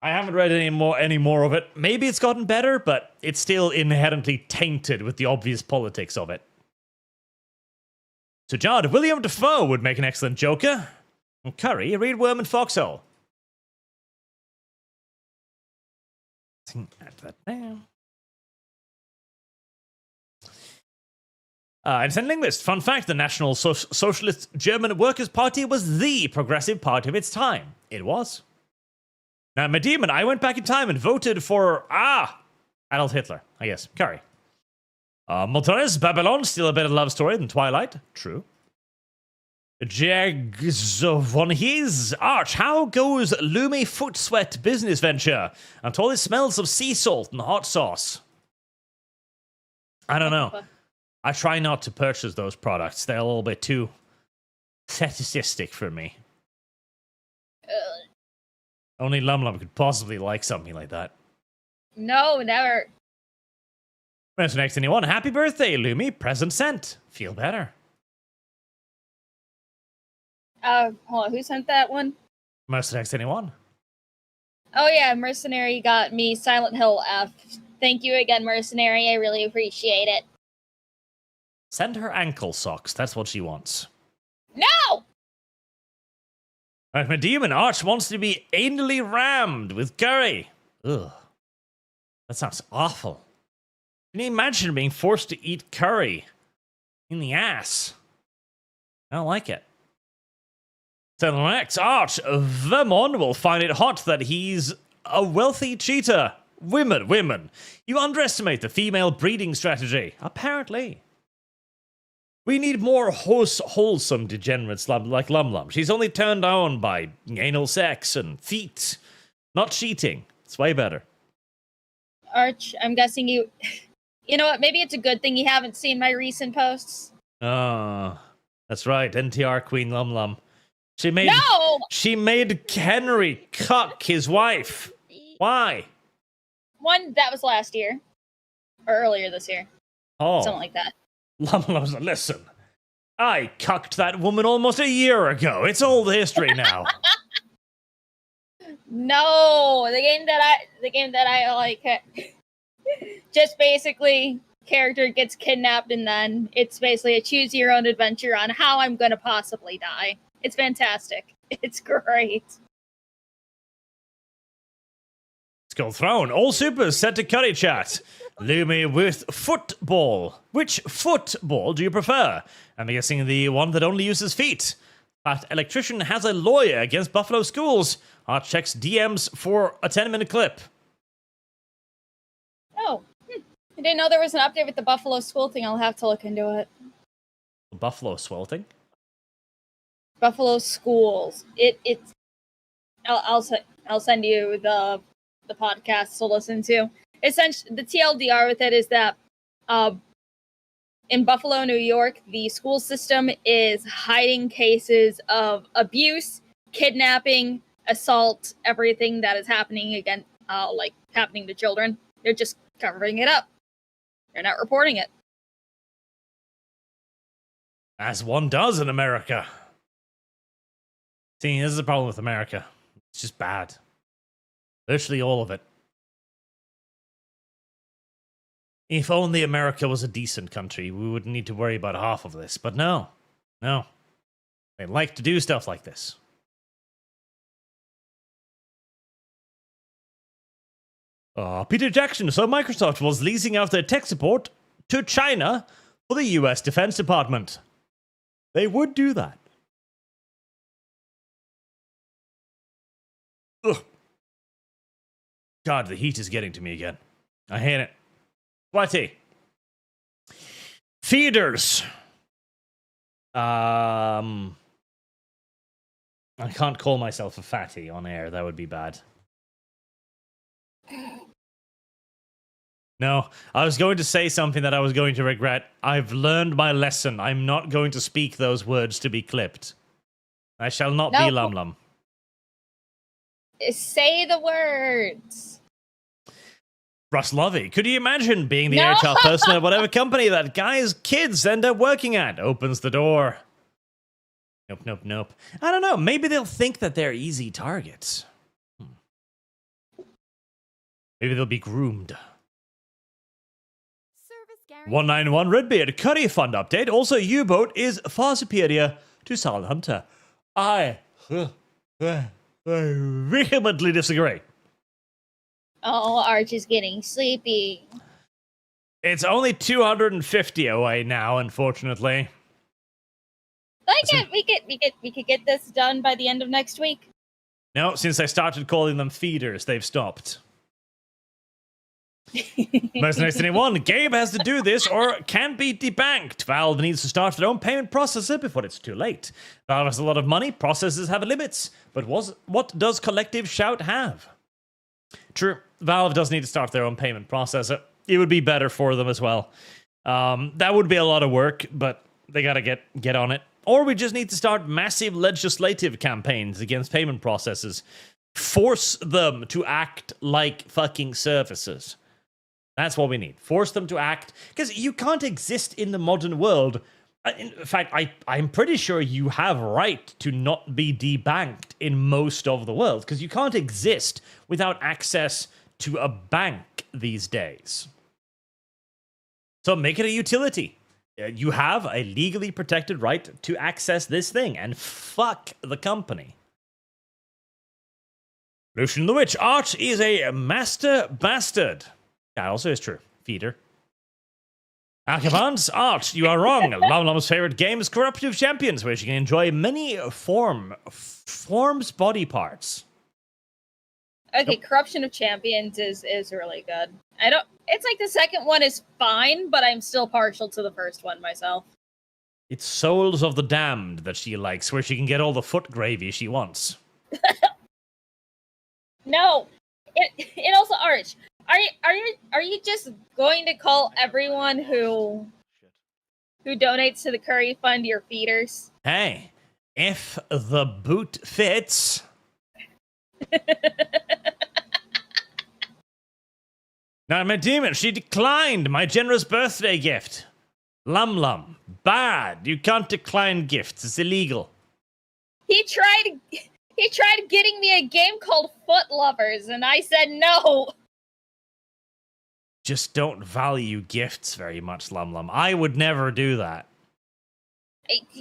I haven't read any more of it. Maybe it's gotten better, but it's still inherently tainted with the obvious politics of it. So, John, William Defoe would make an excellent Joker. And Curry, Reed Worm, and Foxhole. Add that now. And sending list. Fun fact, the National Socialist German Workers' Party was the progressive party of its time. It was. Now, my demon, I went back in time and voted for, Adolf Hitler, I guess. Curry. Montanes, Babylon, still a better love story than Twilight. True. Jags von his Arch, how goes Lumi Foot Sweat business venture? I'm told it smells of sea salt and hot sauce. I don't know. I try not to purchase those products. They're a little bit too fetishistic for me. Only LumLum could possibly like something like that. No, never. Where's next anyone? Happy birthday, Lumi. Present sent. Feel better. Hold on, who sent that one? Most next anyone? Oh yeah, Mercenary got me Silent Hill F. Thank you again, Mercenary. I really appreciate it. Send her ankle socks. That's what she wants. No! Right, my demon Arch wants to be anally rammed with curry. Ugh. That sounds awful. Can you imagine being forced to eat curry in the ass? I don't like it. So the next Arch, Vermon will find it hot that he's a wealthy cheater. Women. You underestimate the female breeding strategy. Apparently. We need more wholesome degenerates like LumLum. She's only turned on by anal sex and feet. Not cheating. It's way better. Arch, I'm guessing you... You know what? Maybe it's a good thing you haven't seen my recent posts. That's right. NTR Queen LumLum. She made Henry cuck his wife. Why? One, that was last year. Or earlier this year. Oh. Something like that. LumLum's listen. I cucked that woman almost a year ago. It's old history now. No, the game that I like, just basically character gets kidnapped and then it's basically a choose your own adventure on how I'm gonna possibly die. It's fantastic. It's great. Skull Throne. All supers set to curry chat. Lumi with football. Which football do you prefer? I'm guessing the one that only uses feet. That electrician has a lawyer against Buffalo schools. Arch checks DMs for a 10-minute clip. Oh, I didn't know there was an update with the Buffalo school thing. I'll have to look into it. Buffalo swelting? Buffalo schools. It's. I'll send you the podcast to listen to. Essentially, the TLDR with it is that in Buffalo, New York, the school system is hiding cases of abuse, kidnapping, assault, everything that is happening again, happening to children. They're just covering it up. They're not reporting it. As one does in America. See, this is the problem with America. It's just bad. Virtually all of it. If only America was a decent country, we wouldn't need to worry about half of this. But no. They like to do stuff like this. Peter Jackson. So Microsoft was leasing out their tech support to China for the US Defense Department. They would do that. Ugh. God, the heat is getting to me again. I hate it. Sweaty. Feeders. I can't call myself a fatty on air. That would be bad. No, I was going to say something that I was going to regret. I've learned my lesson. I'm not going to speak those words to be clipped. I shall not be LumLum. Say the words. Russ Lovey, could you imagine being the HR person at whatever company that guy's kids end up working at? Opens the door. Nope. I don't know. Maybe they'll think that they're easy targets. Maybe they'll be groomed. Service Clarence. 191 Redbeard Curry Fund update. Also, U-Boat is far superior to Silent Hunter. I vehemently disagree. Oh, Arch is getting sleepy. It's only 250 away now, unfortunately. We could get this done by the end of next week. No, since I started calling them feeders, they've stopped. Mercenaries 21, Gabe has to do this or can be debanked. Valve needs to start their own payment processor before it's too late. Valve has a lot of money, processors have limits. But what does Collective Shout have? True, Valve does need to start their own payment processor. It would be better for them as well. That would be a lot of work, but they gotta get on it. Or we just need to start massive legislative campaigns against payment processors. Force them to act like fucking services. That's what we need. Force them to act. Because you can't exist in the modern world. In fact, I'm pretty sure you have right to not be debanked in most of the world. Because you can't exist without access to a bank these days. So make it a utility. You have a legally protected right to access this thing. And fuck the company. Lucian the Witch. Arch is a master bastard. That also is true. Feeder. Alcavans, Arch, you are wrong. LumLum's favorite game is Corruptive Champions, where you can enjoy many forms body parts. Okay, Corruption of Champions is really good. It's like the second one is fine, but I'm still partial to the first one myself. It's Souls of the Damned that she likes, where she can get all the foot gravy she wants. No, it also Arch. Are you just going to call everyone who donates to the Curry Fund your feeders? Hey, if the boot fits. Now, my demon, she declined my generous birthday gift. LumLum, bad. You can't decline gifts. It's illegal. He tried getting me a game called Foot Lovers, and I said no. Just don't value gifts very much, LumLum. I would never do that.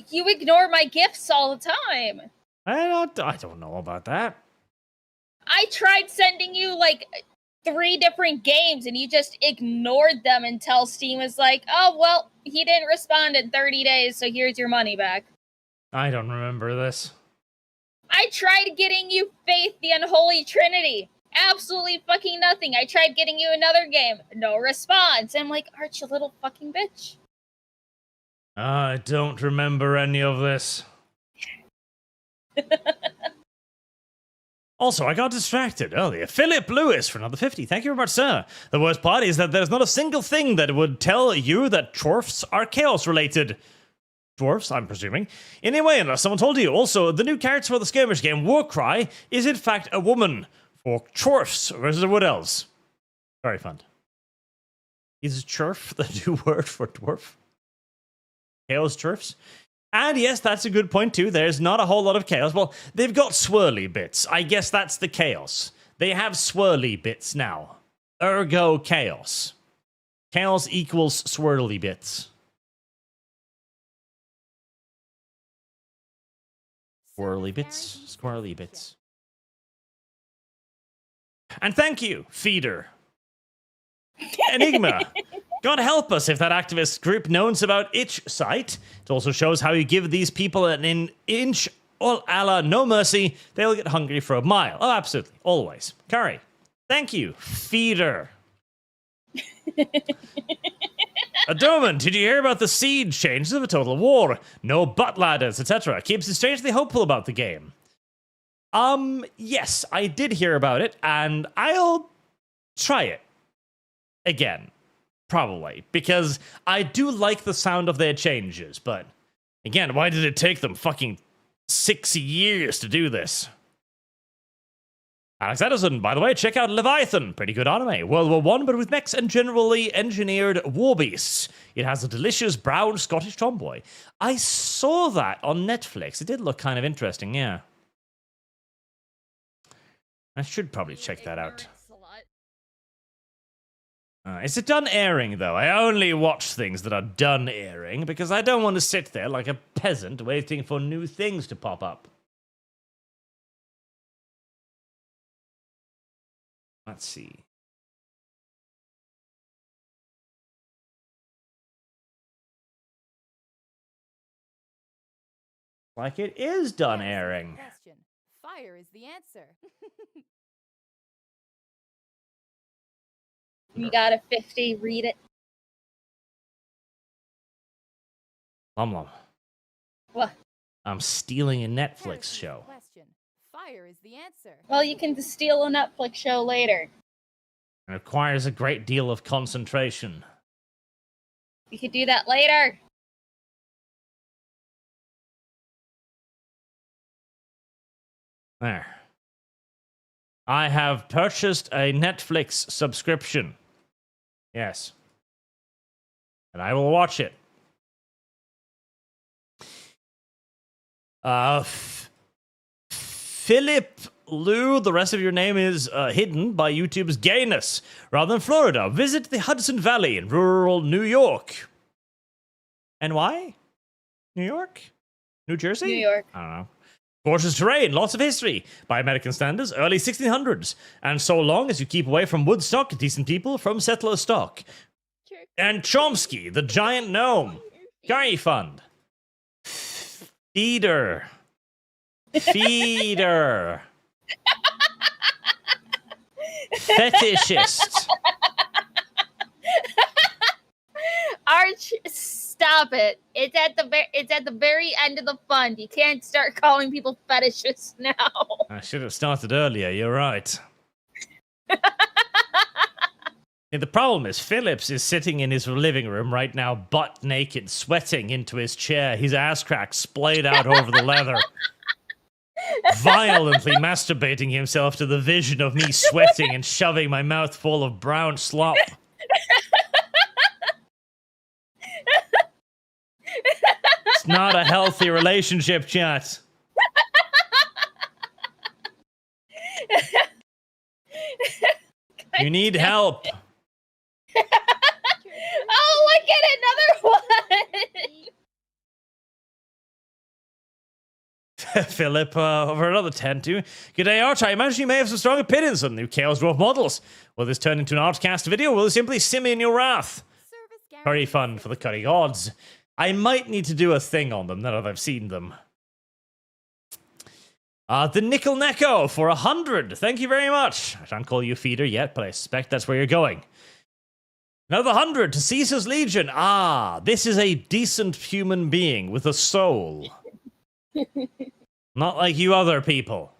You ignore my gifts all the time. I don't know about that. I tried sending you like 3 different games, and you just ignored them until Steam was like, oh, well, he didn't respond in 30 days, so here's your money back. I don't remember this. I tried getting you Faith, the Unholy Trinity. Absolutely fucking nothing. I tried getting you another game. No response. I'm like, Arch, you little fucking bitch. I don't remember any of this. Also, I got distracted earlier. Philip Lewis for another 50. Thank you very much, sir. The worst part is that there's not a single thing that would tell you that dwarfs are chaos-related. Dwarfs, I'm presuming. Anyway, unless someone told you. Also, the new character for the skirmish game, Warcry, is in fact a woman. For dwarfs versus what else? Very fun. Is churf the new word for dwarf? Chaos churfs? And yes, that's a good point too. There's not a whole lot of chaos. Well, they've got swirly bits. I guess that's the chaos. They have swirly bits now. Ergo chaos. Chaos equals swirly bits. Swirly bits. Swirly bits. And thank you, Feeder. Enigma. God help us if that activist group knows about Itch Site. It also shows how you give these people an inch or a la no mercy, they'll get hungry for a mile. Oh, absolutely. Always. Curry. Thank you, Feeder. Adoman, did you hear about the siege changes of a total war? No butt ladders, etc. Keeps you strangely hopeful about the game. Yes, I did hear about it, and I'll try it again, probably, because I do like the sound of their changes, but again, why did it take them fucking 6 years to do this? Alex Edison, by the way, check out Leviathan, pretty good anime. World War I, but with mechs and generally engineered war beasts. It has a delicious brown Scottish tomboy. I saw that on Netflix. It did look kind of interesting, yeah. I should probably check that out. Is it done airing, though? I only watch things that are done airing because I don't want to sit there like a peasant waiting for new things to pop up. Let's see. Like it is done airing. Question. Fire is the answer. You got a 50, read it. LumLum. What? I'm stealing a Netflix Heresy's the show. question. Fire is the answer. Well, you can steal a Netflix show later. It requires a great deal of concentration. You could do that later. There. I have purchased a Netflix subscription. Yes. And I will watch it. Philip Lou, the rest of your name is hidden by YouTube's gayness. Rather than Florida, visit the Hudson Valley in rural New York. And why? New York? New Jersey? New York. I don't know. Gorgeous terrain, lots of history. By American standards, early 1600s. And so long as you keep away from Woodstock, decent people from settler stock. And Chomsky, the giant gnome. Guy Fund. Feeder. Feeder. Fetishist. Arch, stop it. It's at the very end of the fund. You can't start calling people fetishists now. I should have started earlier, you're right. Yeah, the problem is Phillips is sitting in his living room right now, butt naked, sweating into his chair, his ass crack splayed out over the leather, violently masturbating himself to the vision of me sweating and shoving my mouth full of brown slop. It's not a healthy relationship, chat. You need help. Oh, look at another one! Philip, over another 10 too. G'day, Arch. I imagine you may have some strong opinions on the new Chaos Dwarf models. Will this turn into an ArchCast video, or will it simply simmer in your wrath? Very fun for the cutting odds. I might need to do a thing on them now that I've seen them. The Nickel Necko for 100. Thank you very much. I shan't call you feeder yet, but I suspect that's where you're going. Another 100 to Caesar's Legion. Ah, this is a decent human being with a soul. Not like you other people.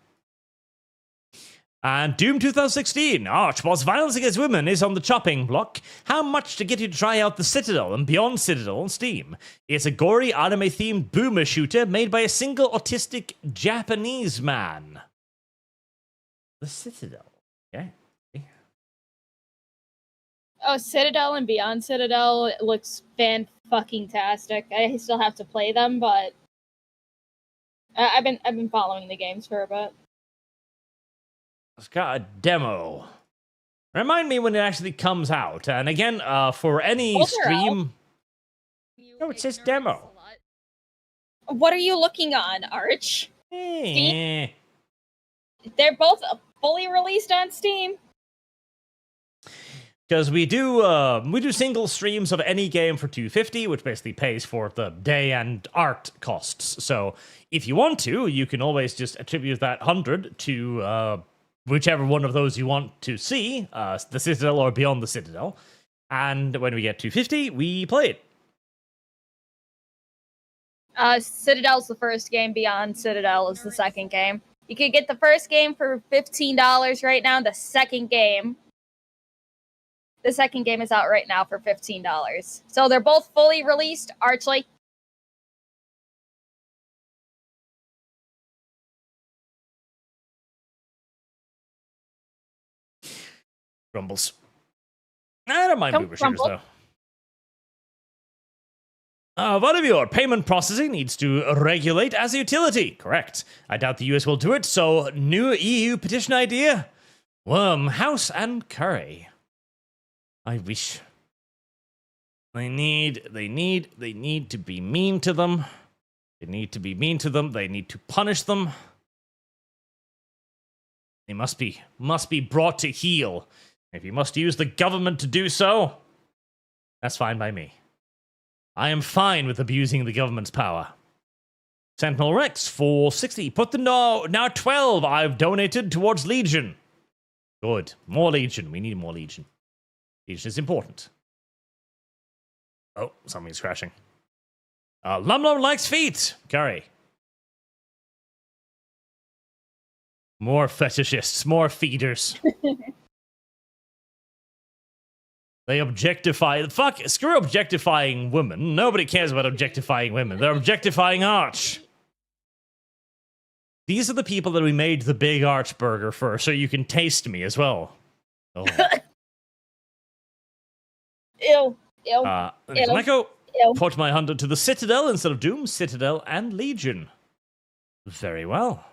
And Doom 2016. Arch, whilst violence against women is on the chopping block, how much to get you to try out the Citadel and Beyond Citadel on Steam? It's a gory anime-themed boomer shooter made by a single autistic Japanese man. The Citadel. Okay. Oh, Citadel and Beyond Citadel looks fan-fucking-tastic. I still have to play them, but I've been following the games for a bit. It's got a demo. Remind me when it actually comes out. And again, for any Both are stream... No, it says demo. What are you looking on, Arch? Eh. They're both fully released on Steam. Because we do single streams of any game for $2.50, which basically pays for the day and art costs. So if you want to, you can always just attribute that 100 to whichever one of those you want to see, the Citadel or Beyond the Citadel. And when we get $2.50, we play it. Citadel's the first game. Beyond Citadel is the second game. You could get the first game for $15 right now. The second game is out right now for $15. So they're both fully released. Archly. Grumbles. I don't mind boomer shooters, though. One of your payment processing needs to regulate as a utility. Correct. I doubt the US will do it, so new EU petition idea? Worm, House, and Curry. I wish. They need to be mean to them. They need to be mean to them. They need to punish them. They must be brought to heel. If you must use the government to do so, that's fine by me. I am fine with abusing the government's power. Sentinel Rex, 460. Put the now 12 I've donated towards Legion. Good. More Legion. We need more Legion. Legion is important. Oh, something's crashing. LumLum likes feet. Curry. More fetishists. More feeders. They objectify. Fuck. Screw objectifying women. Nobody cares about objectifying women. They're objectifying Arch. These are the people that we made the big Arch burger for, so you can taste me as well. Oh. Ew. Ew. Echo. Ew. Put my 100 to the Citadel instead of Doom. Citadel and Legion. Very well.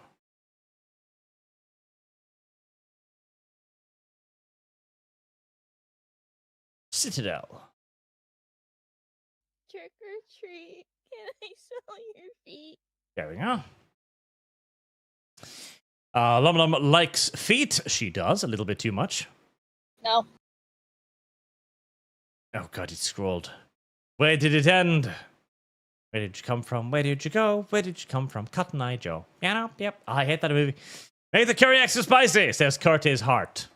Citadel. Trick or treat. Can I smell your feet? There we go. LumLum likes feet. She does, a little bit too much. No. Oh god, it scrolled. Where did it end? Where did you come from? Where did you go? Where did you come from? Cotton Eye Joe. Yeah, no, yep. I hate that movie. Make the curry extra spicy, says Curtis Hart.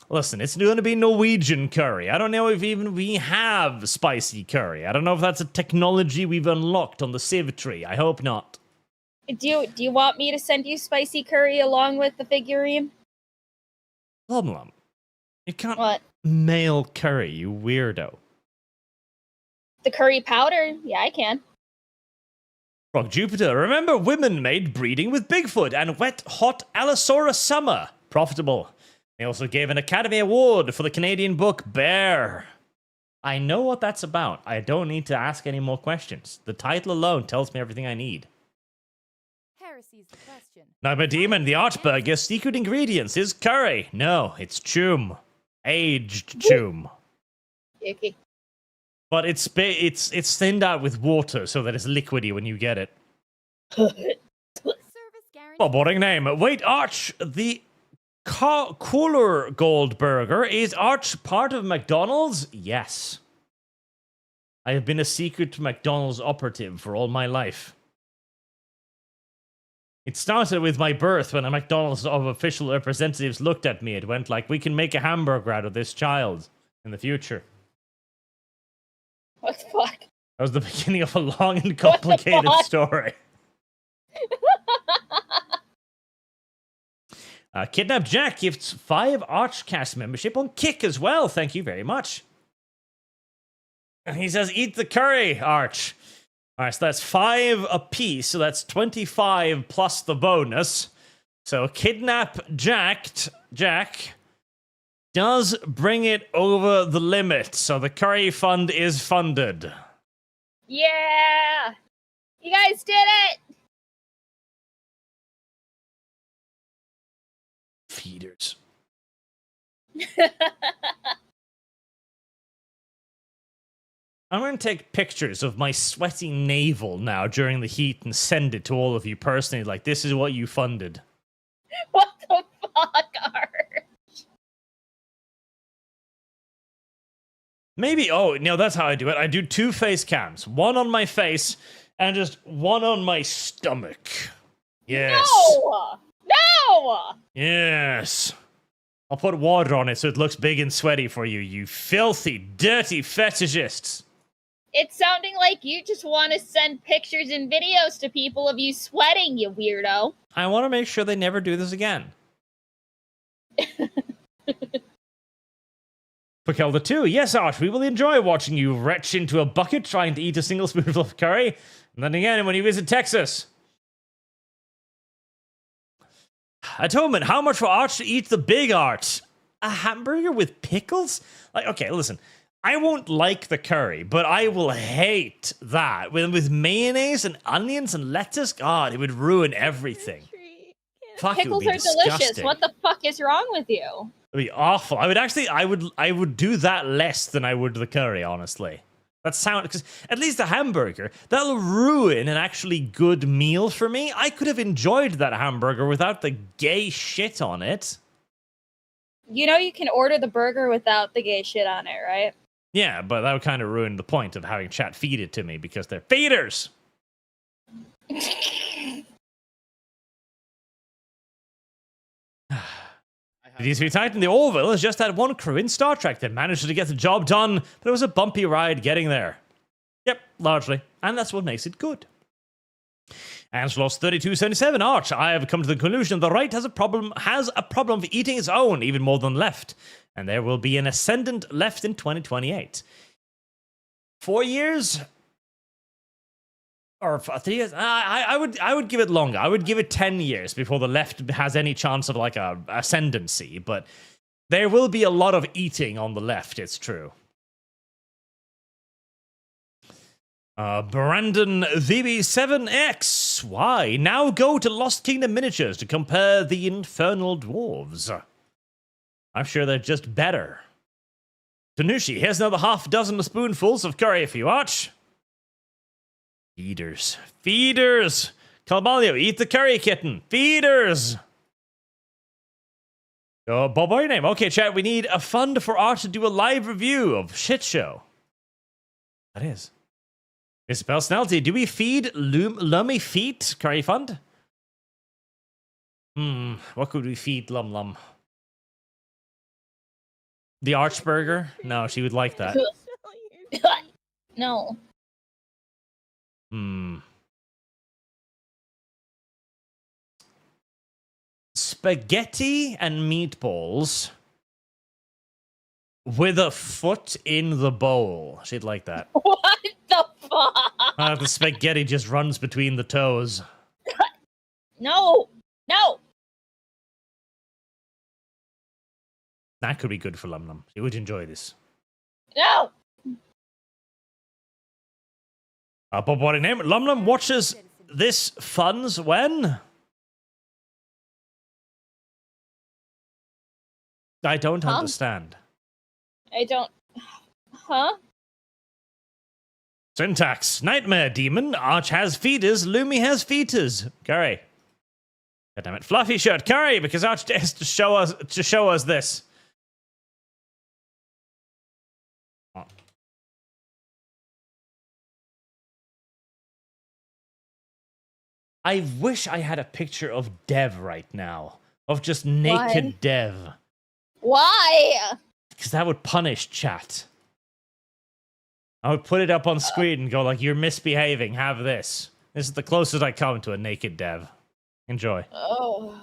Listen, it's going to be Norwegian curry. I don't know if even we have spicy curry. I don't know if that's a technology we've unlocked on the Civ tree. I hope not. Do you want me to send you spicy curry along with the figurine? LumLum, you can't What? mail curry, you weirdo. The curry powder? Yeah, I can. Rock Jupiter, remember women made breeding with Bigfoot and wet hot Allosaurus summer. Profitable. They also gave an Academy Award for the Canadian book Bear. I know what that's about. I don't need to ask any more questions. The title alone tells me everything I need. Heresy's the question. Now, my demon, the Archburger's secret ingredients is curry. No, it's chum. Aged chum. Yucky. But it's thinned out with water so that it's liquidy when you get it. Service guarantee. Oh, boring name. Wait, Arch, the Cooler Gold Burger. Is Arch part of McDonald's? Yes. I have been a secret McDonald's operative for all my life. It started with my birth when a McDonald's of official representatives looked at me. It went like, we can make a hamburger out of this child in the future. What the fuck? That was the beginning of a long and complicated story. Kidnap Jack gifts 5 ArchCast membership on Kick as well. Thank you very much. And he says, eat the curry, Arch. All right, so that's 5 apiece, so that's 25 plus the bonus. So Kidnap Jack does bring it over the limit, so the curry fund is funded. Yeah! You guys did it! Feeders. I'm going to take pictures of my sweaty navel now during the heat and send it to all of you personally, like, this is what you funded. What the fuck, Arch? Maybe, oh, no, that's how I do it. I do 2 face cams. One on my face and just one on my stomach. Yes. No! No! Yes. I'll put water on it so it looks big and sweaty for you, you filthy, dirty fetishists. It's sounding like you just want to send pictures and videos to people of you sweating, you weirdo. I want to make sure they never do this again. Pakelda 2, yes, Arch, we will enjoy watching you retch into a bucket trying to eat a single spoonful of curry, and then again when you visit Texas. Atonement, how much for Arch to eat the big Arch? A hamburger with pickles? Like, okay, listen. I won't like the curry, but I will hate that. With mayonnaise and onions and lettuce, God, it would ruin everything. Tree. Can Fuck, it would Pickles be are delicious. disgusting. What the fuck is wrong with you? It'd be awful. I would do that less than I would the curry, honestly. That sound, because at least the hamburger, that'll ruin an actually good meal for me. I could have enjoyed that hamburger without the gay shit on it. You know you can order the burger without the gay shit on it, right? Yeah, but that would kind of ruin the point of having chat feed it to me because they're feeders. It needs to be tightened. The Orville has just had one crew in Star Trek that managed to get the job done, but it was a bumpy ride getting there. Yep, largely. And that's what makes it good. Angelos 3277 Arch, I have come to the conclusion the right has a problem of eating its own, even more than left. And there will be an ascendant left in 2028. 4 years? Or 3 years? I would give it longer. I would give it 10 years before the left has any chance of like a ascendancy. But there will be a lot of eating on the left, it's true. Brandon VB7X. Why? Now go to Lost Kingdom Miniatures to compare the infernal dwarves. I'm sure they're just better. Tanushi, here's another half dozen spoonfuls of curry for you, Arch. Feeders. Feeders! Calmalio, eat the curry, kitten. Feeders! Oh, Bob, what's your name? Okay, chat, we need a fund for Arch to do a live review of Shit Show. That is. Isabel Snelty, do we feed Lummy feet? Curry fund? What could we feed LumLum? The Archburger? No, she would like that. No. Spaghetti and meatballs with a foot in the bowl. She'd like that. What the fuck? The spaghetti just runs between the toes. No! No! That could be good for LumLum. She would enjoy this. No! Bob, what a name. LumLum watches this funds when? I don't understand. I don't... Huh? Syntax. Nightmare Demon. Arch has feeders. Lumi has feeters. Curry. Goddammit. Fluffy shirt. Curry, because Arch has to show us this. I wish I had a picture of Dev right now. Of just naked Why? Dev. Why? Because that would punish chat. I would put it up on screen and go like, you're misbehaving, have this. This is the closest I come to a naked Dev. Enjoy. Oh.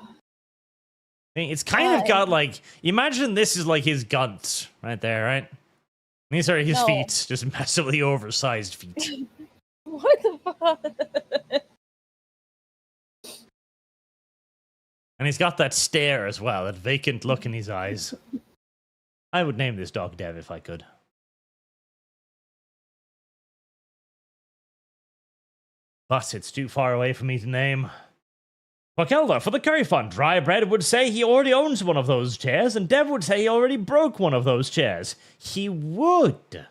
It's kind of got like, imagine this is like his guns right there, right? These are his feet, just massively oversized feet. What the fuck? And he's got that stare as well, that vacant look in his eyes. I would name this dog Dev if I could. But it's too far away for me to name. Pokelda, for the curry fund, Dry Bread would say he already owns one of those chairs, and Dev would say he already broke one of those chairs. He would.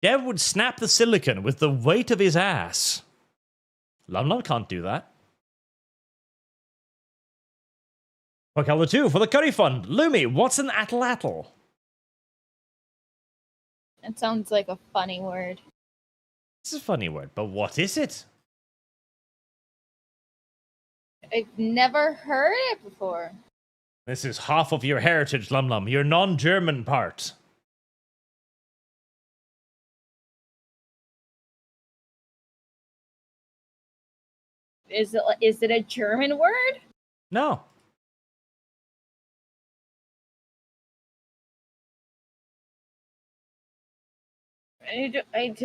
Dev would snap the silicone with the weight of his ass. LumLum can't do that. Pokelda 2, for the curry fund, Lumi, what's an atlatl? It sounds like a funny word. It's a funny word, but what is it? I've never heard it before. This is half of your heritage, LumLum, your non-German part. Is it a German word? No. It's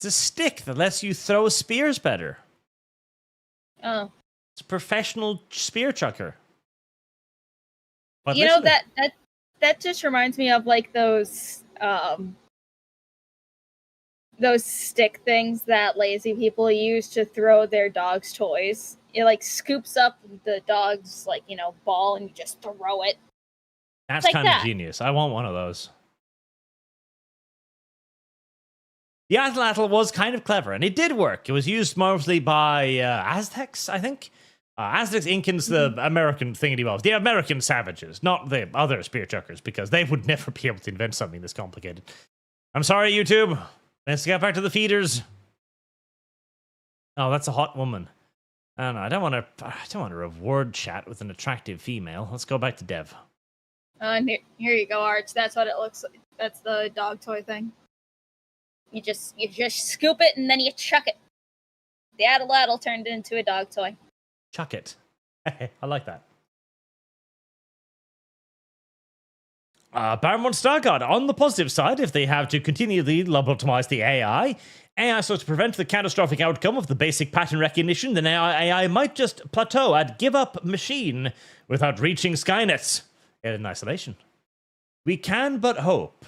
a stick that lets you throw spears better. Oh. It's a professional spear chucker. But you know, that just reminds me of like those those stick things that lazy people use to throw their dogs' toys. It like scoops up the dog's like, you know, ball and you just throw it. That's like kind of that. genius. I want one of those. The atlatl was kind of clever, and it did work. It was used mostly by Aztecs, I think. Aztecs, Incans, the American thingy-bobs. The American savages, not the other spear chuckers, because they would never be able to invent something this complicated. I'm sorry, YouTube. Let's get back to the feeders. Oh, that's a hot woman. I don't know. I don't want to reward chat with an attractive female. Let's go back to Dev. Here you go, Arch. That's what it looks like. That's the dog toy thing. You just scoop it and then you chuck it. The atlatl turned into a dog toy. Chuck it. I like that. Baron wants Stargard. On the positive side, if they have to continually optimize the AI so to prevent the catastrophic outcome of the basic pattern recognition, then AI might just plateau at give up machine without reaching Skynets in isolation. We can but hope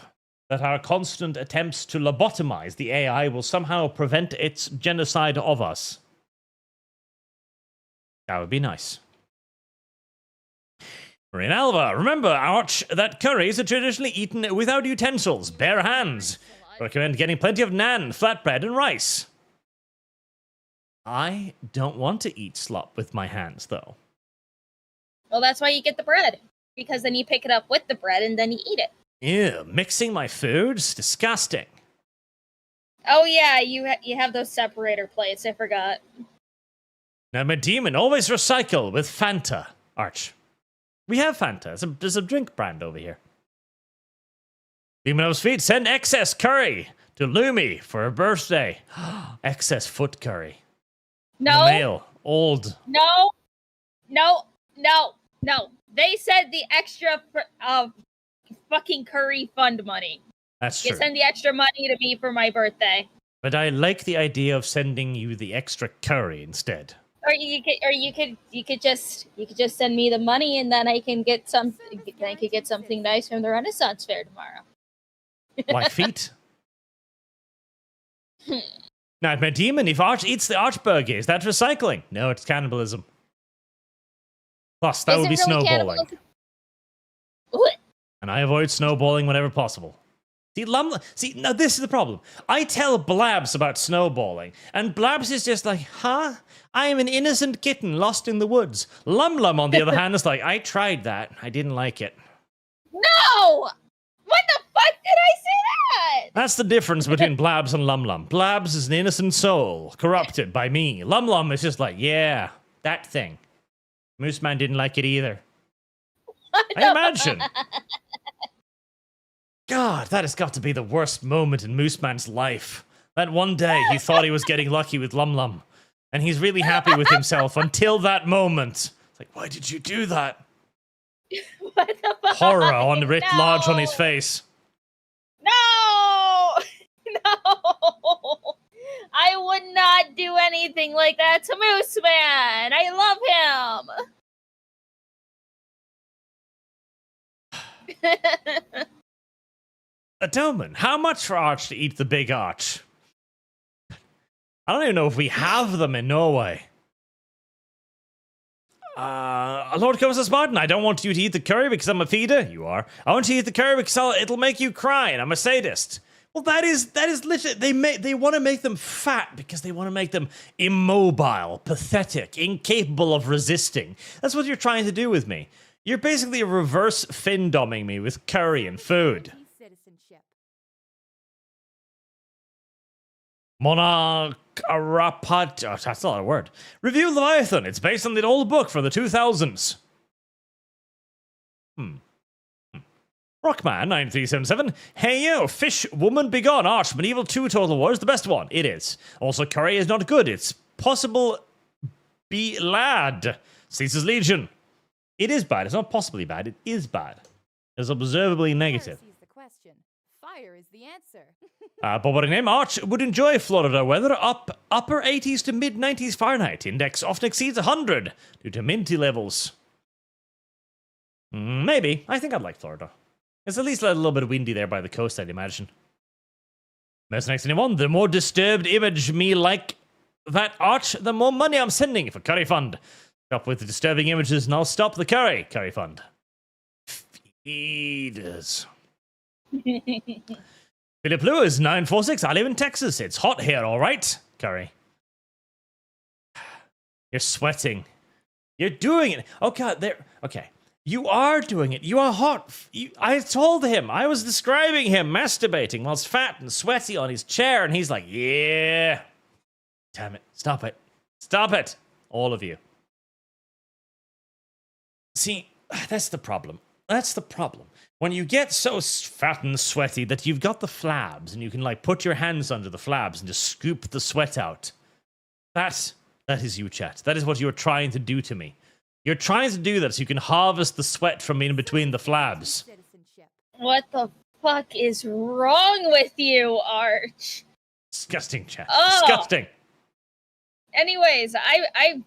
that our constant attempts to lobotomize the AI will somehow prevent its genocide of us. That would be nice. Marine Alva, remember, Arch, that curries are traditionally eaten without utensils, bare hands. Recommend getting plenty of naan, flatbread, and rice. I don't want to eat slop with my hands, though. Well, that's why you get the bread. Because then you pick it up with the bread and then you eat it. Ew, mixing my foods? Disgusting. Oh yeah, you have those separator plates, I forgot. Now, my demon, always recycle with Fanta, Arch. We have Fanta. There's a drink brand over here. Demon of Feet, send excess curry to Lumi for her birthday. Excess foot curry. No. The mail. Old. No. They said the extra fucking curry fund money. That's You true. send the extra money to me for my birthday. But I like the idea of sending you the extra curry instead. Or you could just send me the money and then I can get something nice from the Renaissance Fair tomorrow. Like feet? Nightmare Demon, if Arch eats the Archburger, is that recycling? No, it's cannibalism. Plus, that would be snowballing. What? And I avoid snowballing whenever possible. See, now this is the problem. I tell Blabs about snowballing, and Blabs is just like, huh? I am an innocent kitten lost in the woods. LumLum, on the other hand, is like, I tried that. I didn't like it. No! When the fuck did I say that? That's the difference between Blabs and LumLum. Blabs is an innocent soul, corrupted by me. LumLum is just like, yeah, that thing. Mooseman didn't like it either. I imagine. God, that has got to be the worst moment in Mooseman's life. That one day he thought he was getting lucky with LumLum. And he's really happy with himself until that moment. It's like, why did you do that? What the fuck? Horror on writ No! large on his face. No! No! I would not do anything like that to Mooseman! I love him! Atoman, how much for Arch to eat the big Arch? I don't even know if we have them in Norway. Lord Cohost Martin, I don't want you to eat the curry because I'm a feeder. You are. I want you to eat the curry because it'll make you cry and I'm a sadist. Well, that is literally, they want to make them fat because they want to make them immobile, pathetic, incapable of resisting. That's what you're trying to do with me. You're basically reverse fin-doming me with curry and food. Monarch Arapat. Oh, that's not a word. Review Leviathan. It's based on the old book from the 2000s. Rockman 9377. Hey yo, fish woman begone. Arch Medieval 2 Total War is the best one. It is. Also, curry is not good. It's possible be lad. Caesar's Legion. It is bad. It's not possibly bad. It is bad. It's observably negative. Fire is the answer. But what a name. Arch would enjoy Florida weather. Upper 80s to mid 90s Fahrenheit. Index often exceeds 100 due to minty levels. Maybe. I think I'd like Florida. It's at least a little bit windy there by the coast, I'd imagine. That's next anyone. The more disturbed image me like that Arch, the more money I'm sending for Curry Fund. Stop with the disturbing images and I'll stop the Curry Fund. Feeders. Philip Lewis, 946. I live in Texas. It's hot here, all right? Curry. You're sweating. You're doing it. Oh, God. Okay. You are doing it. You are hot. I told him. I was describing him masturbating whilst fat and sweaty on his chair, and he's like, yeah. Damn it. Stop it. Stop it. All of you. See, that's the problem. That's the problem. When you get so fat and sweaty that you've got the flabs and you can like put your hands under the flabs and just scoop the sweat out. That is you, chat. That is what you're trying to do to me. You're trying to do that so you can harvest the sweat from in between the flabs. What the fuck is wrong with you, Arch? Disgusting, chat. Oh. Disgusting. Anyways, I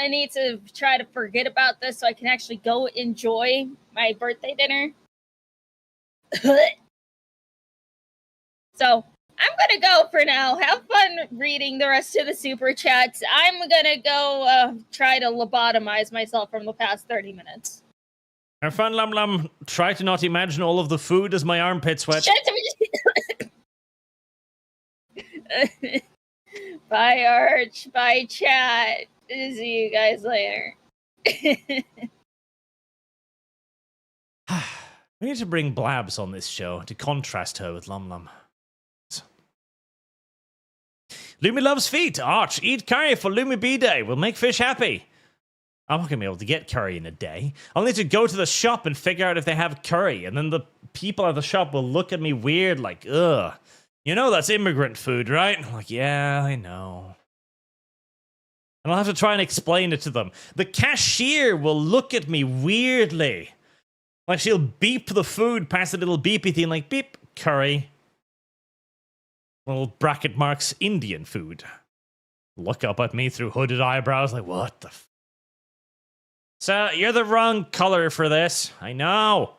need to try to forget about this so I can actually go enjoy my birthday dinner. So, I'm gonna go for now. Have fun reading the rest of the super chats. I'm gonna go try to lobotomize myself from the past 30 minutes. Have fun, LumLum. Try to not imagine all of the food as my armpit sweat. Bye, Arch. Bye, chat. See you guys later. We need to bring Blabs on this show to contrast her with LumLum. Lumi loves feet. Arch, eat curry for Lumi B-Day. We'll make fish happy. I'm not going to be able to get curry in a day. I'll need to go to the shop and figure out if they have curry. And then the people at the shop will look at me weird like, ugh. You know that's immigrant food, right? I'm like, yeah, I know. And I'll have to try and explain it to them. The cashier will look at me weirdly. Like she'll beep the food past the little beepy thing like, beep, curry. Little bracket marks, Indian food. Look up at me through hooded eyebrows like, what the f... So, you're the wrong color for this. I know.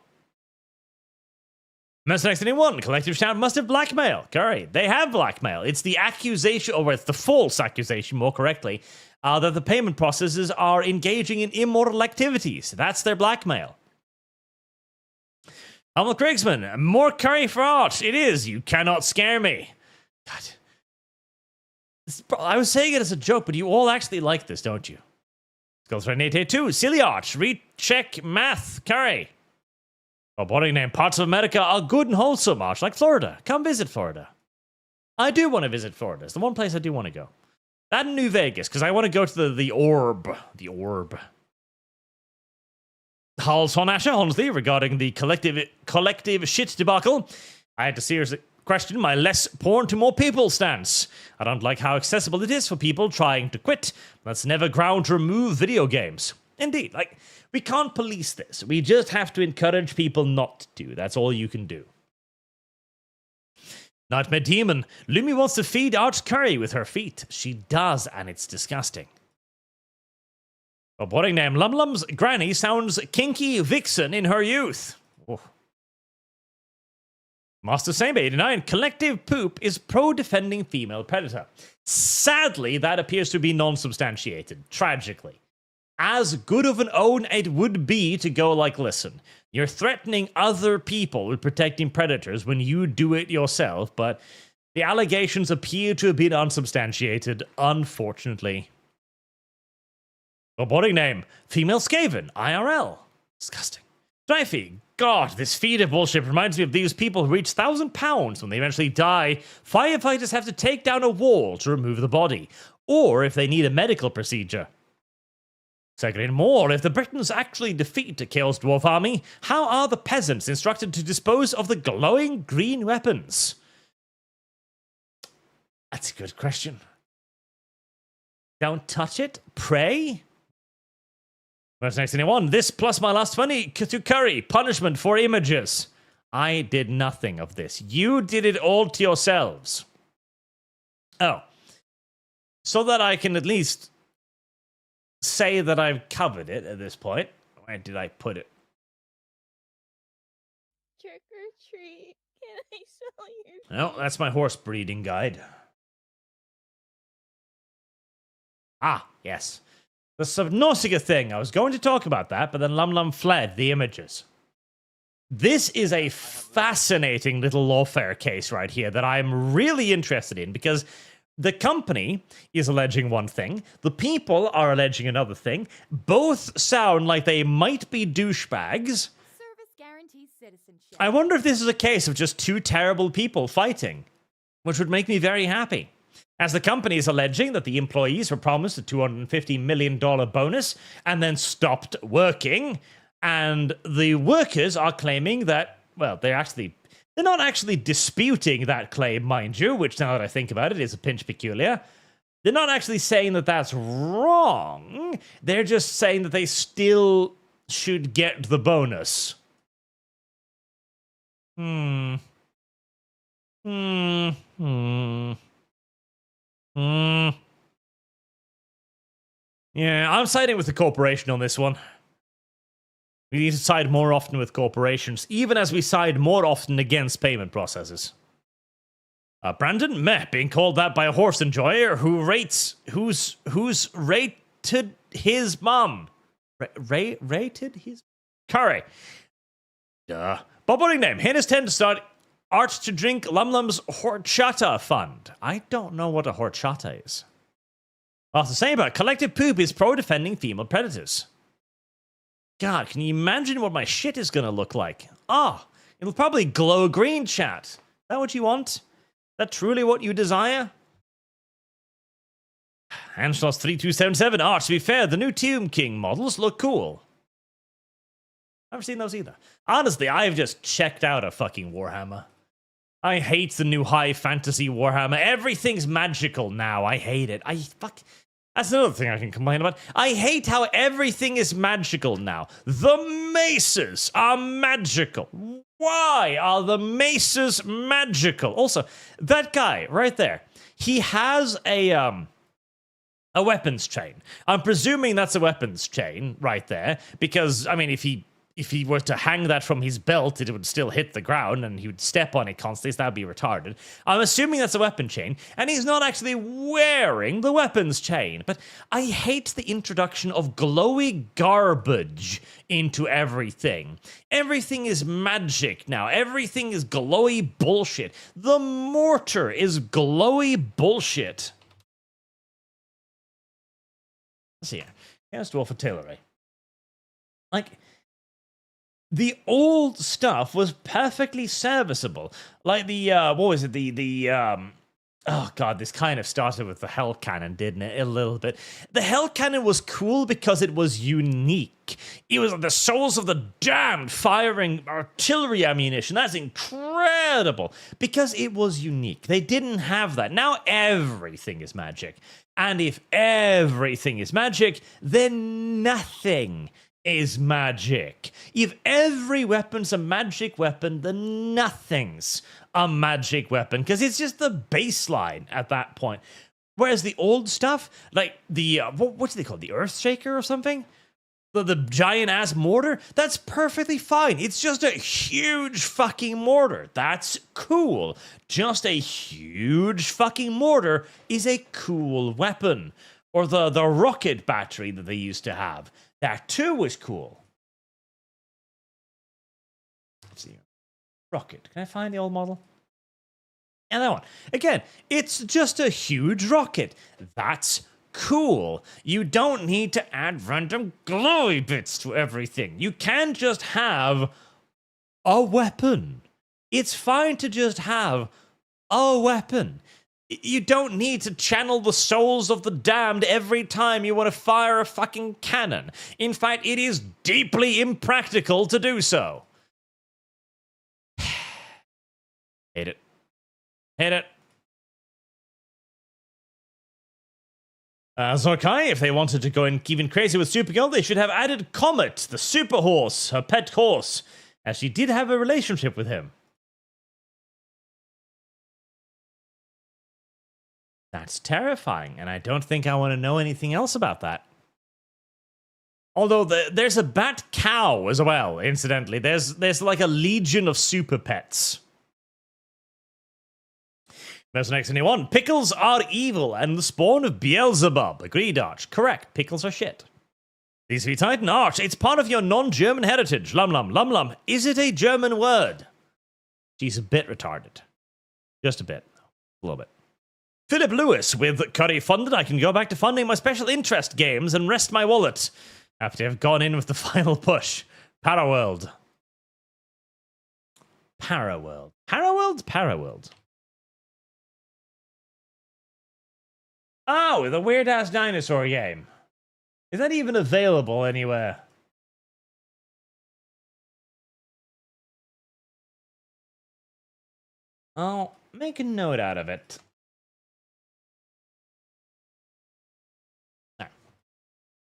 Next anyone, collective shout must have blackmail. Curry, they have blackmail. It's the accusation, or it's the false accusation, more correctly, that the payment processors are engaging in immoral activities. That's their blackmail. Humble Krigsman, more curry for Arch. It is. You cannot scare me. God. I was saying it as a joke, but you all actually like this, don't you? Skulls for 882. Silly Arch. Recheck math. Curry. A body name. Parts of America are good and wholesome, Arch. Like Florida. Come visit Florida. I do want to visit Florida. It's the one place I do want to go. That and New Vegas, because I want to go to the orb. The orb. Hals von Asher, honestly, regarding the collective shit debacle, I had to seriously question my less porn to more people stance. I don't like how accessible it is for people trying to quit. That's never ground to remove video games. Indeed, like, we can't police this. We just have to encourage people not to. That's all you can do. Nightmare Demon. Lumi wants to feed Arch curry with her feet. She does, and it's disgusting. A boring name. LumLum's granny sounds kinky vixen in her youth. Oh. Master Sambe 89. Collective poop is pro-defending female predator. Sadly, that appears to be non-substantiated. Tragically. As good of an own it would be to go like, listen, you're threatening other people with protecting predators when you do it yourself, but the allegations appear to have been unsubstantiated, unfortunately. A boring name. Female Skaven. IRL. Disgusting. Dreyfie. God, this feeder bullshit reminds me of these people who reach £1,000 when they eventually die. Firefighters have to take down a wall to remove the body. Or if they need a medical procedure. Second more, if the Britons actually defeat the Chaos Dwarf army, how are the peasants instructed to dispose of the glowing green weapons? That's a good question. Don't touch it. Pray? What's next, anyone? This plus my last money to curry. Punishment for images. I did nothing of this. You did it all to yourselves. Oh. So that I can at least say that I've covered it at this point. Where did I put it? Trick or treat. Can I sell your No, that's my horse breeding guide. Ah, yes. The Subnautica thing. I was going to talk about that, but then LumLum fled the images. This is a fascinating little lawfare case right here that I'm really interested in because the company is alleging one thing, the people are alleging another thing. Both sound like they might be douchebags. Service guarantees citizenship. I wonder if this is a case of just two terrible people fighting, which would make me very happy. As the company is alleging that the employees were promised a $250 million bonus and then stopped working, and the workers are claiming that, well, they're not actually disputing that claim, mind you, which now that I think about it is a pinch peculiar. They're not actually saying that that's wrong. They're just saying that they still should get the bonus. Yeah, I'm siding with the corporation on this one. We need to side more often with corporations, even as we side more often against payment processes. Brandon, meh, being called that by a horse enjoyer who's rated his mum. Rated his... Curry. Duh. Bobbling name. Hannah's tend to start Arch to drink LumLum's horchata fund. I don't know what a horchata is. Lots to say about collective poop is pro-defending female predators. God, can you imagine what my shit is gonna look like? It'll probably glow green, chat. Is that what you want? Is that truly what you desire? Hanschloss3277. To be fair, the new Tomb King models look cool. I've never seen those either. Honestly, I've just checked out a fucking Warhammer. I hate the new high fantasy Warhammer. Everything's magical now. I hate it. That's another thing I can complain about. I hate how everything is magical now. The maces are magical. Why are the maces magical? Also, that guy right there, he has a weapons chain. I'm presuming that's a weapons chain right there because, I mean, if he were to hang that from his belt, it would still hit the ground and he would step on it constantly, so that would be retarded. I'm assuming that's a weapon chain, and he's not actually wearing the weapons chain. But I hate the introduction of glowy garbage into everything. Everything is magic now. Everything is glowy bullshit. The mortar is glowy bullshit. Let's see here. Here's Dwarf Artillery. The old stuff was perfectly serviceable. Like the, what was it? Oh god, this kind of started with the Hell Cannon, didn't it? A little bit. The Hell Cannon was cool because it was unique. It was the souls of the damned firing artillery ammunition. That's incredible. Because it was unique. They didn't have that. Now everything is magic. And if everything is magic, then nothing is magic. If every weapon's a magic weapon, then nothing's a magic weapon, because it's just the baseline at that point. Whereas the old stuff, like the, what's they called? The Earthshaker or something? The giant-ass mortar? That's perfectly fine. It's just a huge fucking mortar. That's cool. Just a huge fucking mortar is a cool weapon. Or the rocket battery that they used to have. That too was cool. Let's see. Rocket. Can I find the old model? Yeah, that one. Again, it's just a huge rocket. That's cool. You don't need to add random glowy bits to everything. You can just have a weapon. It's fine to just have a weapon. You don't need to channel the souls of the damned every time you want to fire a fucking cannon. In fact, it is deeply impractical to do so. Hate it. Hate it. Zorkai, if they wanted to go even crazy with Supergirl, they should have added Comet, the super horse, her pet horse, as she did have a relationship with him. That's terrifying, and I don't think I want to know anything else about that. Although there's a bat cow as well, incidentally. There's like a legion of super pets. There's the next anyone. Pickles are evil and the spawn of Beelzebub. Agreed, Arch. Correct. Pickles are shit. These be Titan Arch. It's part of your non-German heritage. LumLum. LumLum. Is it a German word? She's a bit retarded. Just a bit. A little bit. Philip Lewis. With Curry funded, I can go back to funding my special interest games and rest my wallet. After I've gone in with the final push. Paraworld. Paraworld. Paraworld? Paraworld. Oh, the weird-ass dinosaur game. Is that even available anywhere? I'll make a note out of it.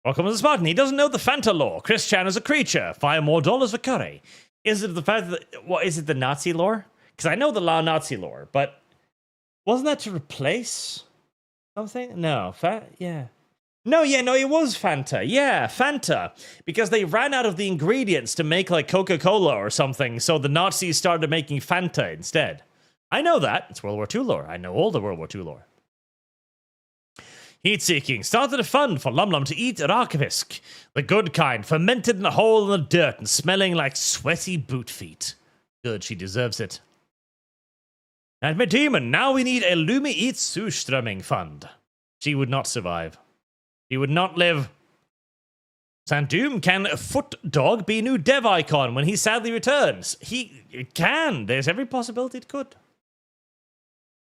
Welcome to the Spartan. He doesn't know the Fanta lore. Chris Chan is a creature. $5 more for curry. Is it the fact that... What, is it the Nazi lore? Because I know the Nazi lore, but... Wasn't that to replace... something? No. Yeah. No, it was Fanta. Yeah, Fanta. Because they ran out of the ingredients to make, like, Coca-Cola or something, so the Nazis started making Fanta instead. I know that. It's World War II lore. I know all the World War II lore. Heat-seeking. Started a fund for LumLum to eat Rakevisk. The good kind, fermented in a hole in the dirt and smelling like sweaty boot feet. Good, she deserves it. And my demon, now we need a Lumi Eats Surströmming fund. She would not survive. She would not live. Sandoom, can Foot Dog be new dev icon when he sadly returns? It can. There's every possibility it could.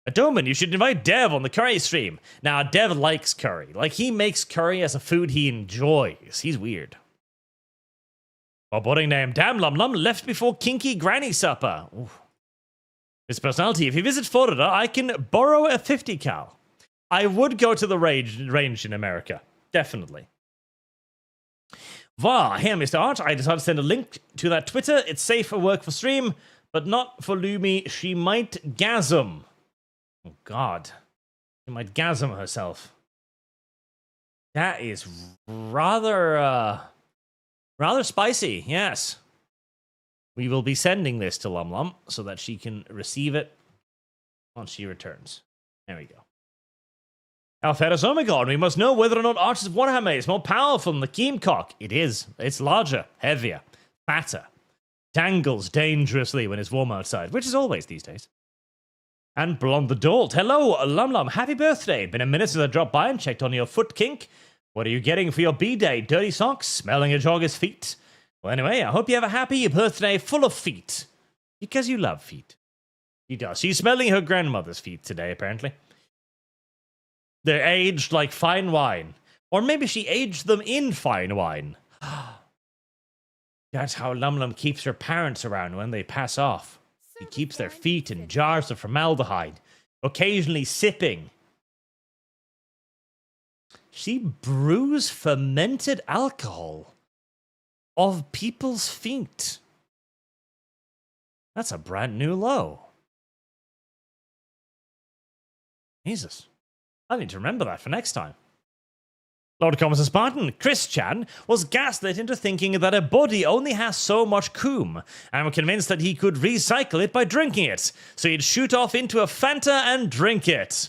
Adoman, you should invite Dev on the curry stream. Now, Dev likes curry. Like, he makes curry as a food he enjoys. He's weird. Boring name. Damn, LumLum left before kinky granny supper. Ooh. His personality. If you visit Florida, I can borrow a 50 cal. I would go to the range in America. Definitely. Wow, here, Mr. Arch. I decided to send a link to that Twitter. It's safe for work for stream, but not for Lumi. She might gasm. Oh, God. She might gasm herself. That is rather spicy, yes. We will be sending this to LumLum so that she can receive it once she returns. There we go. Alphatus Omegon, we must know whether or not Arch's Warhammer is more powerful than the Keemcock. It is. It's larger, heavier, fatter. Dangles dangerously when it's warm outside, which is always these days. And Blonde the Dolt. Hello, LumLum. Happy birthday. Been a minute since I dropped by and checked on your foot kink. What are you getting for your B-day? Dirty socks? Smelling a jogger's feet? Well, anyway, I hope you have a happy birthday full of feet. Because you love feet. She does. She's smelling her grandmother's feet today, apparently. They're aged like fine wine. Or maybe she aged them in fine wine. That's how LumLum keeps her parents around when they pass off. She keeps their feet in jars of formaldehyde, occasionally sipping. She brews fermented alcohol of people's feet. That's a brand new low. Jesus. I need to remember that for next time. Lord Commons and Spartan, Chris Chan, was gaslit into thinking that a body only has so much coom, and was convinced that he could recycle it by drinking it, so he'd shoot off into a Fanta and drink it.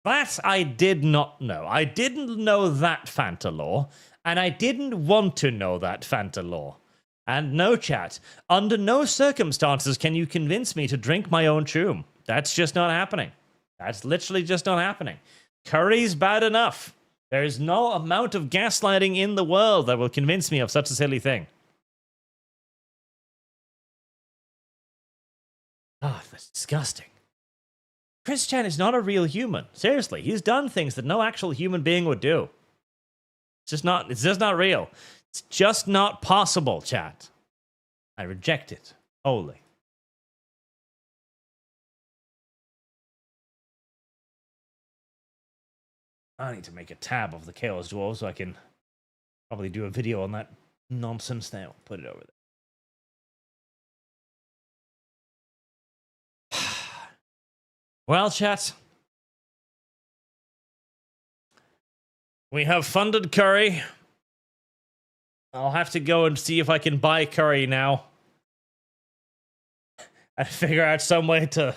That I did not know. I didn't know that Fanta law, and I didn't want to know that Fanta law. And no, chat, under no circumstances can you convince me to drink my own choom. That's just not happening. That's literally just not happening. Curry's bad enough. There is no amount of gaslighting in the world that will convince me of such a silly thing. Ah, that's disgusting. Chris Chan is not a real human. Seriously, he's done things that no actual human being would do. It's just not real. It's just not possible, chat. I reject it wholly. I need to make a tab of the Chaos Dwarves so I can probably do a video on that nonsense there. I'll put it over there. Well, chat. We have funded curry. I'll have to go and see if I can buy curry now. And figure out some way to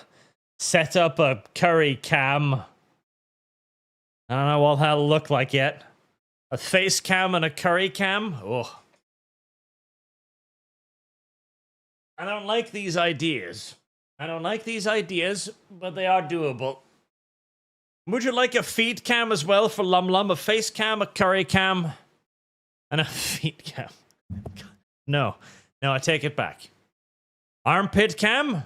set up a curry cam. I don't know what that'll look like yet. A face cam and a curry cam? Oh. I don't like these ideas. I don't like these ideas, but they are doable. Would you like a feet cam as well for LumLum? A face cam, a curry cam, and a feet cam? No. No, I take it back. Armpit cam?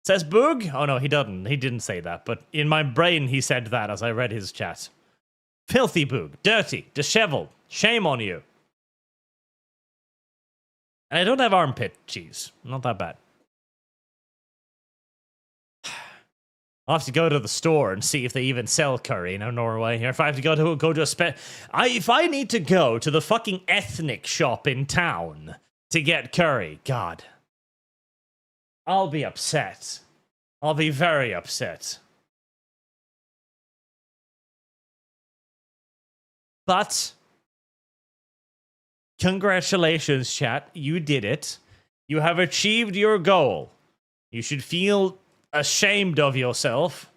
Says Boog? Oh no, he doesn't. He didn't say that, but in my brain he said that as I read his chat. Filthy Boog. Dirty. Disheveled. Shame on you. And I don't have armpit cheese. Not that bad. I'll have to go to the store and see if they even sell curry in Norway. Or if I have to go to a if I need to go to the fucking ethnic shop in town to get curry, God, I'll be upset. I'll be very upset. But congratulations, chat. You did it. You have achieved your goal. You should feel ashamed of yourself,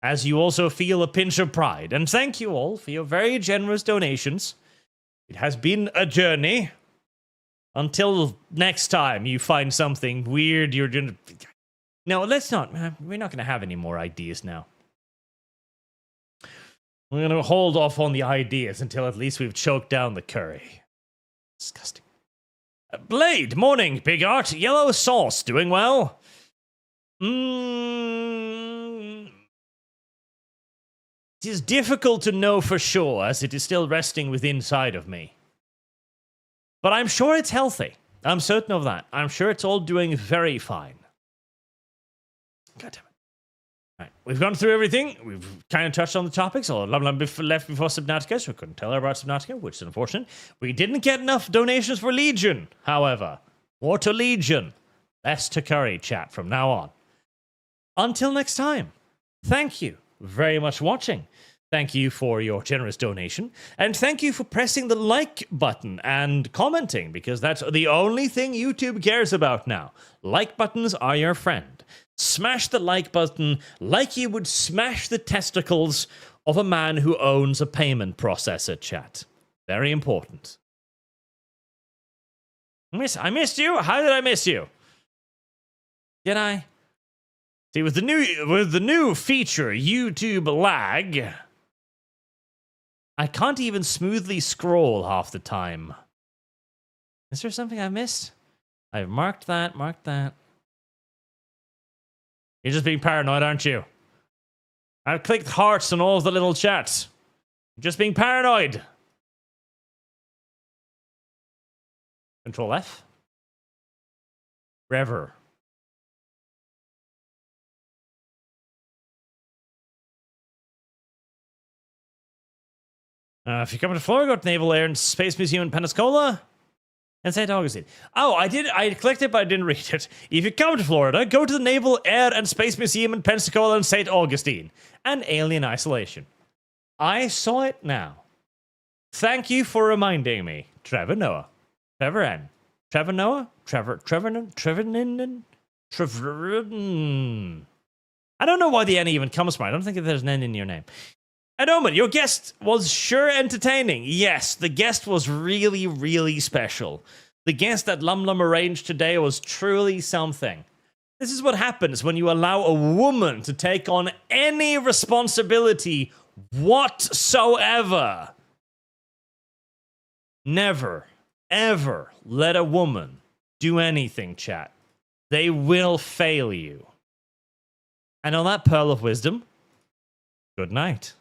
as you also feel a pinch of pride. And thank you all for your very generous donations. It has been a journey. Until next time you find something weird, you're gonna... No, let's not. We're not going to have any more ideas now. We're going to hold off on the ideas until at least we've choked down the curry. Disgusting. Blade, morning, Big Art. Yellow sauce, doing well? It is difficult to know for sure, as it is still resting within inside of me. But I'm sure it's healthy. I'm certain of that. I'm sure it's all doing very fine. God damn it. All right, we've gone through everything. We've kind of touched on the topics. LumLum left before Subnautica, so we couldn't tell her about Subnautica, which is unfortunate. We didn't get enough donations for Legion, however. More to Legion. Less to curry, chat, from now on. Until next time, thank you very much for watching. Thank you for your generous donation. And thank you for pressing the like button and commenting, because that's the only thing YouTube cares about now. Like buttons are your friend. Smash the like button like you would smash the testicles of a man who owns a payment processor, chat. Very important. I missed you? How did I miss you? Did I? See, with the new feature, YouTube lag, I can't even smoothly scroll half the time. Is there something I missed? I've marked that. You're just being paranoid, aren't you? I've clicked hearts on all of the little chats. You're just being paranoid. Control F. Rever. If you come to Florida, go to Naval Air and Space Museum in Pensacola and St. Augustine. Oh, I clicked it, but I didn't read it. If you come to Florida, go to the Naval Air and Space Museum in Pensacola and St. Augustine and Alien Isolation. I saw it now. Thank you for reminding me. Trevor Noah. Trevor N. Trevor Noah? Trevor N. I don't know why the N even comes from. I don't think there's an N in your name. And Omen, your guest was sure entertaining. Yes, the guest was really, really special. The guest that LumLum arranged today was truly something. This is what happens when you allow a woman to take on any responsibility whatsoever. Never, ever let a woman do anything, chat. They will fail you. And on that pearl of wisdom, good night.